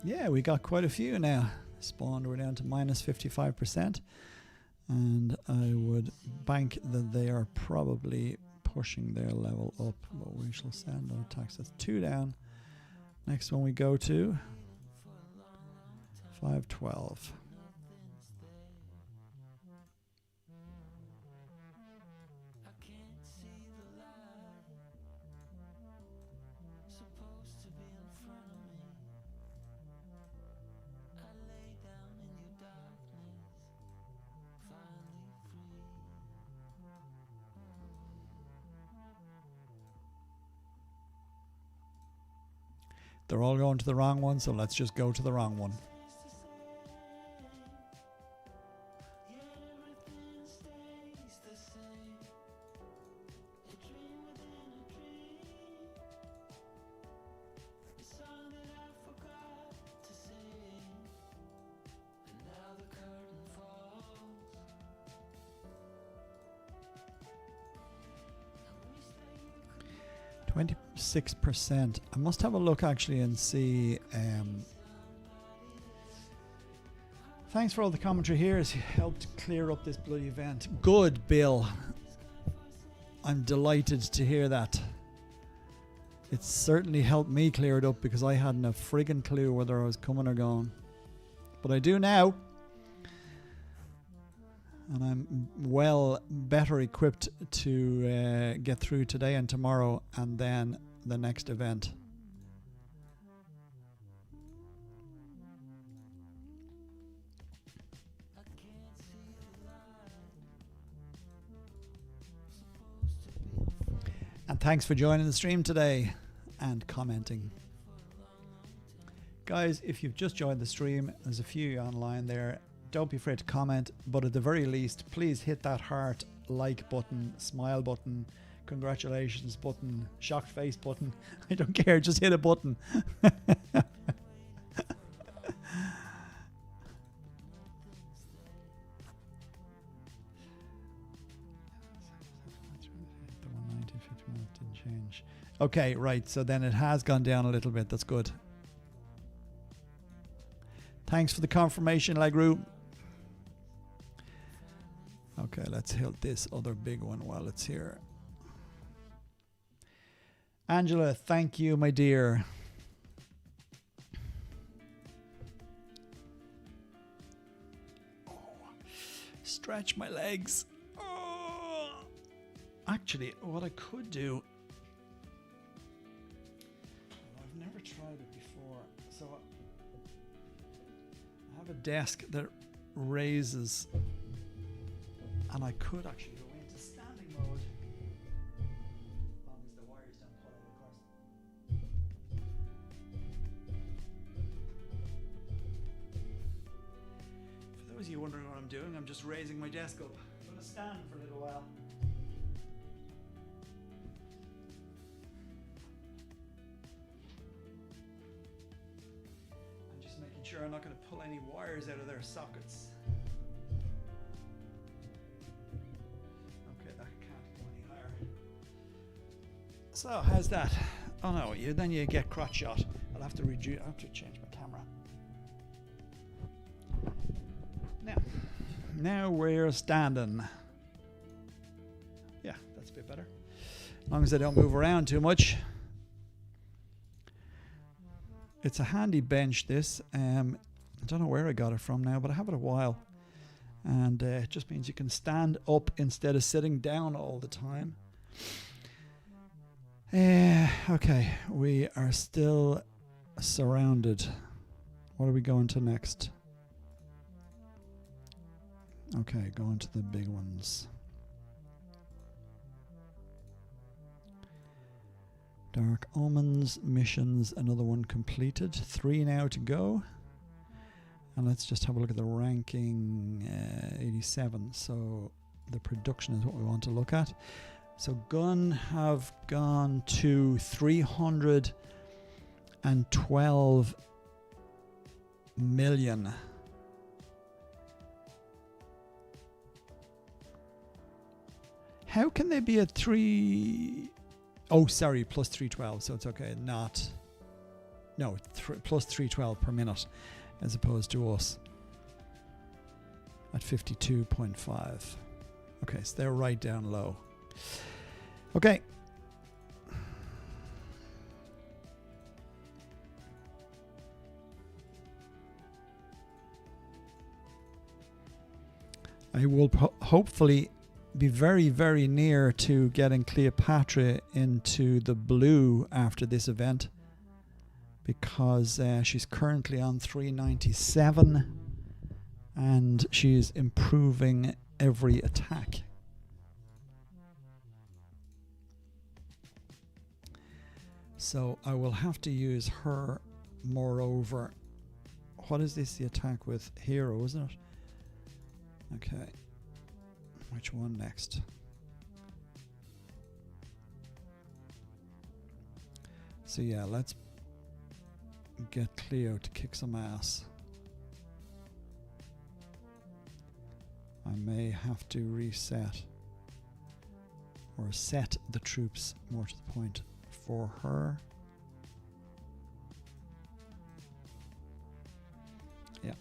Speaker 1: Yeah, we got quite a few now. Spawned, we're down to minus 55%. And I would bank that they are probably pushing their level up. But we shall send our attacks. That's 2 down. Next one we go to 512. They're all going to the wrong one, so let's just go to the wrong one. %. I must have a look actually and see. Thanks for all the commentary here. It's helped clear up this bloody event. Good, Bill. I'm delighted to hear that. It's certainly helped me clear it up because I hadn't a friggin' clue whether I was coming or going. But I do now. And I'm well better equipped to get through today and tomorrow and then the next event. And thanks for joining the stream today and commenting. Guys, if you've just joined the stream, there's a few online there. Don't be afraid to comment, but at the very least, please hit that heart, like button, smile button, congratulations button, shocked face button. I don't care, just hit a button. The 190 didn't change. Okay, right, so then it has gone down a little bit. That's good. Thanks for the confirmation, Lagru. Okay, let's hit this other big one while it's here. Angela, thank you, my dear. Oh, stretch my legs. Oh. Actually, what I could do, I've never tried it before, so I have a desk that raises, and I could actually go into standing mode as long as the wires don't pull out, of course. For those of you wondering what I'm doing, I'm just raising my desk up. I'm going to stand for a little while. I'm just making sure I'm not going to pull any wires out of their sockets. So how's that? Oh no, then you get crotch shot. I'll have to reduce. I have to change my camera. Now we're standing. Yeah, that's a bit better. As long as I don't move around too much. It's a handy bench, this. I don't know where I got it from now, but I have it a while. And it just means you can stand up instead of sitting down all the time. Okay, we are still surrounded. What are we going to next? Okay, going to the big ones. Dark Omens, missions, another one completed. 3 now to go. And let's just have a look at the ranking, 87. So the production is what we want to look at. So Gun have gone to 312 million. How can they be at 3? Oh, sorry, plus 312. So it's okay. Not. No, plus 312 per minute, as opposed to us at 52.5. Okay, so they're right down low. Okay. I will hopefully be very, very near to getting Cleopatra into the blue after this event, because she's currently on 397 and she's improving every attack. So I will have to use her. Moreover, what is this? The attack with hero, isn't it? Okay. Which one next? So yeah, let's get Cleo to kick some ass. I may have to reset or set the troops, more to the point, for her. Yeah.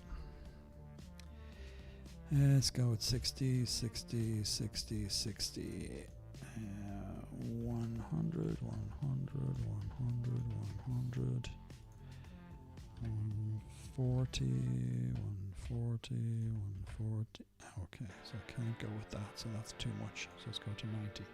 Speaker 1: Let's go with 60, 60, 60, 60. 100, 100, 100, 100, 140, 140, 140. Okay, so I can't go with that, so that's too much. So let's go to 90.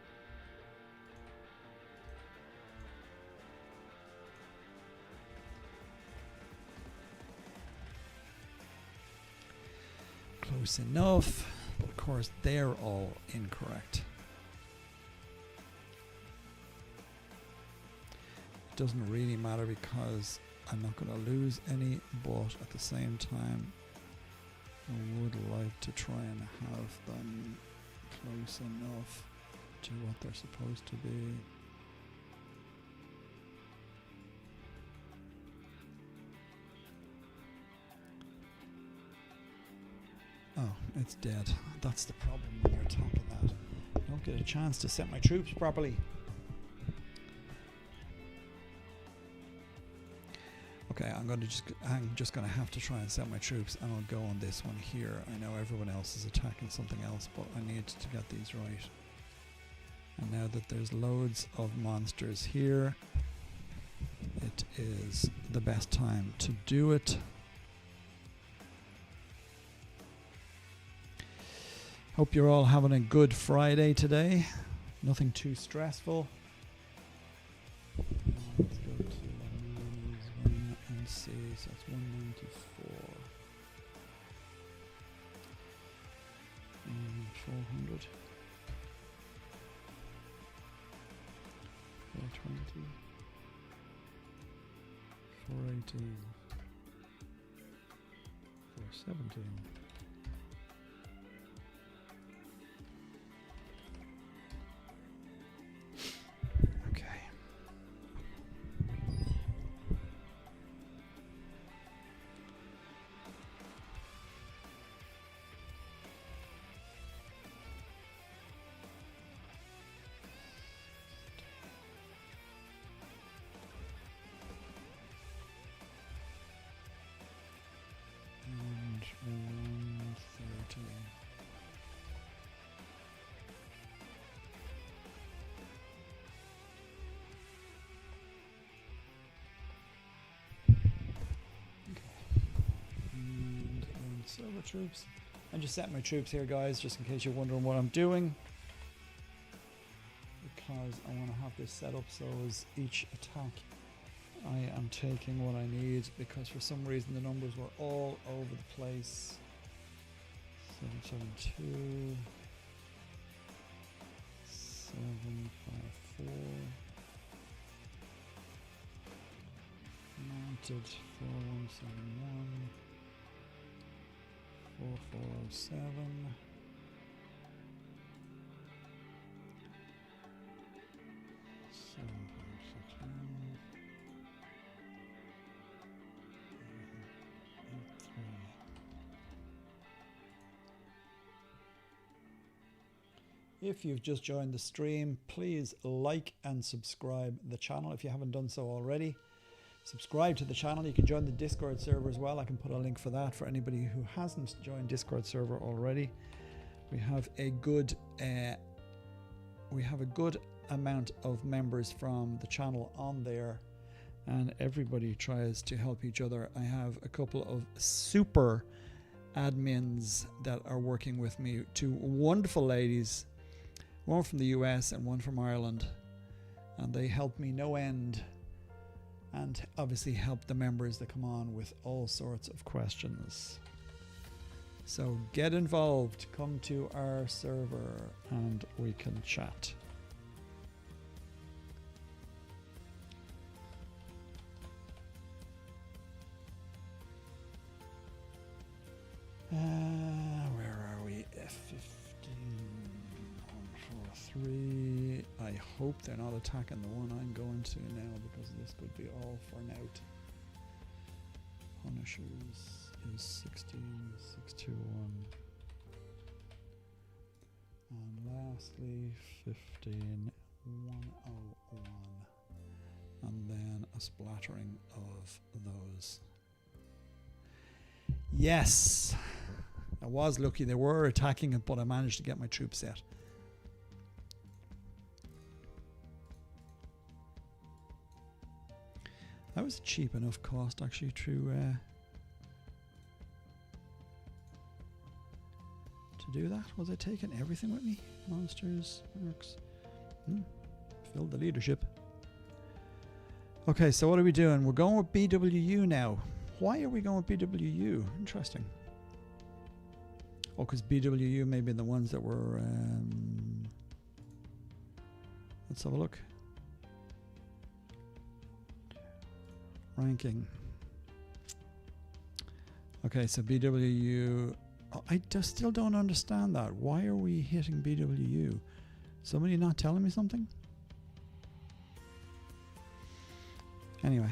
Speaker 1: Close enough, but of course they're all incorrect. It doesn't really matter because I'm not going to lose any, but at the same time I would like to try and have them close enough to what they're supposed to be. Oh, it's dead. That's the problem when you're on top of that. I don't get a chance to set my troops properly. Okay, I'm just going to have to try and set my troops, and I'll go on this one here. I know everyone else is attacking something else, but I need to get these right. And now that there's loads of monsters here, it is the best time to do it. Hope you're all having a good Friday today. Nothing too stressful. Let's go to and see. So that's 194. 400. 420. 418. 417. And server troops. I'm just setting my troops here, guys, just in case you're wondering what I'm doing. Because I want to have this set up so as each attack I am taking what I need, because for some reason the numbers were all over the place. 772 754 mounted 4171 4407 761 If you've just joined the stream, please like and subscribe the channel if you haven't done so already. Subscribe to the channel. You can join the Discord server as well. I can put a link for that for anybody who hasn't joined Discord server already. We have a good amount of members from the channel on there, and everybody tries to help each other. I have a couple of super admins that are working with me, two wonderful ladies, one from the US and one from Ireland, and they help me no end, and obviously help the members that come on with all sorts of questions. So get involved, come to our server and we can chat. Where are we? F15 143. I hope they're not attacking the one I'm going to now, because this could be all for naught. Punishers is 16621. And lastly 15101. And then a splattering of those. Yes, I was lucky. They were attacking it, but I managed to get my troops set. That was a cheap enough cost actually to do that. Was I taking everything with me? Monsters, mercs. Filled the leadership. Okay, so what are we doing? We're going with BWU now. Why are we going with BWU? Interesting. Oh, because BWU may be the ones that were... let's have a look. Ranking. Okay, so BWU... Oh, I just still don't understand that. Why are we hitting BWU? Somebody not telling me something? Anyway.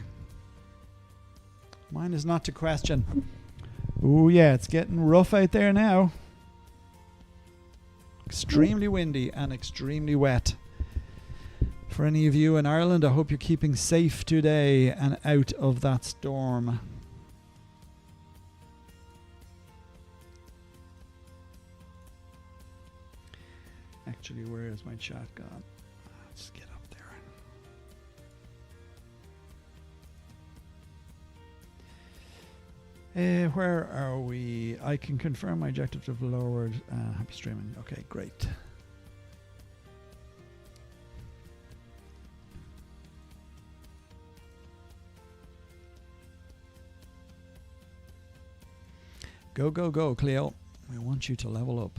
Speaker 1: Mine is not to question. Oh yeah, it's getting rough out there now. Extremely windy and extremely wet. For any of you in Ireland, I hope you're keeping safe today and out of that storm. Actually, where is my chat gone? Let's get up there. Where are we? I can confirm my objective to lowered. Happy streaming. Okay, great. Go, go, go, Cleo. I want you to level up.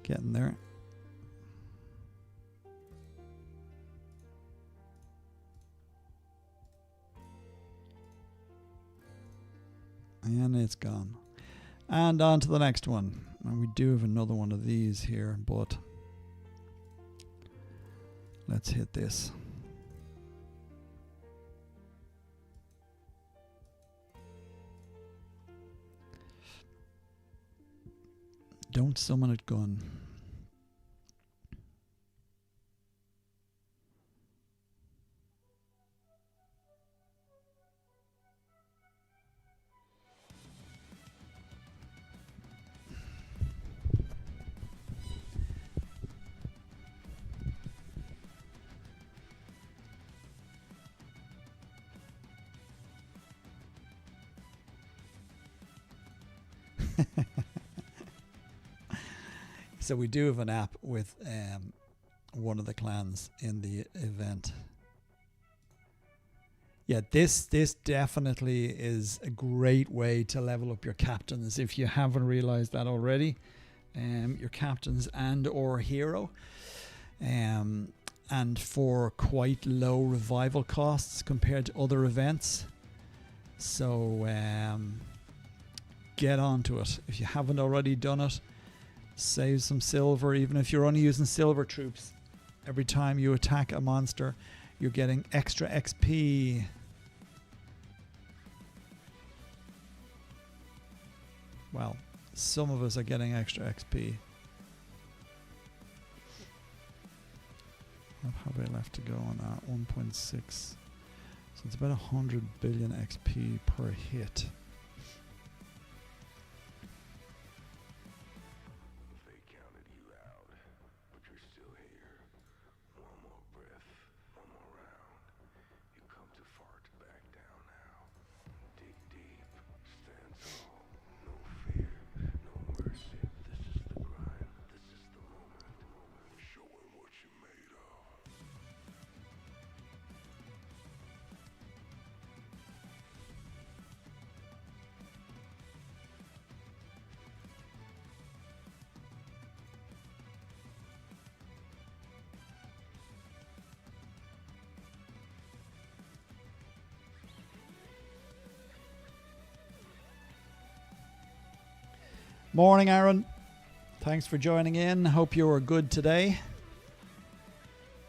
Speaker 1: Getting there. And it's gone. And on to the next one. And we do have another one of these here, but let's hit this. Don't summon it, gun. So we do have an app with one of the clans in the event. Yeah, this definitely is a great way to level up your captains if you haven't realized that already. Your captains and or hero. And for quite low revival costs compared to other events. So get onto it. If you haven't already done it, save some silver. Even if you're only using silver troops, every time you attack a monster, you're getting extra XP. Well, some of us are getting extra XP. What have I left to go on that? 1.6. So it's about 100 billion XP per hit.
Speaker 2: They counted you out, but you're still here. One more breath, one more round. You come too far to back down now. Dig deep, stand tall. No fear, no mercy. This is the grind. This is the moment. Show 'em what you made of.
Speaker 1: Morning, Aaron. Thanks for joining in. Hope you were good today.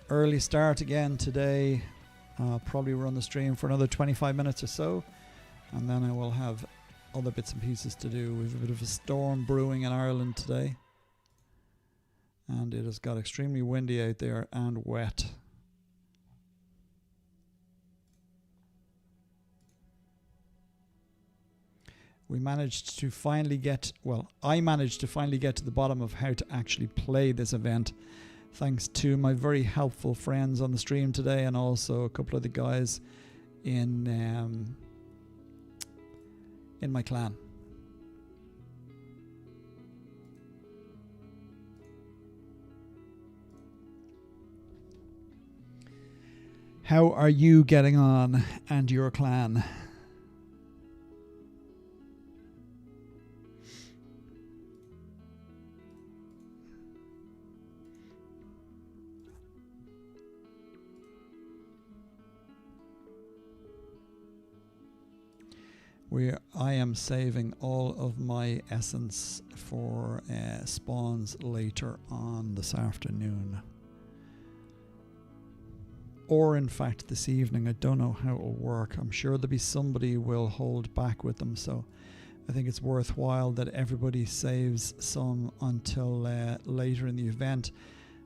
Speaker 1: Early start again today. I'll probably run the stream for another 25 minutes or so, and then I will have other bits and pieces to do. We have a bit of a storm brewing in Ireland today, and it has got extremely windy out there and wet. We managed to finally get, well, I managed to finally get to the bottom of how to actually play this event, thanks to my very helpful friends on the stream today, and also a couple of the guys in my clan. How are you getting on and your clan? I am saving all of my essence for spawns later on this afternoon. Or in fact this evening. I don't know how it will work. I'm sure there'll be somebody who will hold back with them, so I think it's worthwhile that everybody saves some until later in the event.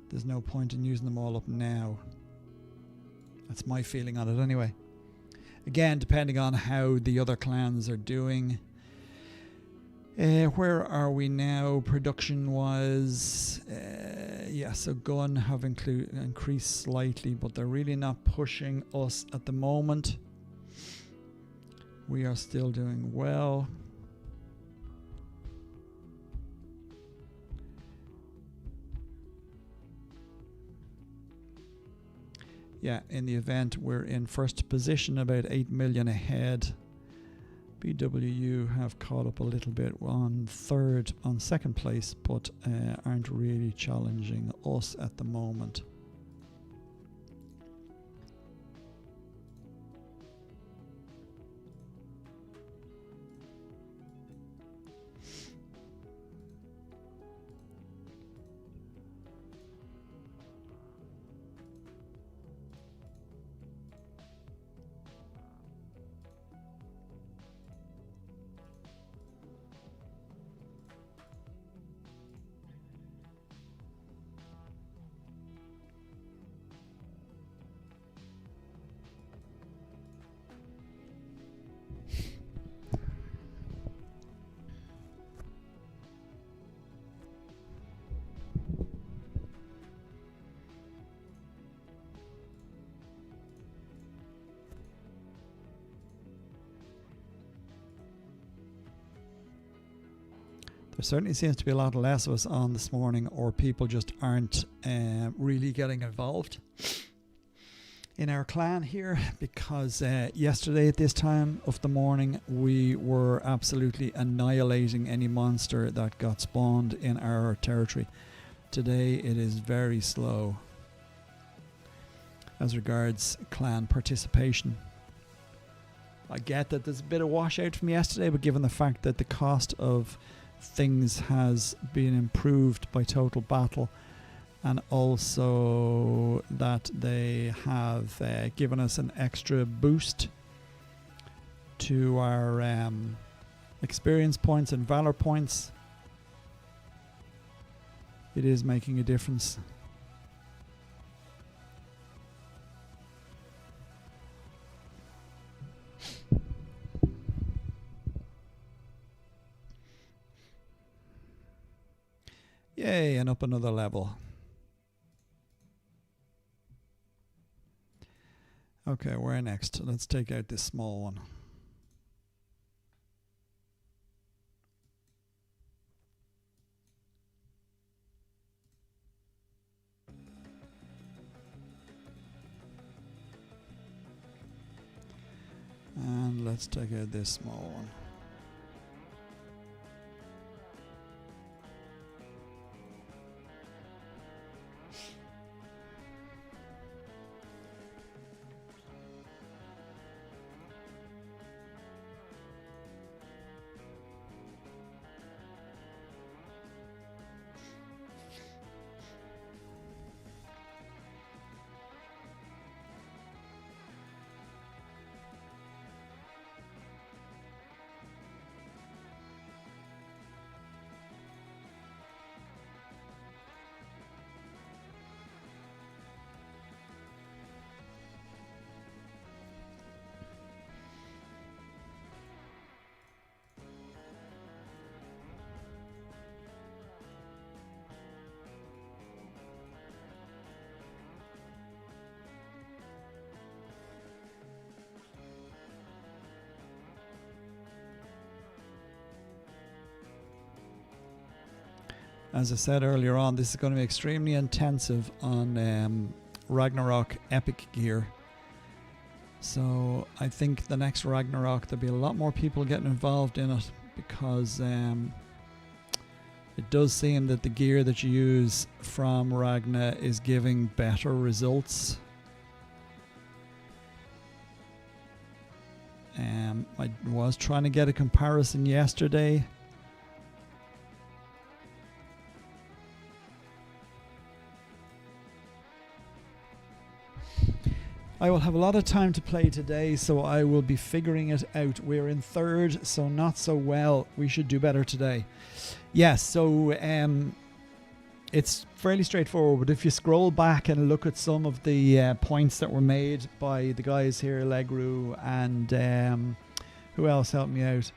Speaker 1: There's no point in using them all up now. That's my feeling on it anyway. Again, depending on how the other clans are doing. Where are we now production-wise? Yeah, so gun have increased slightly, but they're really not pushing us at the moment. We are still doing well. Yeah, in the event we're in first position, about 8 million ahead. BWU have caught up a little bit on second place, but aren't really challenging us at the moment. There certainly seems to be a lot less of us on this morning, or people just aren't really getting involved in our clan here, because yesterday at this time of the morning we were absolutely annihilating any monster that got spawned in our territory. Today it is very slow as regards clan participation. I get that there's a bit of washout from yesterday, but given the fact that the cost of things has been improved by Total Battle, and also that they have given us an extra boost to our experience points and valor points, it is making a difference. Yay, and up another level. Okay, where next? Let's take out this small one. And let's take out this small one. As I said earlier on, this is going to be extremely intensive on Ragnarok Epic gear. So I think the next Ragnarok there'll be a lot more people getting involved in it, because it does seem that the gear that you use from Ragna is giving better results. I was trying to get a comparison yesterday. I will have a lot of time to play today, so I will be figuring it out. We're in third, so not so well. We should do better today. Yes, so it's fairly straightforward. But if you scroll back and look at some of the points that were made by the guys here, Legru and who else helped me out?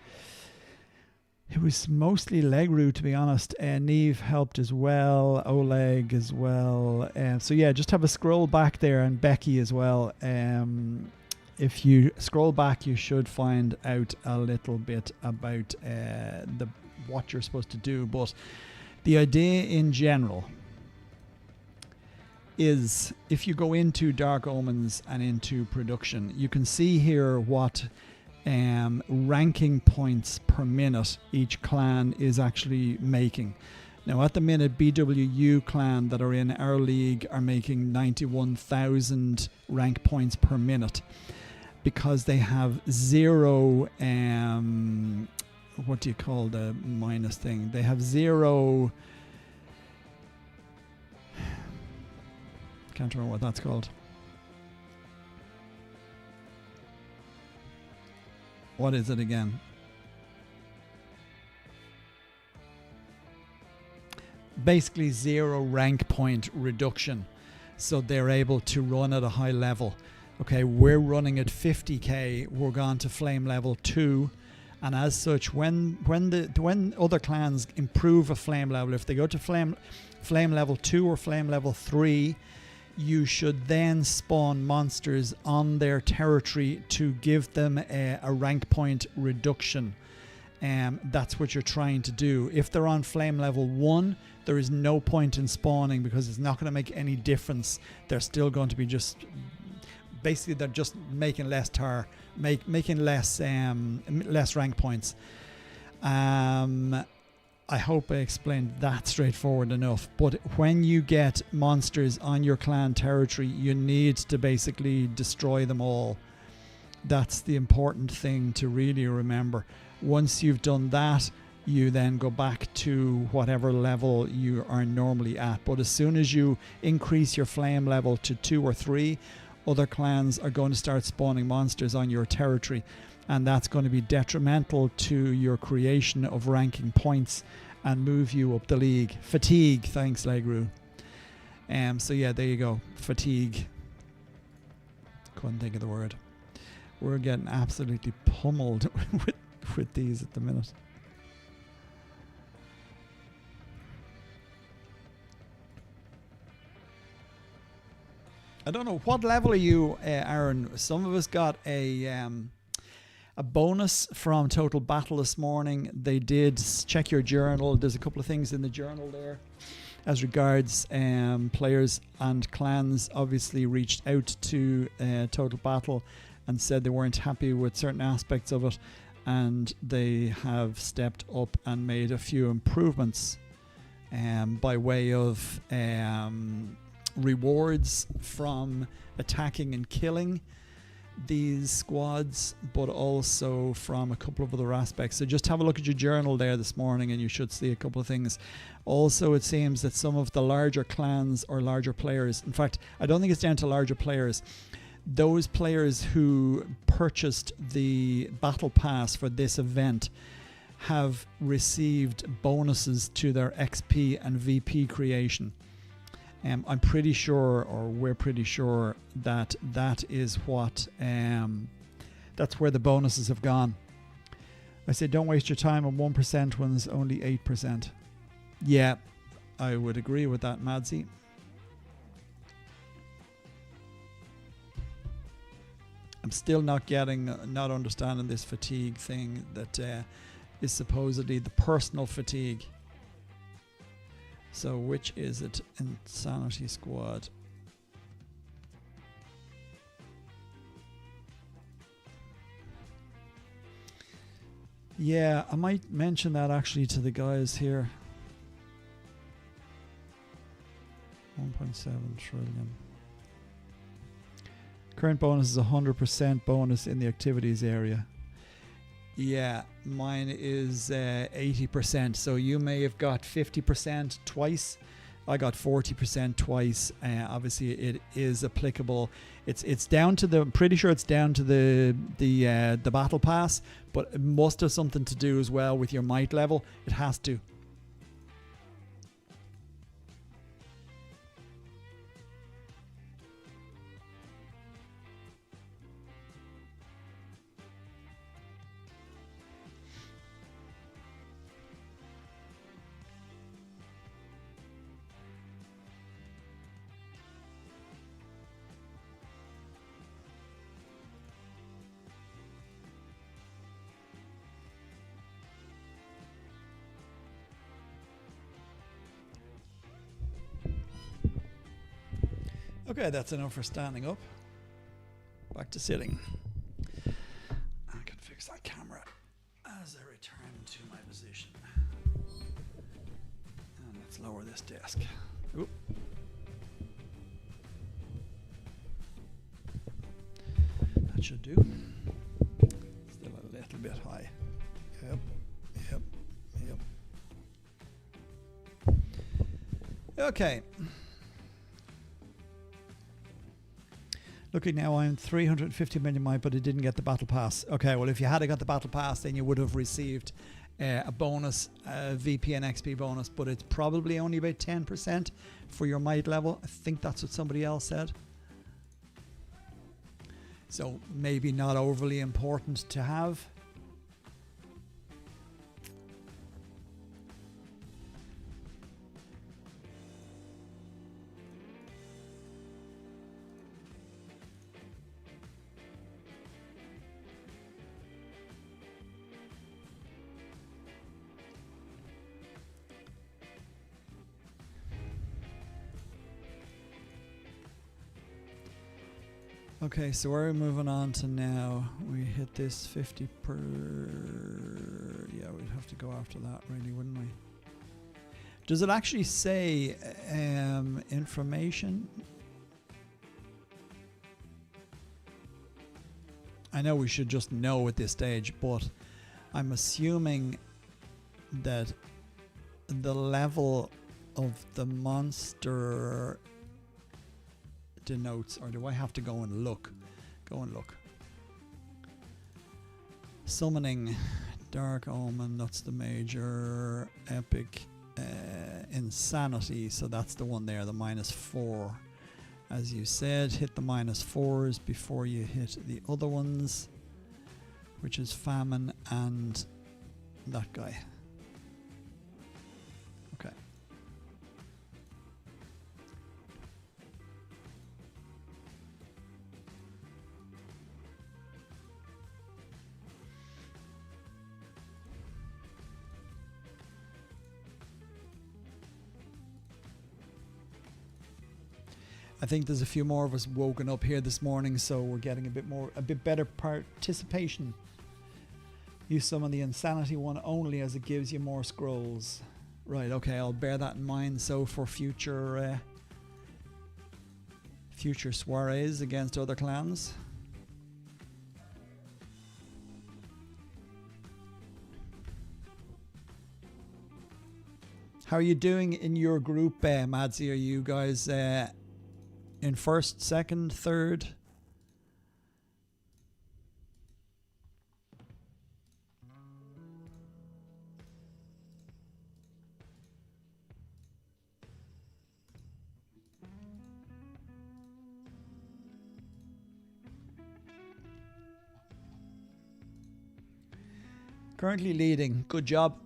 Speaker 1: It was mostly Legru, to be honest. Neve helped as well, Oleg as well. So yeah, just have a scroll back there, and Becky as well. If you scroll back, you should find out a little bit about what you're supposed to do. But the idea in general is, if you go into Dark Omens and into production, you can see here what ranking points per minute each clan is actually making. Now at the minute, BWU clan that are in our league are making 91,000 rank points per minute, because they have zero what do you call the minus thing? They have zero, can't remember what that's called. What is it again? Basically zero rank point reduction, so they're able to run at a high level. Okay, we're running at 50k. We're gone to flame level 2, and as such, when other clans improve a flame level, if they go to flame level 2 or flame level 3, you should then spawn monsters on their territory to give them a rank point reduction. that's what you're trying to do. If they're on flame level 1, there is no point in spawning because it's not going to make any difference. They're still going to be just basically they're just making less making less rank points. I hope I explained that straightforward enough. But when you get monsters on your clan territory, you need to basically destroy them all. That's the important thing to really remember. Once you've done that, you then go back to whatever level you are normally at. But as soon as you increase your flame level to 2 or 3, other clans are going to start spawning monsters on your territory, and that's going to be detrimental to your creation of ranking points and move you up the league. Fatigue, thanks Legru. So yeah, there you go. Fatigue. Couldn't think of the word. We're getting absolutely pummeled with these at the minute. I don't know, what level are you, Aaron? Some of us got a bonus from Total Battle this morning. They did check your journal. There's a couple of things in the journal there as regards players and clans obviously reached out to Total Battle and said they weren't happy with certain aspects of it, and they have stepped up and made a few improvements by way of rewards from attacking and killing these squads, but also from a couple of other aspects. So just have a look at your journal there this morning and you should see a couple of things. Also, it seems that some of the larger clans or larger players, in fact, I don't think it's down to larger players, those players who purchased the battle pass for this event have received bonuses to their XP and VP creation. I'm pretty sure, or we're pretty sure, that that is what that's where the bonuses have gone. I say don't waste your time on 1% when there's only 8%. Yeah, I would agree with that, Madsy. I'm still not understanding this fatigue thing that is supposedly the personal fatigue. So which is it? Insanity Squad. Yeah, I might mention that actually to the guys here. 1.7 trillion. Current bonus is 100% bonus in the activities area. Yeah, mine is 80%. So you may have got 50% twice. I got 40% twice. Obviously, it is applicable. It's down to the. I'm pretty sure it's down to the battle pass, but it must have something to do as well with your might level. It has to. Okay, that's enough for standing up. Back to sitting. I can fix that camera as I return to my position. And let's lower this desk. Oop. That should do. Still a little bit high. Yep. Okay. Looking now, I'm 350 million might, but it didn't get the battle pass. Okay, well, if you had got the battle pass, then you would have received a bonus, a VP and XP bonus, but it's probably only about 10% for your might level. I think that's what somebody else said. So maybe not overly important to have. Okay, so where are we moving on to now? We hit this 50 per... Yeah, we'd have to go after that, really, wouldn't we? Does it actually say information? I know we should just know at this stage, but I'm assuming that the level of the monster denotes, or do I have to go and look? Go and look. Summoning, Dark Omen, that's the major. Epic, Insanity, so that's the one there, the -4. As you said, hit the -4s before you hit the other ones, which is Famine and that guy. Okay. I think there's a few more of us woken up here this morning, so we're getting a bit better participation. Use some of the Insanity one only, as it gives you more scrolls. Right, okay, I'll bear that in mind. So for future soirees against other clans. How are you doing in your group, Madsy? Are you guys in first, second, third? Currently leading. Good job.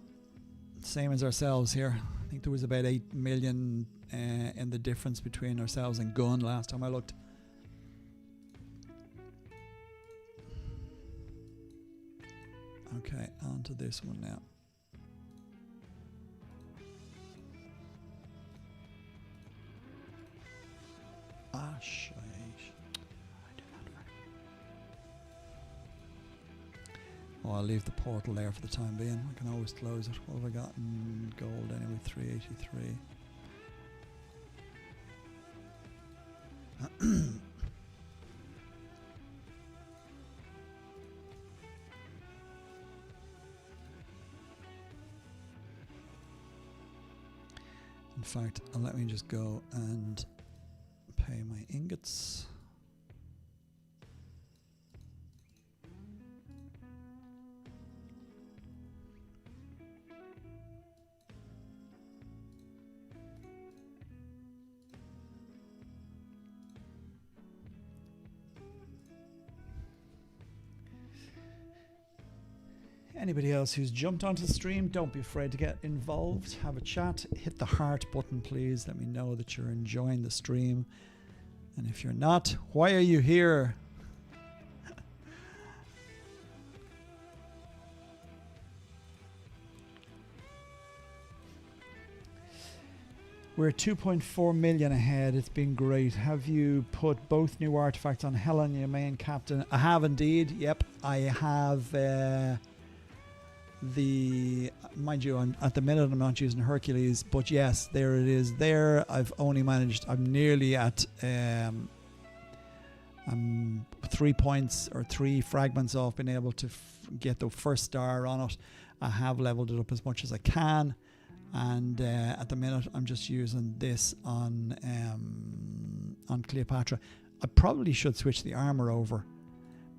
Speaker 1: Same as ourselves here. I think there was about 8 million in the difference between ourselves and Gun last time I looked. Okay, on to this one now. Ah, shite. Oh, I'll leave the portal there for the time being. I can always close it. What have I got in gold anyway? 383. In fact, let me just go and pay my ingots. Anybody else who's jumped onto the stream, don't be afraid to get involved. Have a chat. Hit the heart button, please. Let me know that you're enjoying the stream. And if you're not, why are you here? We're 2.4 million ahead. It's been great. Have you put both new artifacts on Helen, your main captain? I have indeed. Yep, I have... mind you, at the minute I'm not using Hercules, but yes, there it is there. I've only managed, I'm nearly at I'm 3 points or 3 fragments off being able to get the first star on it. I have leveled it up as much as I can, and at the minute I'm just using this on Cleopatra. I probably should switch the armor over,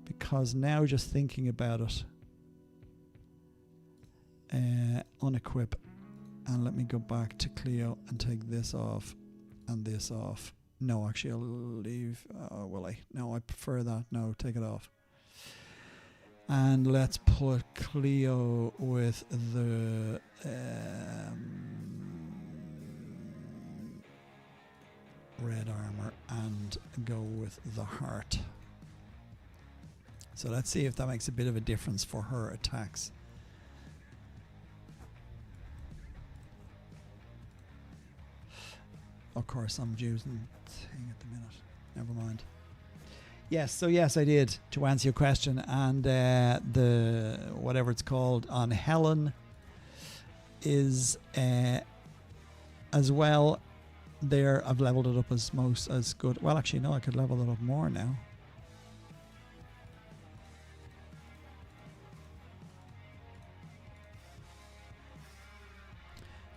Speaker 1: because now just thinking about it, unequip, and let me go back to Cleo and take this off and this off. No, actually I'll leave. Will I? No, I prefer that. No, take it off. And let's put Cleo with the red armor and go with the heart. So let's see if that makes a bit of a difference for her attacks. Of course, I'm using thing at the minute. Never mind. Yes, so yes, I did, to answer your question. And the whatever it's called on Helen is as well. There, I've leveled it up as good. Well, actually, no, I could level it up more now.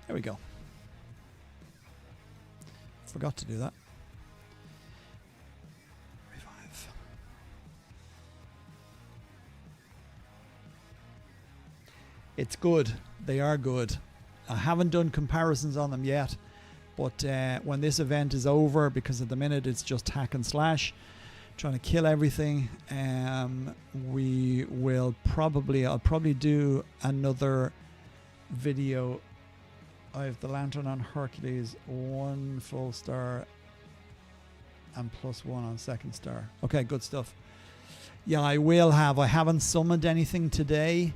Speaker 1: There we go. Forgot to do that. Revive. It's good. They are good. I haven't done comparisons on them yet, but when this event is over, because at the minute it's just hack and slash, trying to kill everything, we will I'll probably do another video. I have the Lantern on Hercules, 1 full star and +1 on 2nd star. Okay, good stuff. Yeah, I will have. I haven't summoned anything today.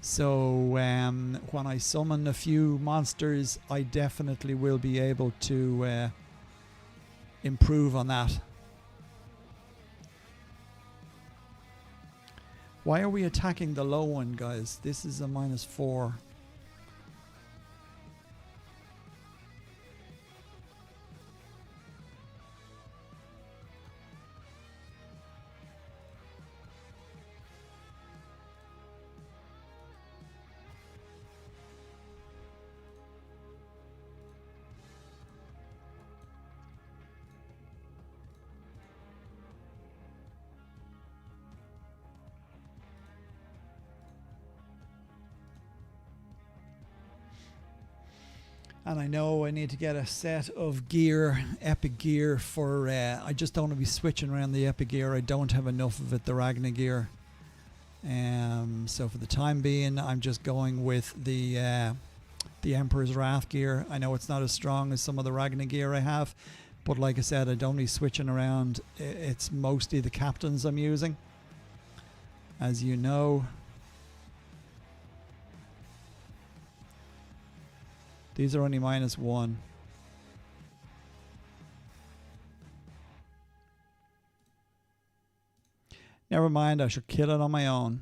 Speaker 1: So when I summon a few monsters, I definitely will be able to improve on that. Why are we attacking the low one, guys? This is a -4. And I know I need to get a set of gear, epic gear for... I just don't want to be switching around the epic gear. I don't have enough of it, the Ragnar gear. So for the time being, I'm just going with the Emperor's Wrath gear. I know it's not as strong as some of the Ragnar gear I have, but like I said, I don't be switching around. It's mostly the captains I'm using, as you know. These are only -1. Never mind, I should kill it on my own.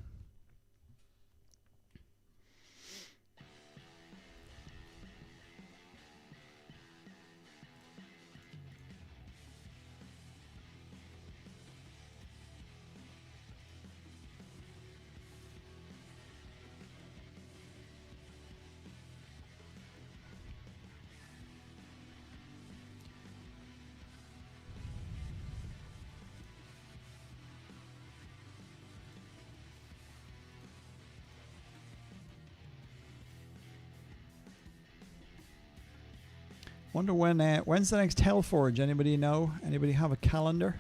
Speaker 1: Wonder when's the next Hellforge? Anybody know? Anybody have a calendar?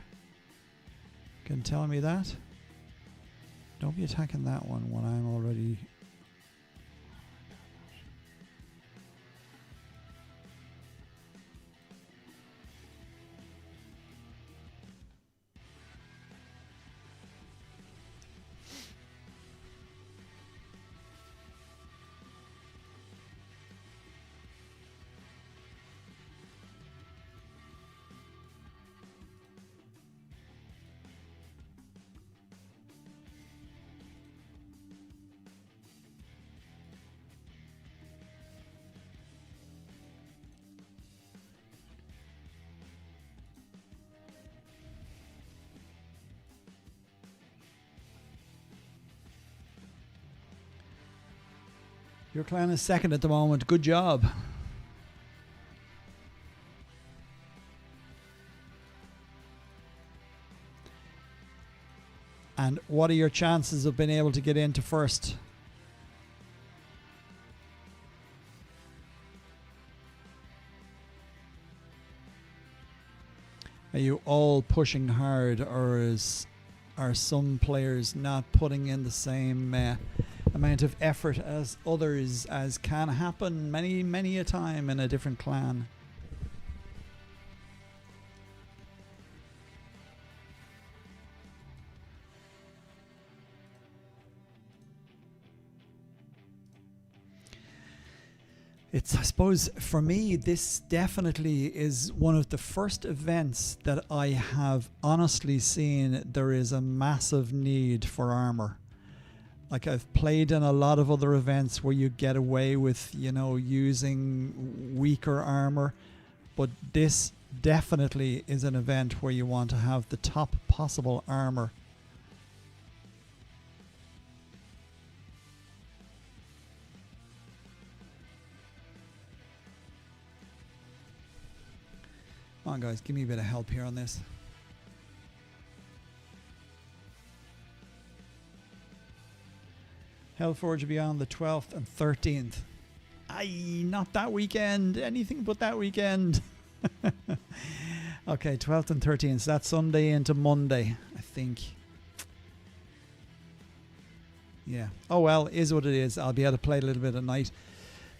Speaker 1: Can tell me that? Don't be attacking that one when I'm already... Your clan is second at the moment. Good job. And what are your chances of being able to get into first? Are you all pushing hard, or are some players not putting in the same amount of effort as others, as can happen many a time in a different clan? It's, I suppose, for me, this definitely is one of the first events that I have honestly seen there is a massive need for armor. Like, I've played in a lot of other events where you get away with, you know, using weaker armor, but this definitely is an event where you want to have the top possible armor. Come on, guys, give me a bit of help here on this. Hellforge will be on the 12th and 13th. Aye, not that weekend. Anything but that weekend. Okay, 12th and 13th. So that's Sunday into Monday, I think. Yeah. Oh, well, is what it is. I'll be able to play a little bit at night,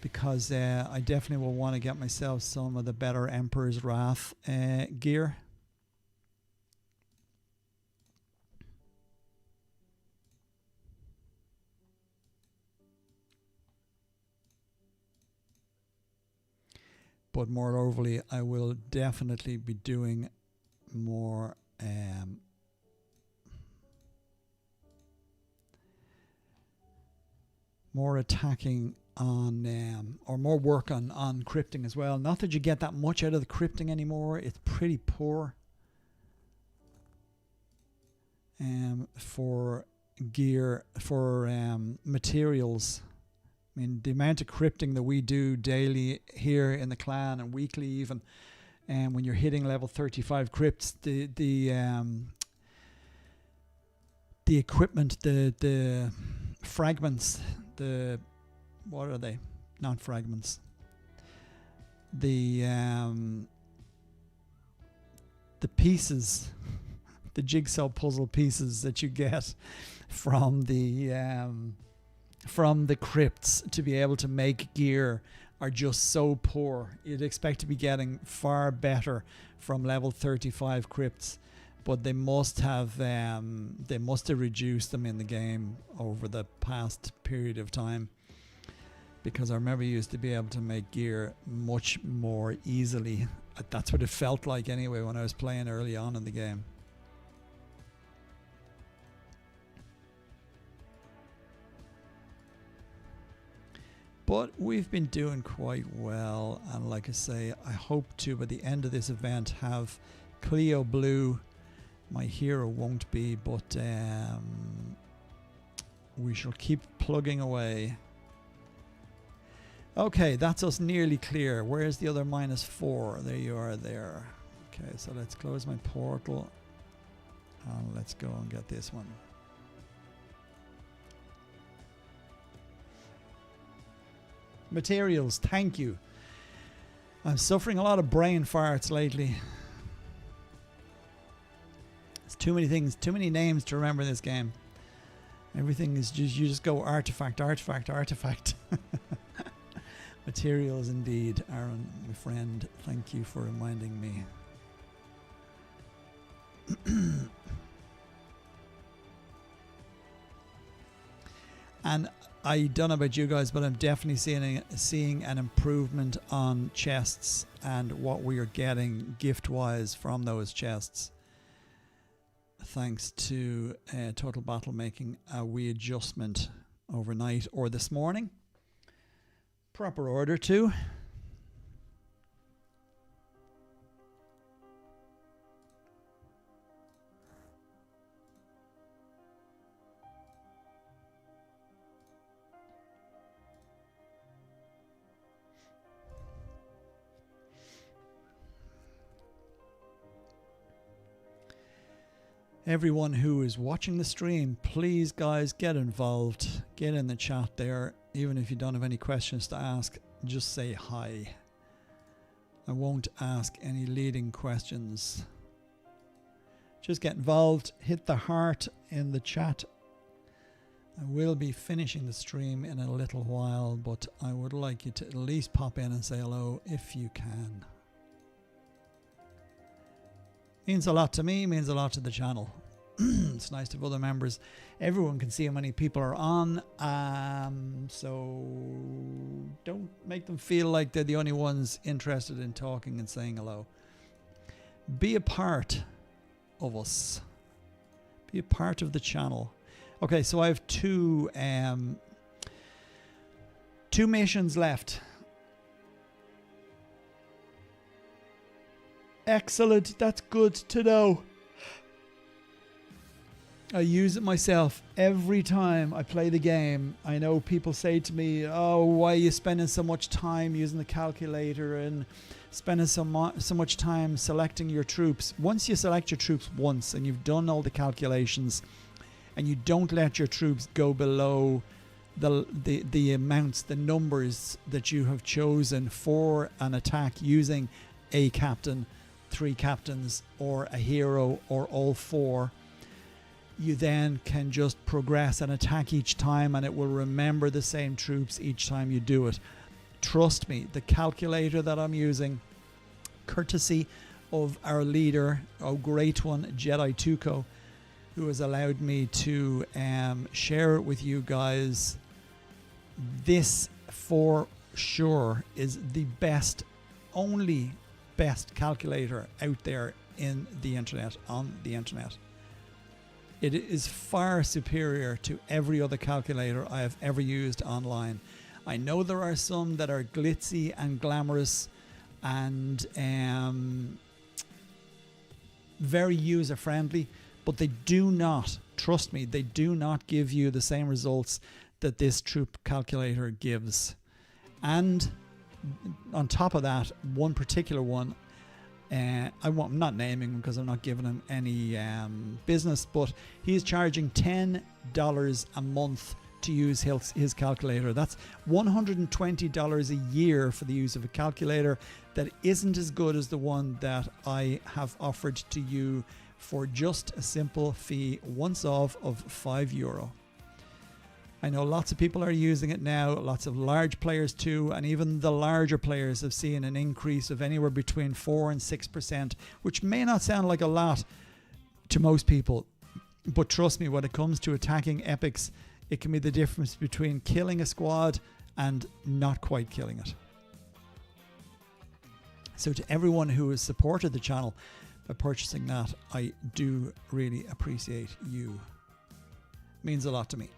Speaker 1: because I definitely will want to get myself some of the better Emperor's Wrath gear. But moreoverly, I will definitely be doing more more attacking on or more work on crypting as well. Not that you get that much out of the crypting anymore. It's pretty poor for gear, for materials. I mean, the amount of crypting that we do daily here in the clan and weekly even, and when you're hitting level 35 crypts, the equipment, the fragments, what are they? Not fragments. The pieces, the jigsaw puzzle pieces that you get from the crypts to be able to make gear are just so poor. You'd expect to be getting far better from level 35 crypts, but they must have reduced them in the game over the past period of time, because I remember you used to be able to make gear much more easily. That's what it felt like anyway when I was playing early on in the game. But we've been doing quite well, and like I say, I hope to, by the end of this event, have Cleo Blue. My hero won't be, but we shall keep plugging away. Okay, that's us nearly clear. Where's the other -4? There you are there. Okay, so let's close my portal and let's go and get this one. Materials, thank you. I'm suffering a lot of brain farts lately. It's too many things, too many names to remember in this game. Everything is just, you just go artifact, artifact, artifact. Materials indeed. Aaron, my friend, thank you for reminding me. And I don't know about you guys, but I'm definitely seeing an improvement on chests and what we are getting gift-wise from those chests. Thanks to Total Battle making a wee adjustment overnight or this morning. Proper order too. Everyone who is watching the stream, please guys, get involved. Get in the chat there. Even if you don't have any questions to ask, just say hi. I won't ask any leading questions. Just get involved. Hit the heart in the chat. I will be finishing the stream in a little while, but I would like you to at least pop in and say hello if you can. Means a lot to me, means a lot to the channel. It's nice to have other members. Everyone can see how many people are on. So don't make them feel like they're the only ones interested in talking and saying hello. Be a part of us. Be a part of the channel. Okay, so I have two missions left. Excellent. That's good to know. I use it myself every time I play the game. I know people say to me, oh, why are you spending so much time using the calculator and spending so much time selecting your troops? Once you select your troops once and you've done all the calculations and you don't let your troops go below the amounts, the numbers that you have chosen for an attack using a captain, 3 captains, or a hero, or all 4, you then can just progress and attack each time, and it will remember the same troops each time you do it. Trust me, the calculator that I'm using, courtesy of our leader, our great one, Jedi Tuco, who has allowed me to share it with you guys. This for sure is the best, only best calculator out there in the internet, on the internet. It is far superior to every other calculator I have ever used online. I know there are some that are glitzy and glamorous and very user-friendly, but they do not, trust me, they do not give you the same results that this troop calculator gives. And on top of that, one particular one, I'm not naming him because I'm not giving him any business, but he's charging $10 a month to use his calculator. That's $120 a year for the use of a calculator that isn't as good as the one that I have offered to you for just a simple fee once off of €5. I know lots of people are using it now, lots of large players too, and even the larger players have seen an increase of anywhere between 4 and 6%, which may not sound like a lot to most people, but trust me, when it comes to attacking epics, it can be the difference between killing a squad and not quite killing it. So to everyone who has supported the channel by purchasing that, I do really appreciate you. It means a lot to me.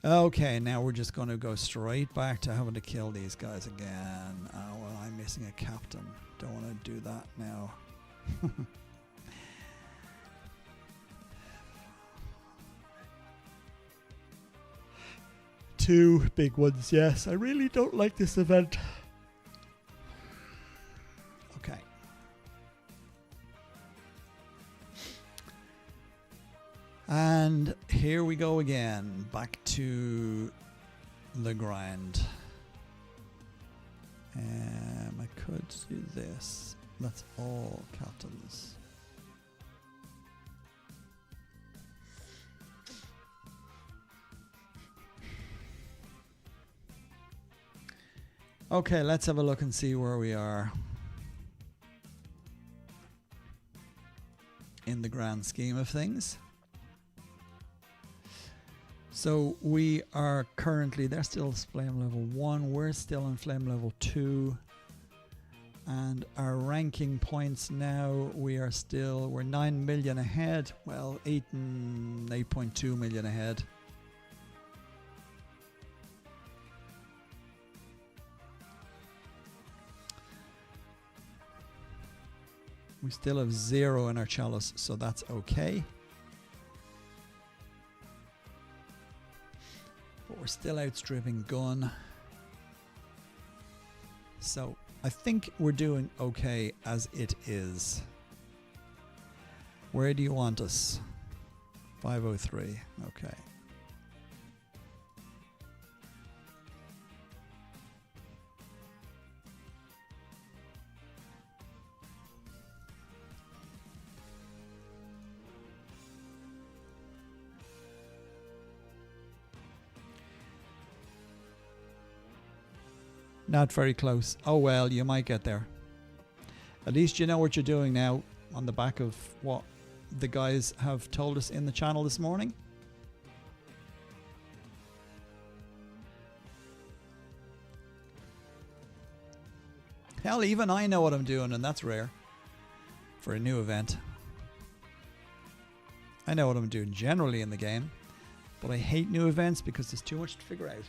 Speaker 1: Okay, now we're just going to go straight back to having to kill these guys again. Oh, well, I'm missing a captain. Don't want to do that now. Two big ones, yes. I really don't like this event. Okay. And here we go again, back to the grind. I could do this. That's all captains. Okay, let's have a look and see where we are in the grand scheme of things. So we are currently, they're still flame level 1, we're still in flame level 2, and our ranking points now, we're 9 million ahead, well 8.2 million ahead. We still have 0 in our chalice, so that's okay. But we're still outstripping gun. So I think we're doing okay as it is. Where do you want us? 503. Okay. Not very close. Oh well, you might get there. At least you know what you're doing now on the back of what the guys have told us in the channel this morning. Hell, even I know what I'm doing, and that's rare for a new event. I know what I'm doing generally in the game, but I hate new events because there's too much to figure out.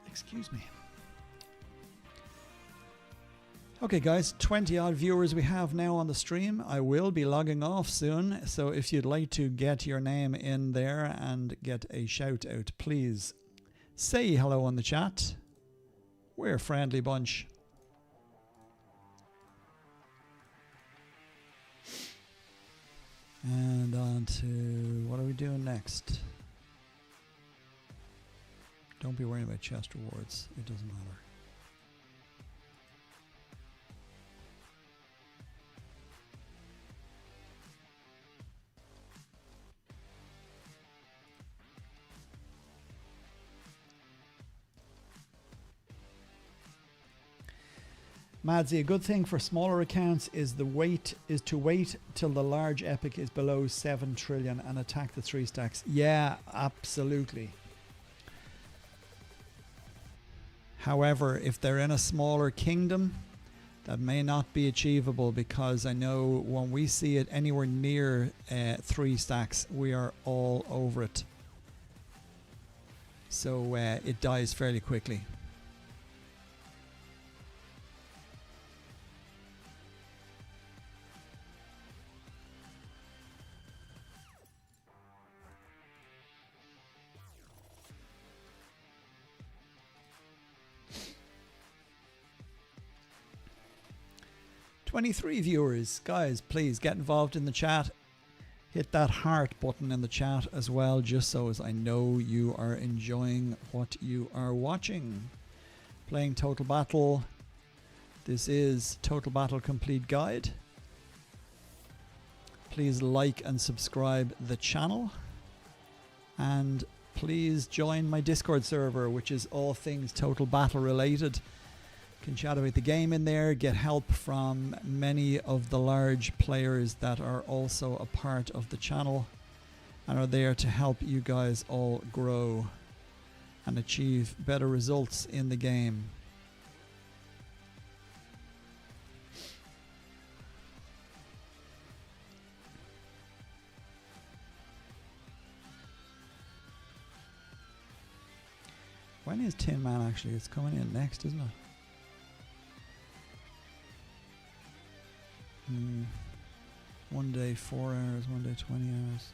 Speaker 1: Excuse me. Okay guys, 20 odd viewers we have now on the stream. I will be logging off soon, so if you'd like to get your name in there and get a shout out, please say hello on the chat. We're a friendly bunch. And on to, what are we doing next? Don't be worrying about chest rewards. It doesn't matter. Madsy, a good thing for smaller accounts is to wait till the large epic is below 7 trillion and attack the 3 stacks. Yeah, absolutely. However, if they're in a smaller kingdom, that may not be achievable, because I know when we see it anywhere near 3 stacks, we are all over it. So it dies fairly quickly. "23 viewers. Guys, please get involved in the chat. Hit that heart button in the chat as well, just so as I know you are enjoying what you are watching. Playing Total Battle. This is Total Battle Complete Guide. Please like and subscribe the channel. And please join my Discord server, which is all things Total Battle related. Can chat about the game in there, get help from many of the large players that are also a part of the channel and are there to help you guys all grow and achieve better results in the game. When is Tin Man actually? It's coming in next, isn't it? One day 4 hours, one day 20 hours.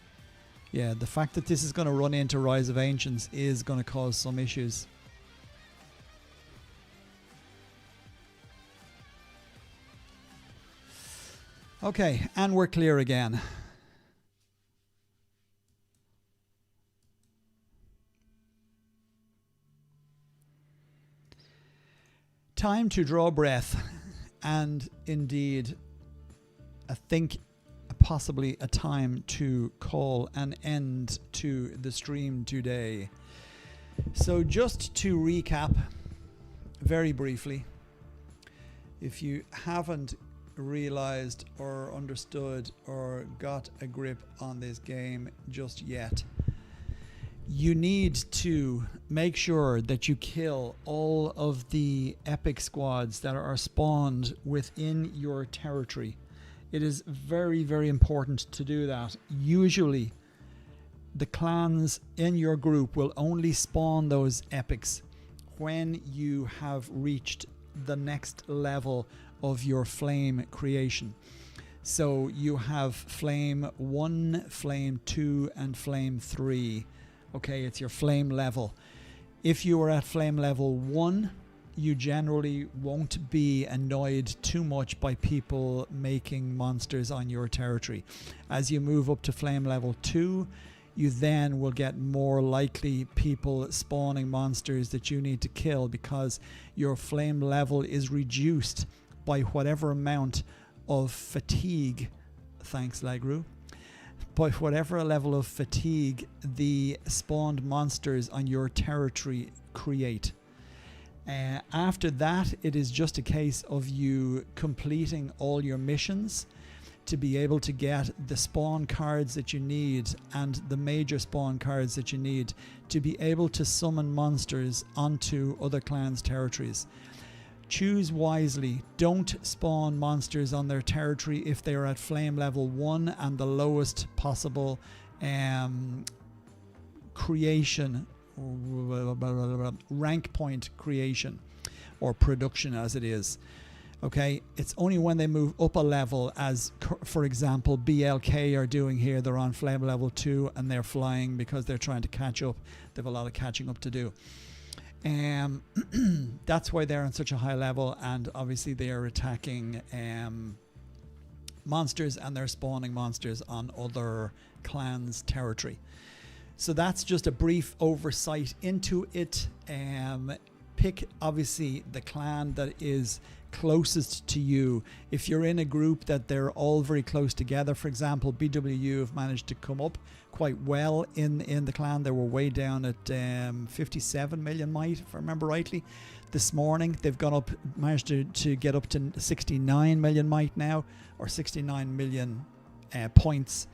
Speaker 1: Yeah, the fact that this is going to run into Rise of Ancients is going to cause some issues. Okay, and we're clear again. Time to draw breath, and indeed I think possibly a time to call an end to the stream today. So just to recap very briefly, if you haven't realized or understood or got a grip on this game just yet, you need to make sure that you kill all of the epic squads that are spawned within your territory. It is very, very important to do that. Usually, the clans in your group will only spawn those epics when you have reached the next level of your flame creation. So you have flame 1, flame 2, and flame 3. Okay, it's your flame level. If you are at flame level 1, you generally won't be annoyed too much by people making monsters on your territory. As you move up to flame level 2, you then will get more likely people spawning monsters that you need to kill, because your flame level is reduced by whatever amount of fatigue. Thanks, Lagru. By whatever level of fatigue the spawned monsters on your territory create. After that, it is just a case of you completing all your missions to be able to get the spawn cards that you need and the major spawn cards that you need to be able to summon monsters onto other clans' territories. Choose wisely. Don't spawn monsters on their territory if they are at flame level 1 and the lowest possible creation, rank point creation or production as it is. Okay, it's only when they move up a level, as for example BLK are doing here. They're on flame level 2 and they're flying because they're trying to catch up. They have a lot of catching up to do. That's why they're on such a high level, and obviously they are attacking monsters and they're spawning monsters on other clans' territory. So that's just a brief oversight into it. Pick obviously the clan that is closest to you. If you're in a group that they're all very close together, for example BWU have managed to come up quite well in the clan. They were way down at 57 million might, if I remember rightly, this morning. They've gone up, managed to get up to 69 million might now, or 69 million points.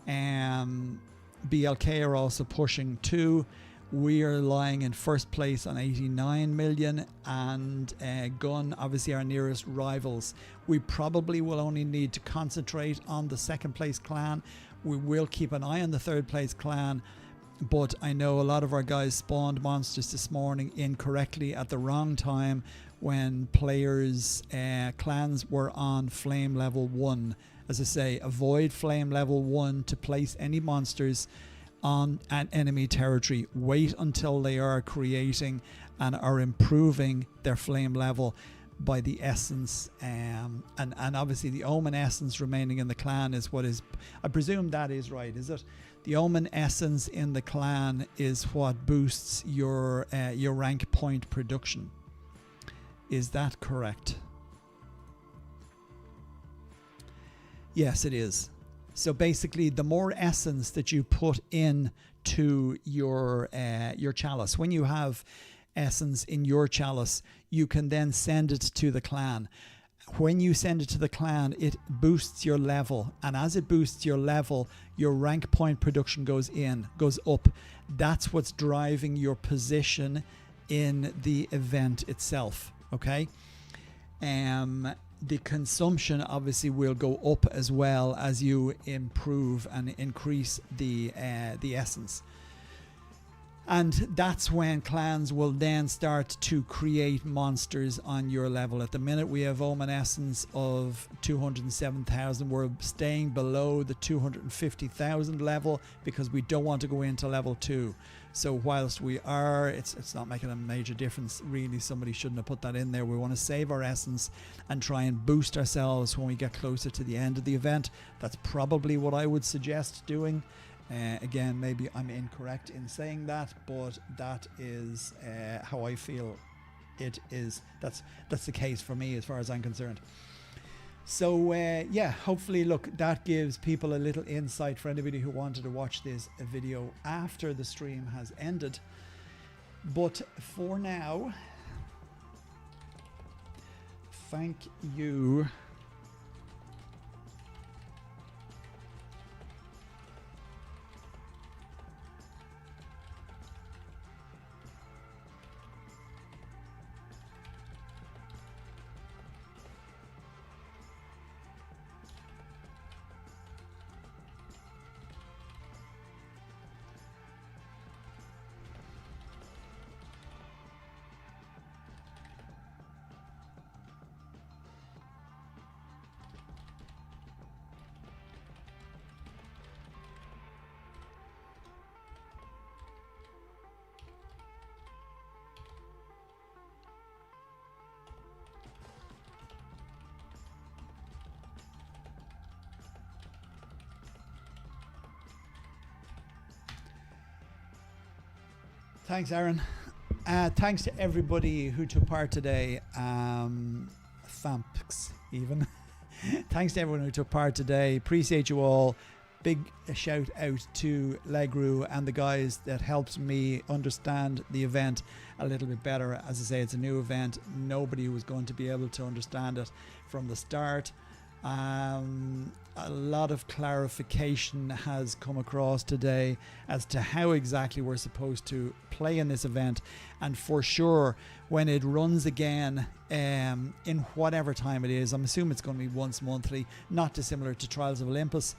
Speaker 1: BLK are also pushing too. We are lying in first place on 89 million, and Gun, obviously our nearest rivals. We probably will only need to concentrate on the second place clan. We will keep an eye on the third place clan, but I know a lot of our guys spawned monsters this morning incorrectly at the wrong time when players' clans were on flame level 1. As I say, avoid flame level 1 to place any monsters on an enemy territory. Wait until they are creating and are improving their flame level by the essence, and obviously the omen essence remaining in the clan is what is, I presume that is right, is it? The omen essence in the clan is what boosts your rank point production. Is that correct? Yes, it is. So basically, the more essence that you put in to your chalice, when you have essence in your chalice, you can then send it to the clan. When you send it to the clan, it boosts your level, and as it boosts your level, your rank point production goes up. That's what's driving your position in the event itself. Okay. The consumption obviously will go up as well as you improve and increase the essence. And that's when clans will then start to create monsters on your level. At the minute we have Omen Essence of 207,000. We're staying below the 250,000 level because we don't want to go into level 2. So whilst we are, it's not making a major difference really. Somebody shouldn't have put that in there. We want to save our essence and try and boost ourselves when we get closer to the end of the event. That's probably what I would suggest doing. Again, maybe I'm incorrect in saying that, but that is how I feel it is. That's the case for me as far as I'm concerned. So yeah, hopefully, look, that gives people a little insight for anybody who wanted to watch this video after the stream has ended. But for now, thank you. Thanks, Aaron. Thanks to everybody who took part today. Thanks, even. Thanks to everyone who took part today. Appreciate you all. Big shout out to Legru and the guys that helped me understand the event a little bit better. As I say, it's a new event. Nobody was going to be able to understand it from the start. A lot of clarification has come across today as to how exactly we're supposed to play in this event, and for sure when it runs again in whatever time it is, I'm assuming it's going to be once monthly, not dissimilar to Trials of Olympus.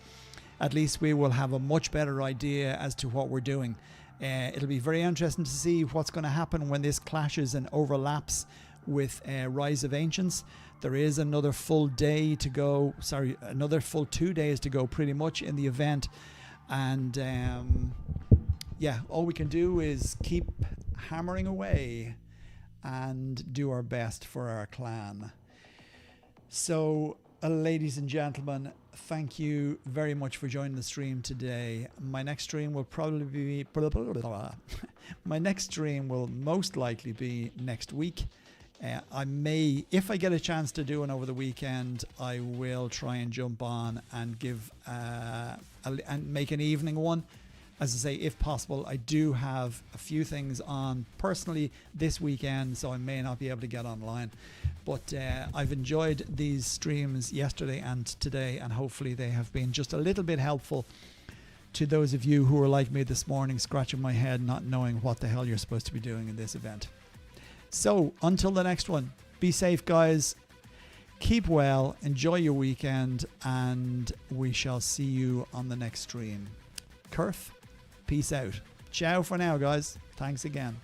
Speaker 1: At least we will have a much better idea as to what we're doing. It'll be very interesting to see what's going to happen when this clashes and overlaps with Rise of Ancients. There is another full day to go, another full 2 days to go pretty much in the event. And yeah, all we can do is keep hammering away and do our best for our clan. So, ladies and gentlemen, thank you very much for joining the stream today. My next stream will probably be... My next stream will most likely be next week. I may, if I get a chance to do one over the weekend, I will try and jump on and give and make an evening one. As I say, if possible, I do have a few things on personally this weekend, so I may not be able to get online. But I've enjoyed these streams yesterday and today, and hopefully they have been just a little bit helpful to those of you who were like me this morning, scratching my head, not knowing what the hell you're supposed to be doing in this event. So, until the next one, be safe, guys. Keep well, enjoy your weekend, and we shall see you on the next stream. Kurth, peace out. Ciao for now, guys. Thanks again.